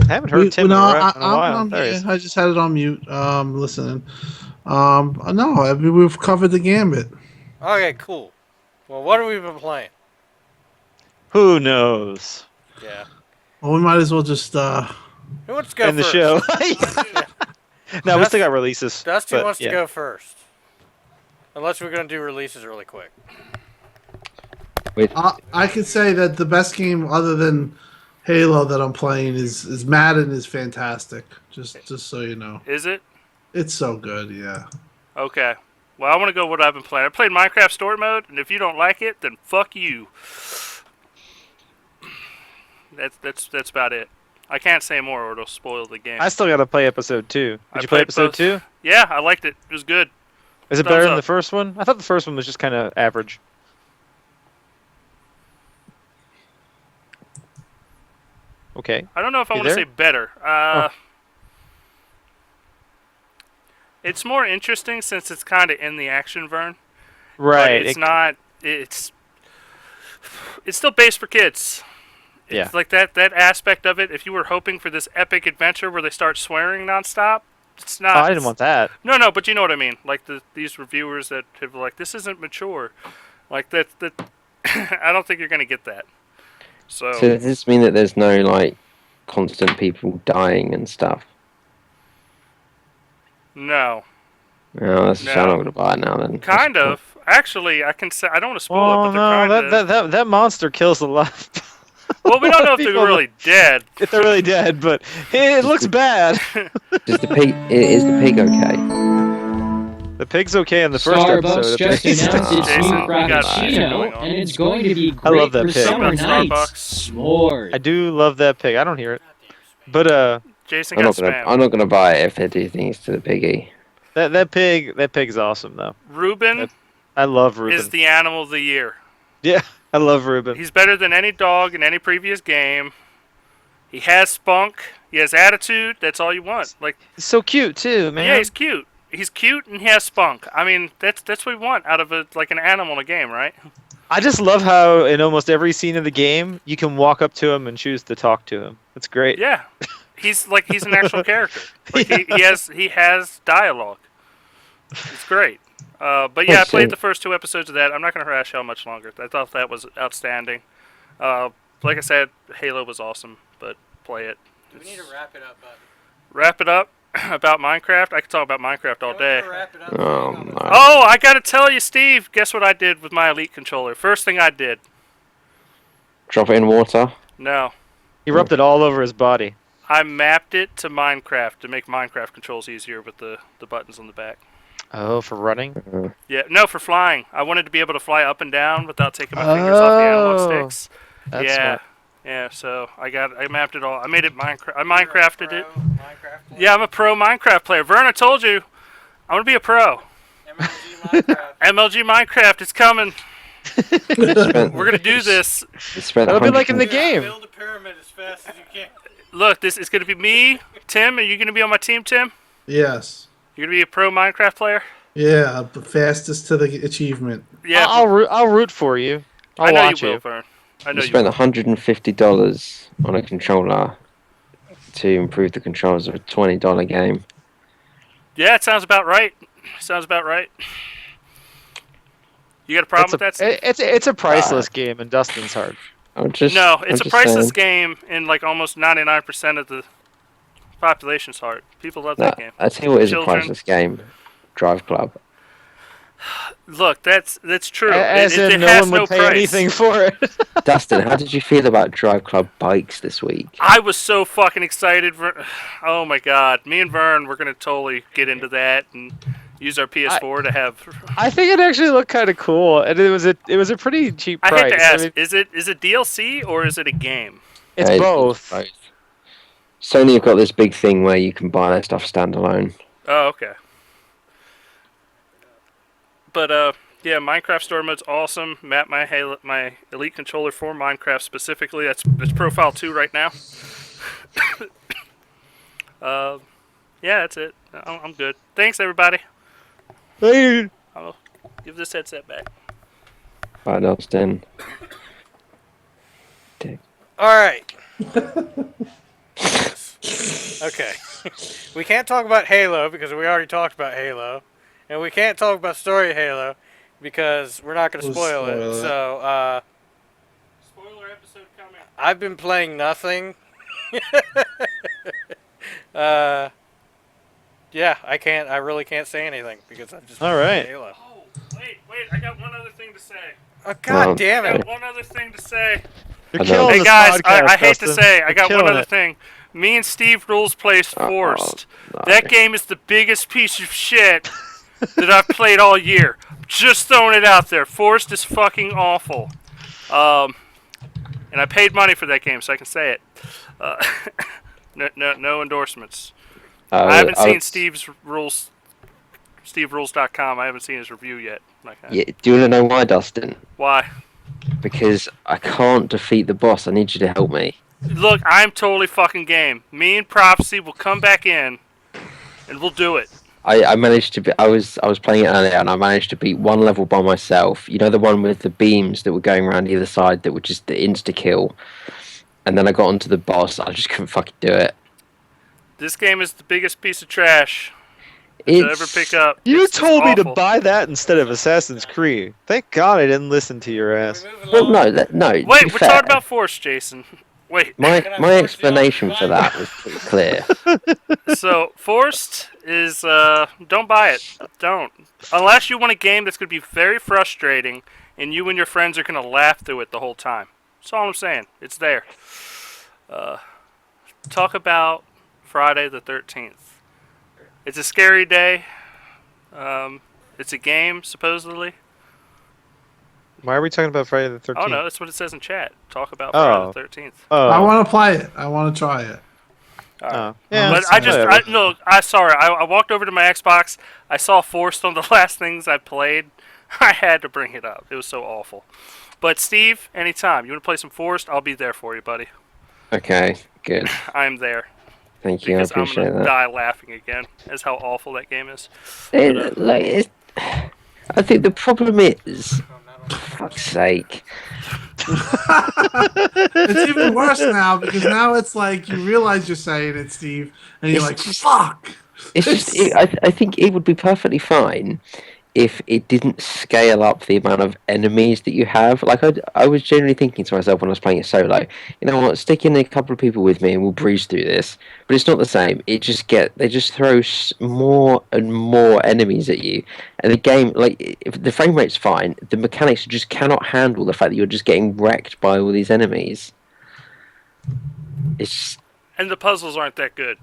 I haven't heard Tim in a while. I'm here. I just had it on mute. Listening. No, we've covered the gambit. Okay, cool. Well, what have we been playing? Who knows? Yeah. Well, we might as well just Who wants to go end the first? show. No, we still got releases. Dusty but, wants yeah. to go first. Unless we're going to do releases really quick. I could say that the best game other than Halo that I'm playing is Madden is fantastic. Just so you know. Is it? It's so good, yeah. Okay. Well, I want to go what I've been playing. I played Minecraft Story Mode, and if you don't like it, then fuck you. That's about it. I can't say more or it'll spoil the game. I still got to play episode 2. Did you play episode 2? Yeah, I liked it. It was good. Is it better than the first one? I thought the first one was just kind of average. Okay. I don't know if I want to say better. It's more interesting since it's kind of in the action, Vern. Right. But it's not. It's still based for kids. It's like that aspect of it. If you were hoping for this epic adventure where they start swearing nonstop, it's not. Oh, I didn't want that. No, but you know what I mean. Like these reviewers that have like, this isn't mature. Like that. I don't think you're gonna get that. So does this mean that there's no like constant people dying and stuff? No. No, that's I'm not gonna buy it now then. Kind of. Actually, I can say I don't want to spoil it, but that monster kills a lot. Well, we don't know if they're really dead. If they're really dead, but it looks bad. Is the pig okay? The pig's okay in the first Starbucks episode. just announced its Jason, new Frappuccino, and it's going to be I love great that for pig. summer Starbucks. nights. S'mores. I do love that pig. I don't hear it, but Jason I'm got not gonna buy it if they do things to the piggy. that pig's awesome though. Ruben I love Ruben. is the animal of the year. Yeah, I love Ruben. He's better than any dog in any previous game. He has spunk. He has attitude. That's all you want. Like He's so cute too, man. yeah, he's cute. he's cute and he has spunk. I mean, that's what we want out of an animal in a game, right? I just love how in almost every scene of the game you can walk up to him and choose to talk to him. That's great. Yeah, he's an actual character. Like he has dialogue. It's great. But yeah, I played the first 2 episodes of that. I'm not gonna harass y'all much longer. I thought that was outstanding. Like I said, Halo was awesome, but play it. We need to wrap it up, bud. Wrap it up about Minecraft. I could talk about Minecraft all day. Wrap it up. Oh, no. Oh, I gotta tell you, Steve. Guess what I did with my Elite controller? First thing I did. Drop it in water. No. He rubbed it all over his body. I mapped it to Minecraft to make Minecraft controls easier with the buttons on the back. Oh, for running? Yeah, no, for flying. I wanted to be able to fly up and down without taking my fingers off the analog sticks. That's yeah, smart. yeah. So I mapped it all. I made it Minecraft. I Minecrafted it. Yeah, I'm a pro Minecraft player. Vern, I told you, I want to be a pro. MLG Minecraft. MLG Minecraft is coming. We're gonna do this. That'll be like in the game. Build a pyramid as fast as you can. Look, this is gonna be me, Tim. Are you gonna be on my team, Tim? Yes. You're gonna be a pro Minecraft player. Yeah, the fastest to the achievement. Yeah, I'll root for you. I'll I know watch you will, Vern. I know You you spent will. $150 on a controller to improve the controls of a $20 game. Yeah, it sounds about right. Sounds about right. You got a problem with that, Steve? It's a priceless game in Dustin's heart. No, it's a priceless game in like almost 99% of the population's heart. People love that game. I tell you what is a Children. priceless game. Drive Club. Look, that's true. As it in, no has one would no pay price. anything for it. Dustin, how did you feel about Drive Club bikes this week? I was so fucking excited. Oh my god. Me and Vern, we're going to totally get into that and use our PS4 to have... I think it actually looked kind of cool, and it was a pretty cheap price. I hate to ask, I mean, is it DLC or is it a game? it's Yeah, both. Sony have got this big thing where you can buy their stuff standalone. Oh, okay. But, yeah, Minecraft story mode's awesome. Map my Elite controller for Minecraft specifically. That's Profile 2 right now. Yeah, that's it. I'm good. Thanks, everybody. Hey, I'll give this headset back. Bye, Dustin. All right. Okay. We can't talk about Halo because we already talked about Halo, and we can't talk about story of Halo because we're not going to We'll spoil it. spoil it. So, Spoiler episode coming. I've been playing nothing. Yeah, I really can't say anything because I've just All been right. playing Halo. Oh, wait, I got one other thing to say. Oh, God Well, damn I it. got one other thing to say. you're I know. killing Hey this guys, podcast, I hate to Dustin. say, I got You're one killing other it. thing. Me and Steve Rules plays Forced. no. That game is the biggest piece of shit that I've played all year. Just throwing it out there. Forced is fucking awful. And I paid money for that game, so I can say it. No endorsements. I haven't seen Steve's Rules. SteveRules.com. I haven't seen his review yet. Yeah, do you want to know why, Dustin? Why? Because I can't defeat the boss. I need you to help me. Look, I'm totally fucking game. Me and Prophecy will come back in, and we'll do it. I managed to. I was playing it earlier, and I managed to beat one level by myself. You know, the one with the beams that were going around either side that were just the insta kill. And then I got onto the boss. I just couldn't fucking do it. This game is the biggest piece of trash to ever pick up. You It's told me to awful. buy that instead of Assassin's Creed. Thank God I didn't listen to your ass. Well, no, no. to be Wait, we're fair, talking about Force, Jason. Wait. my explanation for that was pretty clear. So, Forced is, don't buy it. Don't. Unless you want a game that's going to be very frustrating and you and your friends are going to laugh through it the whole time. That's all I'm saying. It's there. Talk about Friday the 13th. It's a scary day. It's a game, supposedly. Why are we talking about Friday the 13th? Oh, no, that's what it says in chat. Talk about Oh. Friday the 13th. Oh. I want to play it. I want to try it. Oh. Yeah, But I just, whatever. I walked over to my Xbox. I saw Forced on the last things I played. I had to bring it up. It was so awful. But Steve, anytime. You want to play some Forced? I'll be there for you, buddy. Okay, good. I'm there. Thank you, I because I'm appreciate gonna that. die laughing again as how awful that game is. I think the problem is, for fuck's sake. It's even worse now because now it's like you realize you're saying it, Steve, and you're It's like, just, "Fuck!" I think it would be perfectly fine if it didn't scale up the amount of enemies that you have. Like I was generally thinking to myself when I was playing it solo, you know what, stick in a couple of people with me and we'll breeze through this. But it's not the same. They just throw more and more enemies at you, and the game, like, if the frame rate's fine, the mechanics just cannot handle the fact that you're just getting wrecked by all these enemies. It's And the puzzles aren't that good.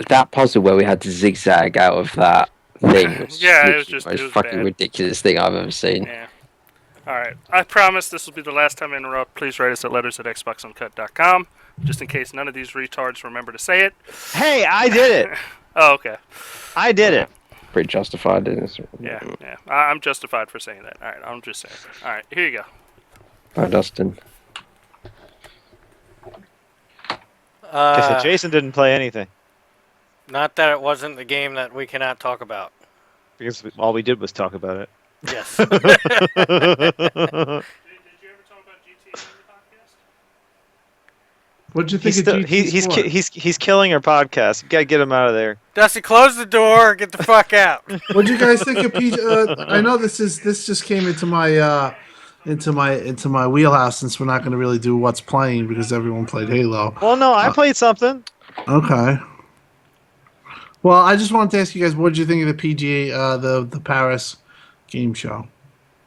that puzzle where we had to zigzag out of that thing was just Yeah, it was literally just the it most was fucking bad. ridiculous thing I've ever seen. Yeah. All right. I promise this will be the last time I interrupt. Please write us at letters@xboxuncut.com, just in case none of these retards remember to say it. Hey, I did it. Oh, okay. I did it. Pretty justified, isn't it? Yeah. I'm justified for saying that. All right. I'm just saying. All right. Here you go. Hi, Dustin. Okay, so Jason didn't play anything Not that it wasn't the game that we cannot talk about. because all we did was talk about it. Yes. Did you ever talk about GTA in the podcast? What'd you think of GT Sport? He's killing our podcast. You gotta get him out of there. Dusty, close the door. Get the fuck out. What'd you guys think of I know this just came into my wheelhouse since we're not going to really do what's playing because everyone played Halo. Well, no, I played something. Okay. Well, I just wanted to ask you guys, what did you think of the PGA, the Paris game show?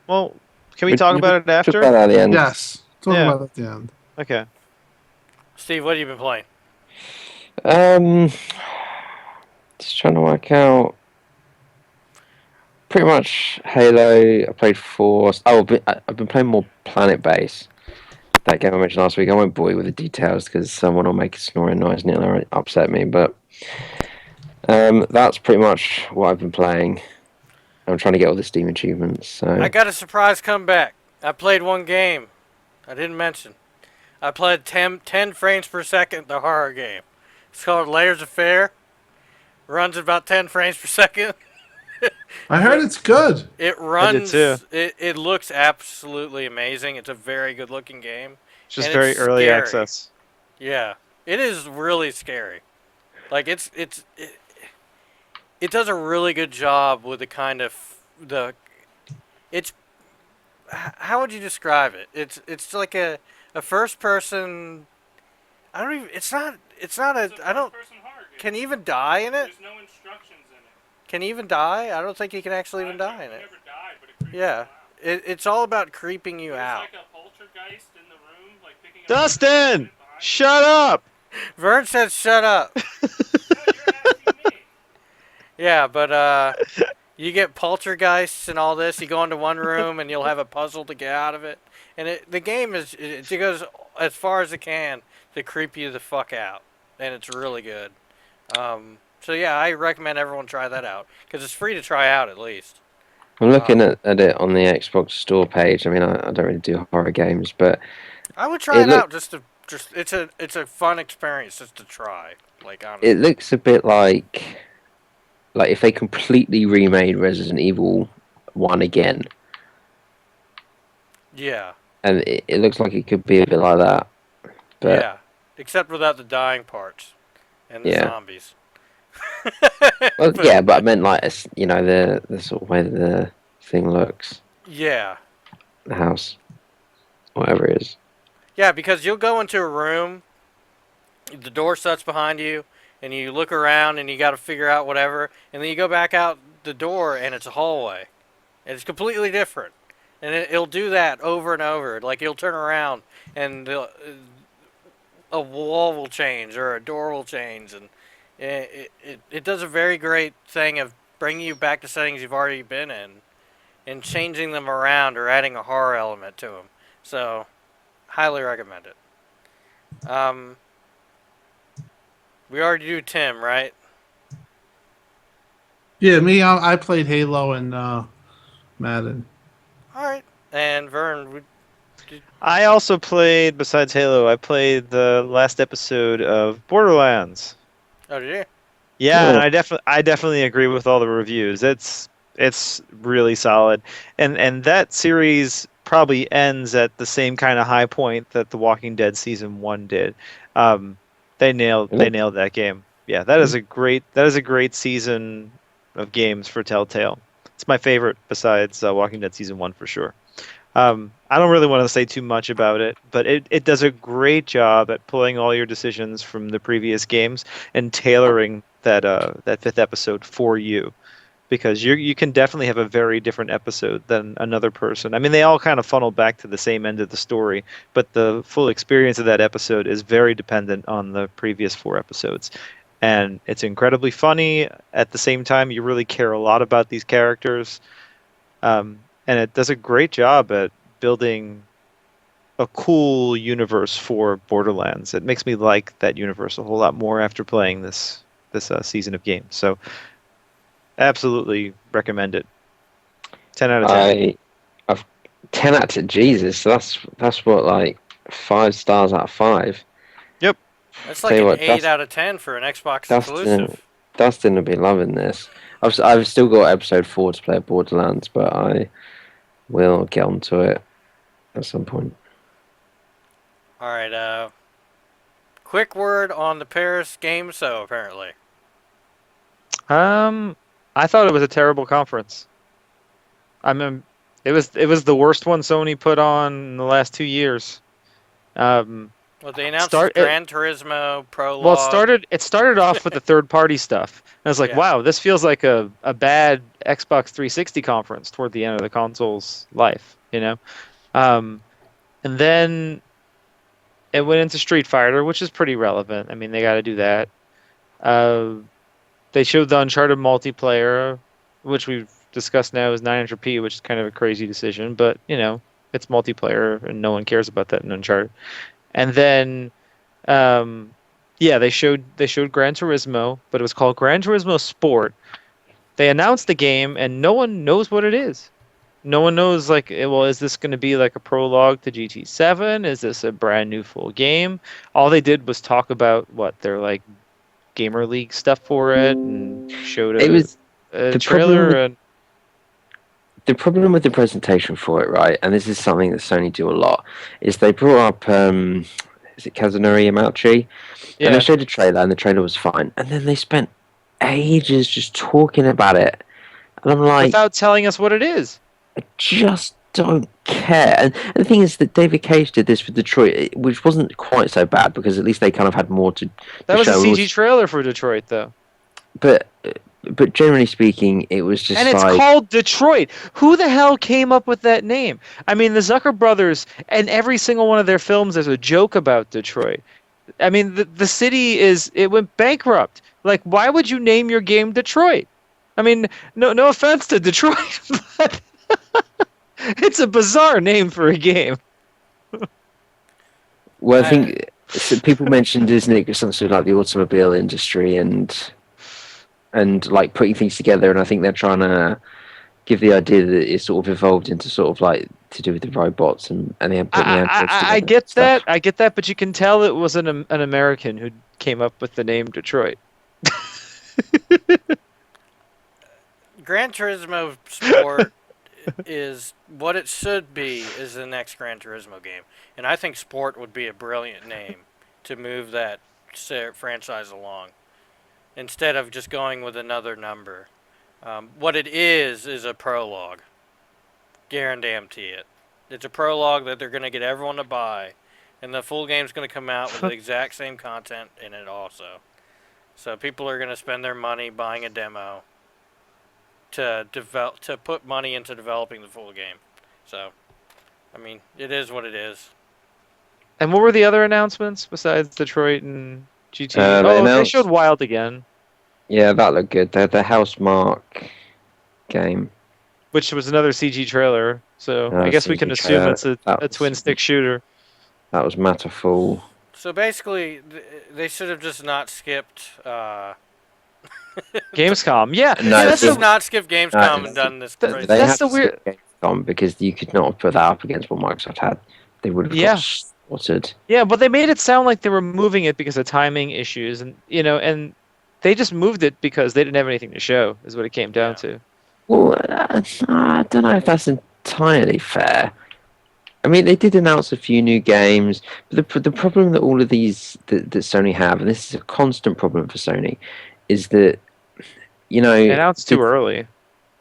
Well, can we talk about it after? Talk about that at the end. Yes. Talk Yeah. about it at the end. Okay. Steve, what have you been playing? Just trying to work out. Pretty much Halo. I played 4. Oh, I've been playing more Planet Base. That game I mentioned last week. I won't bore you with the details because someone will make a snoring noise and it'll upset me. But that's pretty much what I've been playing. I'm trying to get all the Steam achievements. So I got a surprise comeback. I played one game. I didn't mention. I played 10 frames per second, the horror game. It's called Layers of Fear. Runs at about 10 frames per second. I heard it's good. It runs. too. It looks absolutely amazing. It's a very good looking game. It's just And very it's early scary. access. Yeah, it is really scary. Like it does a really good job with the kind of how would you describe it? It's like a first person. I don't even. It's not a. I don't. Can he even die in it? There's no instructions in it. Can he even die? I don't think he can actually even die in it. Never died, but it creeps Yeah, you out. it's all about creeping you There's out. like a poltergeist in the room, like picking up. Dustin, behind shut up. Vern said, "Shut up." you. No, you're asking me. Yeah, but you get poltergeists and all this. You go into one room and you'll have a puzzle to get out of it. And the game it goes as far as it can to creep you the fuck out, and it's really good. So yeah, I recommend everyone try that out because it's free to try out at least. I'm looking at it on the Xbox Store page. I mean, I don't really do horror games, but I would try It it out just it's a fun experience just to try. Like honestly. it looks a bit like if they completely remade Resident Evil 1 again, Yeah. and it looks like it could be a bit like that. But Yeah. Except without the dying parts and the Yeah. zombies. well, yeah, but I meant like the sort of way the thing looks, Yeah. the house, whatever it is. Yeah, because you'll go into a room, the door shuts behind you, and you look around and you got to figure out whatever, and then you go back out the door and it's a hallway. And it's completely different. And it'll do that over and over. Like you'll turn around and a wall will change or a door will change, and it does a very great thing of bringing you back to settings you've already been in and changing them around or adding a horror element to them. So, highly recommend it. We already do Tim, right? Yeah, me, I played Halo and Madden. All right. And Vern, I also played, besides Halo, I played the last episode of Borderlands. Oh, did you? Yeah, and Oh. I definitely agree with all the reviews. It's really solid, and that series probably ends at the same kind of high point that The Walking Dead season 1 did. Um, they Really? nailed that game. Yeah, that is a great season of games for Telltale. It's my favorite besides Walking Dead season 1 for sure. I don't really want to say too much about it, but it does a great job at pulling all your decisions from the previous games and tailoring that fifth episode for you, because you can definitely have a very different episode than another person. I mean, they all kind of funnel back to the same end of the story, but the full experience of that episode is very dependent on the previous 4 episodes. And it's incredibly funny. At the same time, you really care a lot about these characters. And it does a great job at building a cool universe for Borderlands. It makes me like that universe a whole lot more after playing this season of games. So absolutely recommend it. 10 out of 10. I've 10 out of Jesus. So that's what, like 5 stars out of 5. That's Tell like you an what, 8 out of 10 for an Xbox Dustin, exclusive. Dustin will be loving this. I've still got episode 4 to play at Borderlands, but I will get onto it at some point. All right. Quick word on the Paris game. So apparently, I thought it was a terrible conference. I mean, it was the worst one Sony put on in the last 2 years. well, they announced Start it. Gran Turismo Prologue. Well, it started off with the third-party stuff. And I was like, Yeah. wow, this feels like a bad Xbox 360 conference toward the end of the console's life, you know? And then it went into Street Fighter, which is pretty relevant. I mean, they got to do that. They showed the Uncharted multiplayer, which we've discussed now is 900p, which is kind of a crazy decision, but, it's multiplayer and no one cares about that in Uncharted. And then yeah, they showed Gran Turismo, but it was called Gran Turismo Sport. They announced the game, and no one knows what it is. No one knows, like, well, is this going to be like a prologue to GT7? Is this a brand new full game? All they did was talk about their like Gamer League stuff for it, and showed It was a the trailer. problem And the problem with the presentation for it, right? And this is something that Sony do a lot, is they brought up is it Kazunori Yamauchi? And yeah, they showed a trailer, and the trailer was fine. And then they spent ages just talking about it, and I'm like, without telling us what it is. I just don't care. And the thing is that David Cage did this for Detroit, which wasn't quite so bad because at least they kind of had more to That was a show. CG trailer for Detroit, though. But generally speaking, it was just And it's like, called Detroit. Who the hell came up with that name? I mean, the Zucker brothers, and every single one of their films, there's a joke about Detroit. I mean, the city it went bankrupt. Like, why would you name your game Detroit? I mean, no offense to Detroit, but it's a bizarre name for a game. well, I think people mentioned, isn't it, something like the automobile industry and like putting things together, and I think they're trying to give the idea that it's sort of evolved into sort of like to do with the robots and putting the androids together. I get and stuff. that. I get that, but you can tell it was an American who came up with the name Detroit. Gran Turismo Sport is what it should be. Is the next Gran Turismo game, and I think Sport would be a brilliant name to move that franchise along, instead of just going with another number. What it is a prologue. Guarantee it. It's a prologue that they're going to get everyone to buy, and the full game's going to come out with the exact same content in it also. So people are going to spend their money buying a demo to put money into developing the full game. So, I mean, it is what it is. And what were the other announcements besides Detroit and GT? They showed Wild again. Yeah, that looked good. The Housemark game, Which was another CG trailer, so I guess we can CG assume trailer. it's a That was- twin stick shooter. that was Matterfall. So basically, they should have just not skipped. Gamescom, yeah. No, that's Let's the, just not skip Gamescom and done this. Th- crazy- They That's had the to skip Gamescom because you could not put that up against what Microsoft had. they would have Yeah. got slaughtered. Yeah, but they made it sound like they were moving it because of timing issues, and and they just moved it because they didn't have anything to show. Is what it came down to. Well, I don't know if that's entirely fair. I mean, they did announce a few new games, but the problem that all of these that Sony have, and this is a constant problem for Sony, is that They announced too early.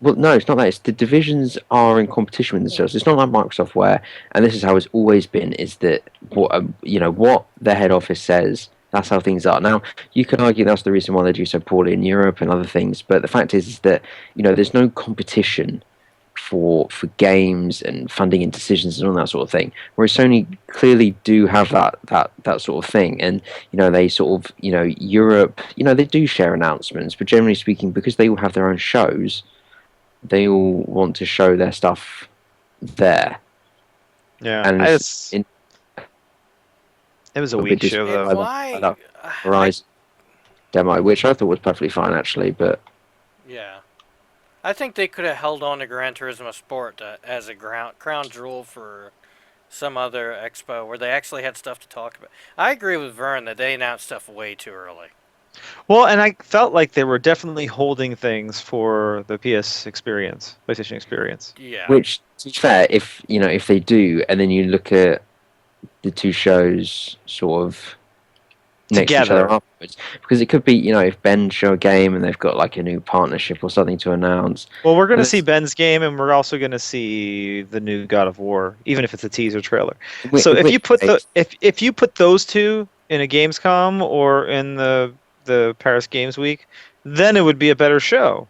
well, no, it's not that. It's the divisions are in competition with themselves. It's not like Microsoft, where, and this is how it's always been, is that what the head office says. That's how things are. Now, you could argue that's the reason why they do so poorly in Europe and other things. But the fact is that there's no competition for games and funding and decisions and all that sort of thing. Whereas Sony clearly do have that sort of thing, and they sort of Europe, they do share announcements, but generally speaking, because they all have their own shows, they all want to show their stuff there. Yeah, And it was a weak show though. And why? Horizon demo, which I thought was perfectly fine actually, but Yeah. I think they could have held on to Gran Turismo Sport as a crown jewel for some other expo where they actually had stuff to talk about. I agree with Vern that they announced stuff way too early. Well, and I felt like they were definitely holding things for the PlayStation experience. Yeah. which, to be fair, if they do, and then you look at the two shows sort of next to each Together. other afterwards, because it could be if Ben show a game and they've got like a new partnership or something to announce. Well, we're going to And see Ben's game, and we're also going to see the new God of War, even if it's a teaser trailer. Whi- So if which you put makes- if you put those two in a Gamescom or in the Paris Games Week, then it would be a better show.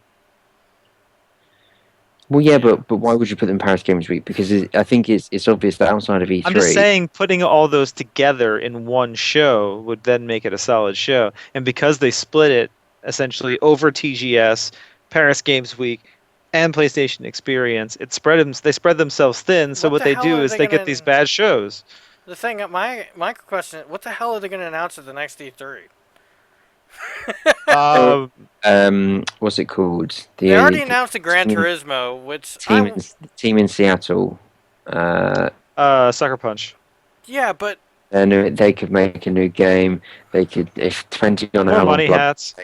well, yeah, but why would you put them in Paris Games Week? Because I think it's obvious that outside of E3, I'm just saying, putting all those together in one show would then make it a solid show. And because they split it essentially over TGS, Paris Games Week, and PlayStation Experience, they spread themselves thin. So What what the they hell do are is they they get gonna- these bad shows. The thing, my question, what the hell are they going to announce at the next E3? what's it called? They already announced a Gran team- Turismo, which team in Seattle. Sucker Punch. yeah, but And they could make a new game. They could, if 20 on More how long money Blood- hats.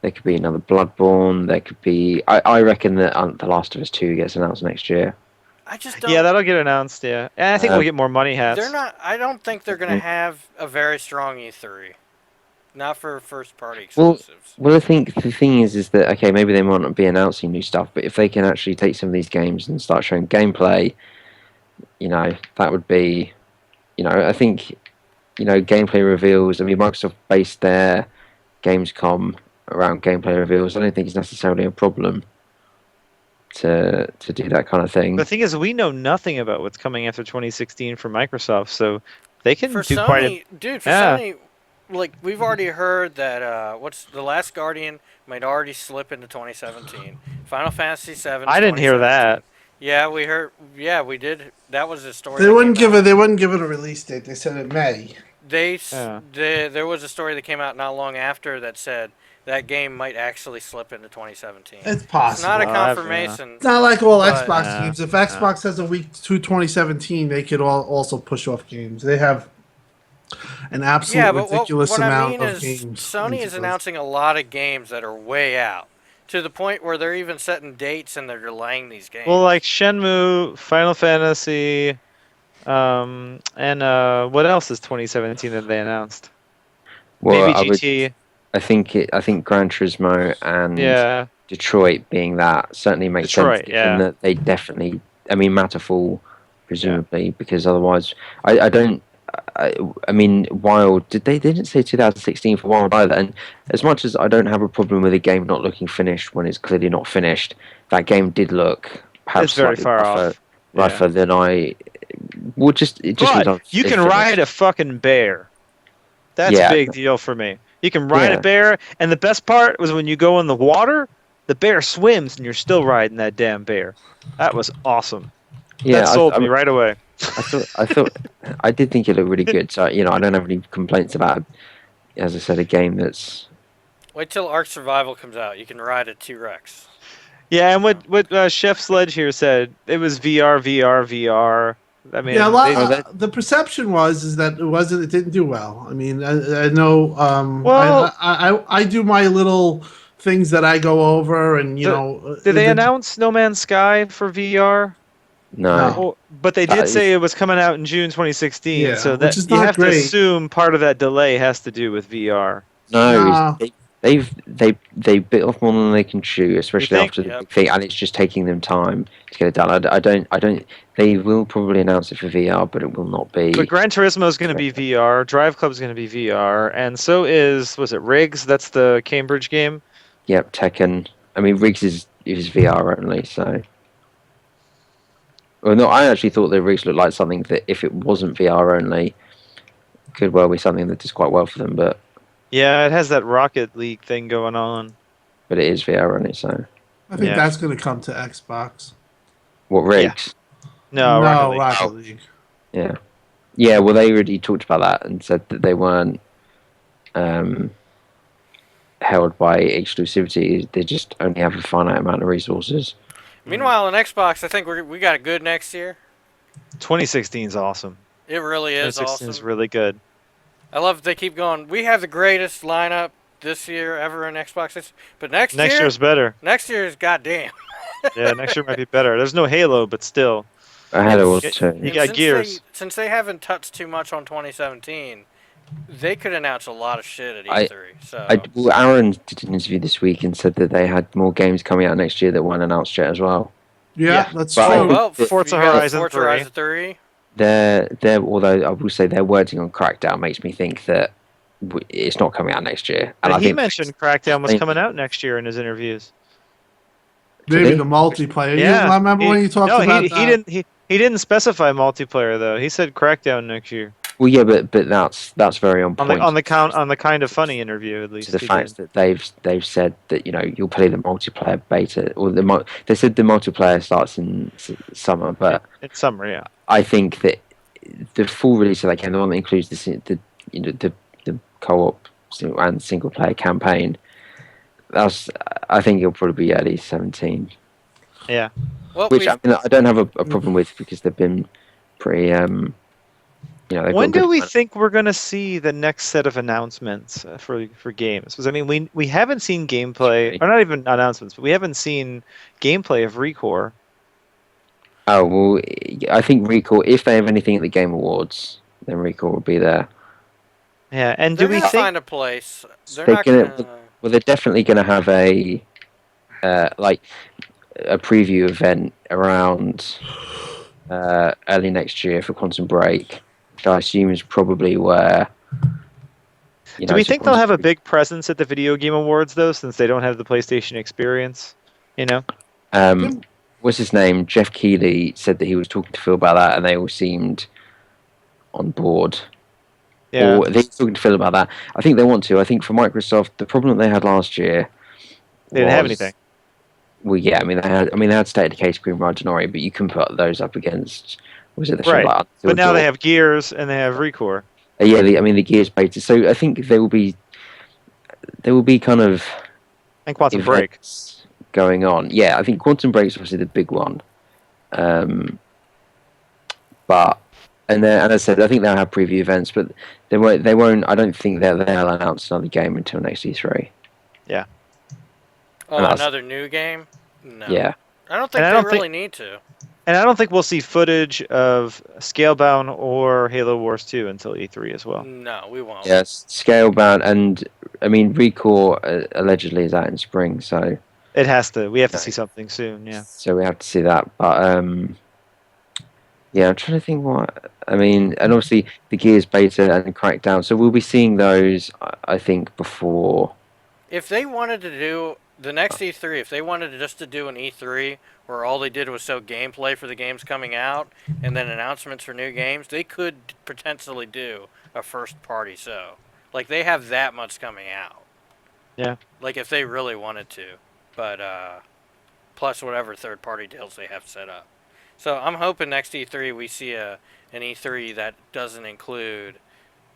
there could be another Bloodborne. There could be. I reckon that The Last of Us 2 gets announced next year. I just don't. Yeah, that'll get announced. Yeah, and I think we'll get more money hats. They're not. I don't think they're going to have a very strong E3. Not for first-party Well, exclusives. Well, I think the thing is that okay, maybe they might not be announcing new stuff, but if they can actually take some of these games and start showing gameplay, that would be, I think, gameplay reveals. I mean, Microsoft based their Gamescom around gameplay reveals. I don't think it's necessarily a problem to do that kind of thing. The thing is, we know nothing about what's coming after 2016 for Microsoft, so they can For do Sony, quite a. dude, for Yeah. Sony, like we've already heard that what's The Last Guardian might already slip into 2017. Final Fantasy VII. I didn't hear that. Yeah, we heard. Yeah, we did. That was a story. They that wouldn't came give out. it. They wouldn't give it a release date. They said it May. Yeah. There was a story that came out not long after that said that game might actually slip into 2017. It's It's possible. not a Well, I've, confirmation. It's not like all But- Xbox Yeah, games. If Xbox has a week to 2017, they could also push off games. They have an absolute Yeah, but ridiculous what I amount mean of is games. Sony is announcing a lot of games that are way out to the point where they're even setting dates and they're delaying these games. Well, like Shenmue, Final Fantasy, and what else is 2017 that they announced? Well, Maybe GT. I think Gran Turismo and Yeah. Detroit being that certainly makes Detroit, sense. Given yeah. that they definitely, I mean, Matterfall, presumably, because otherwise, I don't. I mean, Wild. They didn't say 2016 for Wild either. And as much as I don't have a problem with a game not looking finished when it's clearly not finished, that game did look perhaps It's very slightly far off. rougher than I would just. It just But means you it's can finished. ride a fucking bear. That's Yeah. a big deal for me. You can ride Yeah. a bear, and the best part was when you go in the water, the bear swims, and you're still riding that damn bear. That was awesome. Yeah, That sold me right away. I thought I did think it looked really good. So I don't have any complaints about, as I said, a game that's. Wait till Ark Survival comes out. You can ride a T-Rex. Yeah, and what Chef Sledge here said, it was VR, VR, VR, I mean, Yeah, a Oh, lot. that- The perception is that it didn't do well. I mean, I know. Well- I do my little things that I go over, and did they announce No Man's Sky for VR? no. No. Oh, but they That did say is- it was coming out in June 2016, Yeah, so which that is you not have to great. assume part of that delay has to do with VR. No, Nah. they bit off more than they can chew, especially think? after the Yep. big thing, and it's just taking them time to get it done. I don't. They will probably announce it for VR, but it will not be. But Gran Turismo is going to be VR, Drive Club is going to be VR, and so was it Riggs? That's the Cambridge game. Yep, Tekken. I mean, Riggs is VR only, so. Well, no, I actually thought that Riggs looked like something that, if it wasn't VR only, could well be something that does quite well for them, but Yeah, it has that Rocket League thing going on. it is VR only. So, I think Yeah. that's going to come to Xbox. what Riggs? No, Rocket League. Rocket League. Yeah, yeah. Well, they already talked about that and said that they weren't held by exclusivity. They just only have a finite amount of resources. Meanwhile, on Xbox, I think we got a good next year. 2016 is awesome. It really is 2016 is awesome. really good. I love that they keep going. We have the greatest lineup this year ever in Xbox. But next year, Year's better. next year is goddamn. Yeah, next year might be better. There's no Halo, but still. I had it was You too. got since Gears. Since they haven't touched too much on 2017, they could announce a lot of shit at I- E3. So Well, Aaron did an interview this week and said that they had more games coming out next year that weren't announced yet as well. Yeah, Yeah. that's But I true. think- well, Forza you got Horizon Forza 3. Horizon 3. Although I will say their wording on Crackdown makes me think that it's not coming out next year. And I He think mentioned Crackdown was Thank coming you. out next year in his interviews. Maybe Today? the multiplayer. Yeah, I remember when you talked no, about he that. he didn't specify multiplayer though. He said Crackdown next year. well, yeah, but that's very on On point. the kind of funny interview at least. To the he fact did. that they've said that you'll play the multiplayer beta or they said the multiplayer starts in summer, but In summary, yeah. I think that the full release of that game, the one that includes the co-op and single player campaign, I think it'll probably be early 17. Yeah. Well, Which I don't have a problem with because they've been pretty they've When got do good we plan- think we're gonna see the next set of announcements for games? Because I mean, we haven't seen gameplay, or not even announcements, but we haven't seen gameplay of Recore. Oh well, I think Recall, if they have anything at the Game Awards, then Recall will be there. Yeah, and they're do we gonna think? find a place. They're They're not gonna- gonna. Well, they're definitely going to have a preview event around early next year for Quantum Break, which I assume is probably where. Do we think they'll have a big presence at the Video Game Awards though, since they don't have the PlayStation experience? You know. What's his name? Jeff Keighley said that he was talking to Phil about that, and they all seemed on board. Yeah. Or they were talking to Phil about that. I think they want to. I think for Microsoft, the problem that they had last year. They didn't have was- anything. Well, yeah, they had State of Decay, Screen Ride, and Ori, but you can put those up against. Was it the show Right. like But now they Dawn? have Gears and they have Recore. Yeah, the Gears beta. So I think there will be kind of And Quantum Break. events going on. Yeah, I think Quantum Break is obviously the big one. But and as I said, I think they'll have preview events, but they won't. I don't think they'll announce another game until next E3. Oh, and that's- another new game? No. Yeah. I don't think And I they don't really need to. And I don't think we'll see footage of Scalebound or Halo Wars 2 until E3 as well. No, we won't. Yes, Scalebound, and I mean Recore allegedly is out in spring, so It has to. We have to Okay. see something soon. Yeah. so we have to see that. But yeah, I'm trying to think what I mean, and obviously the Gears beta and Crackdown. So we'll be seeing those, I think, before. If they wanted to do the next E3, if they wanted just to do an E3 where all they did was show gameplay for the games coming out and then announcements for new games, they could potentially do a first party show. Like they have that much coming out. Yeah. Like if they really wanted to, but plus whatever third party deals they have set up. So I'm hoping next E3 we see an E3 that doesn't include.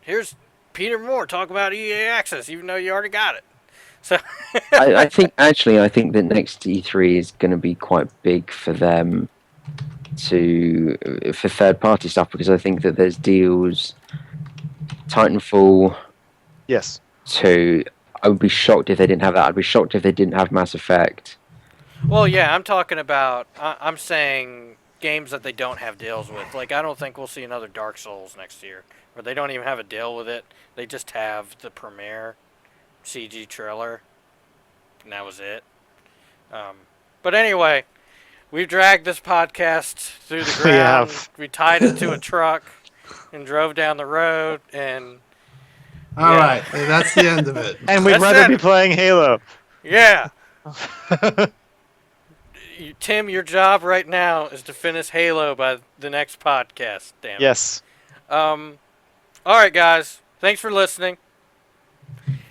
Here's Peter Moore talk about EA Access, even though you already got it. So I think that next E3 is going to be quite big for them to for third party stuff because I think that there's deals. Titanfall Yes. 2. I would be shocked if they didn't have that. I'd be shocked if they didn't have Mass Effect. Well, yeah, I'm talking about. I'm saying games that they don't have deals with. Like, I don't think we'll see another Dark Souls next year, where they don't even have a deal with it. They just have the premiere CG trailer, and that was it. But anyway, we've dragged this podcast through the We ground. have. We tied it to a truck and drove down the road, and All Yeah. right, that's the end of it. And we'd That's rather it. be playing Halo. yeah. Tim, your job right now is to finish Halo by the next podcast. Damn it. Yes. All right, guys. Thanks for listening.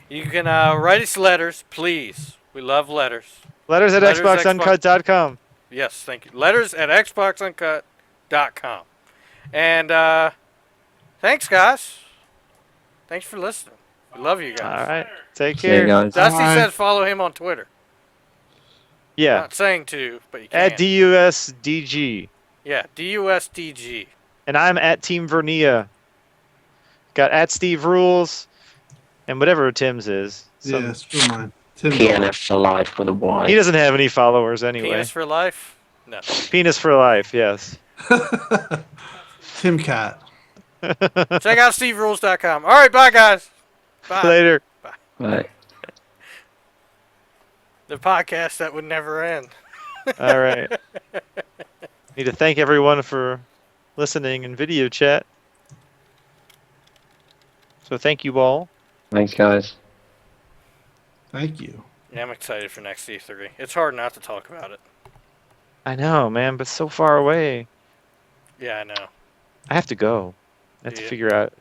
You can write us letters, please. We love letters. Letters at Letters xboxuncut.com. Yes, thank you. Letters at xboxuncut.com. And thanks, guys. Thanks for listening. We love you guys. All right. Take See you care. guys. Dusty Bye. says follow him on Twitter. Yeah. Not saying to, but you can. At DUSDG. Yeah, DUSDG. And I'm at Team Vernia. Got at Steve Rules. And whatever Tim's is. Yeah, screw mine. Tim. PNF for life with a Y. He doesn't have any followers anyway. Penis for life? No. Penis for life, yes. Tim Cat. Check out steverules.com. All right, bye, guys. Bye. Later. Right. The podcast that would never end. All right. Need to thank everyone for listening in video chat. So thank you all. Thanks, guys. Thank you. Yeah, I'm excited for next E3. It's hard not to talk about it. I know, man, but so far away. Yeah, I know. I have to go. I have to Yeah. figure out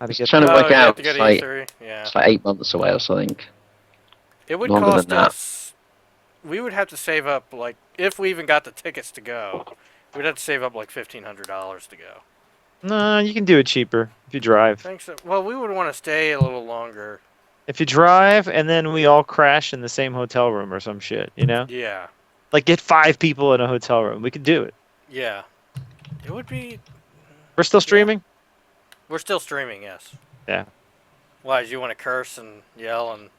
how to Just get trying to there. work you have out. to go It's to like, E3. Yeah. it's like 8 months away or something. It would longer cost than that. us. We would have to save up, like, if we even got the tickets to go, we'd have to save up like $1,500 to go. No, you can do it cheaper if you drive. Thanks. Well, we would want to stay a little longer. If you drive and then we all crash in the same hotel room or some shit, you know? Yeah. Like get 5 people in a hotel room. We could do it. Yeah. It would be. We're still streaming? We're still streaming, yes. Yeah. Why, do you want to curse and yell and.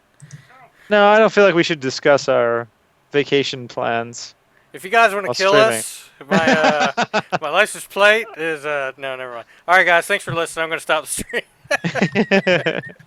No, I don't feel like we should discuss our vacation plans. If you guys want to While kill streaming. us, my license plate is no, never mind. All right, guys, thanks for listening. I'm going to stop the stream.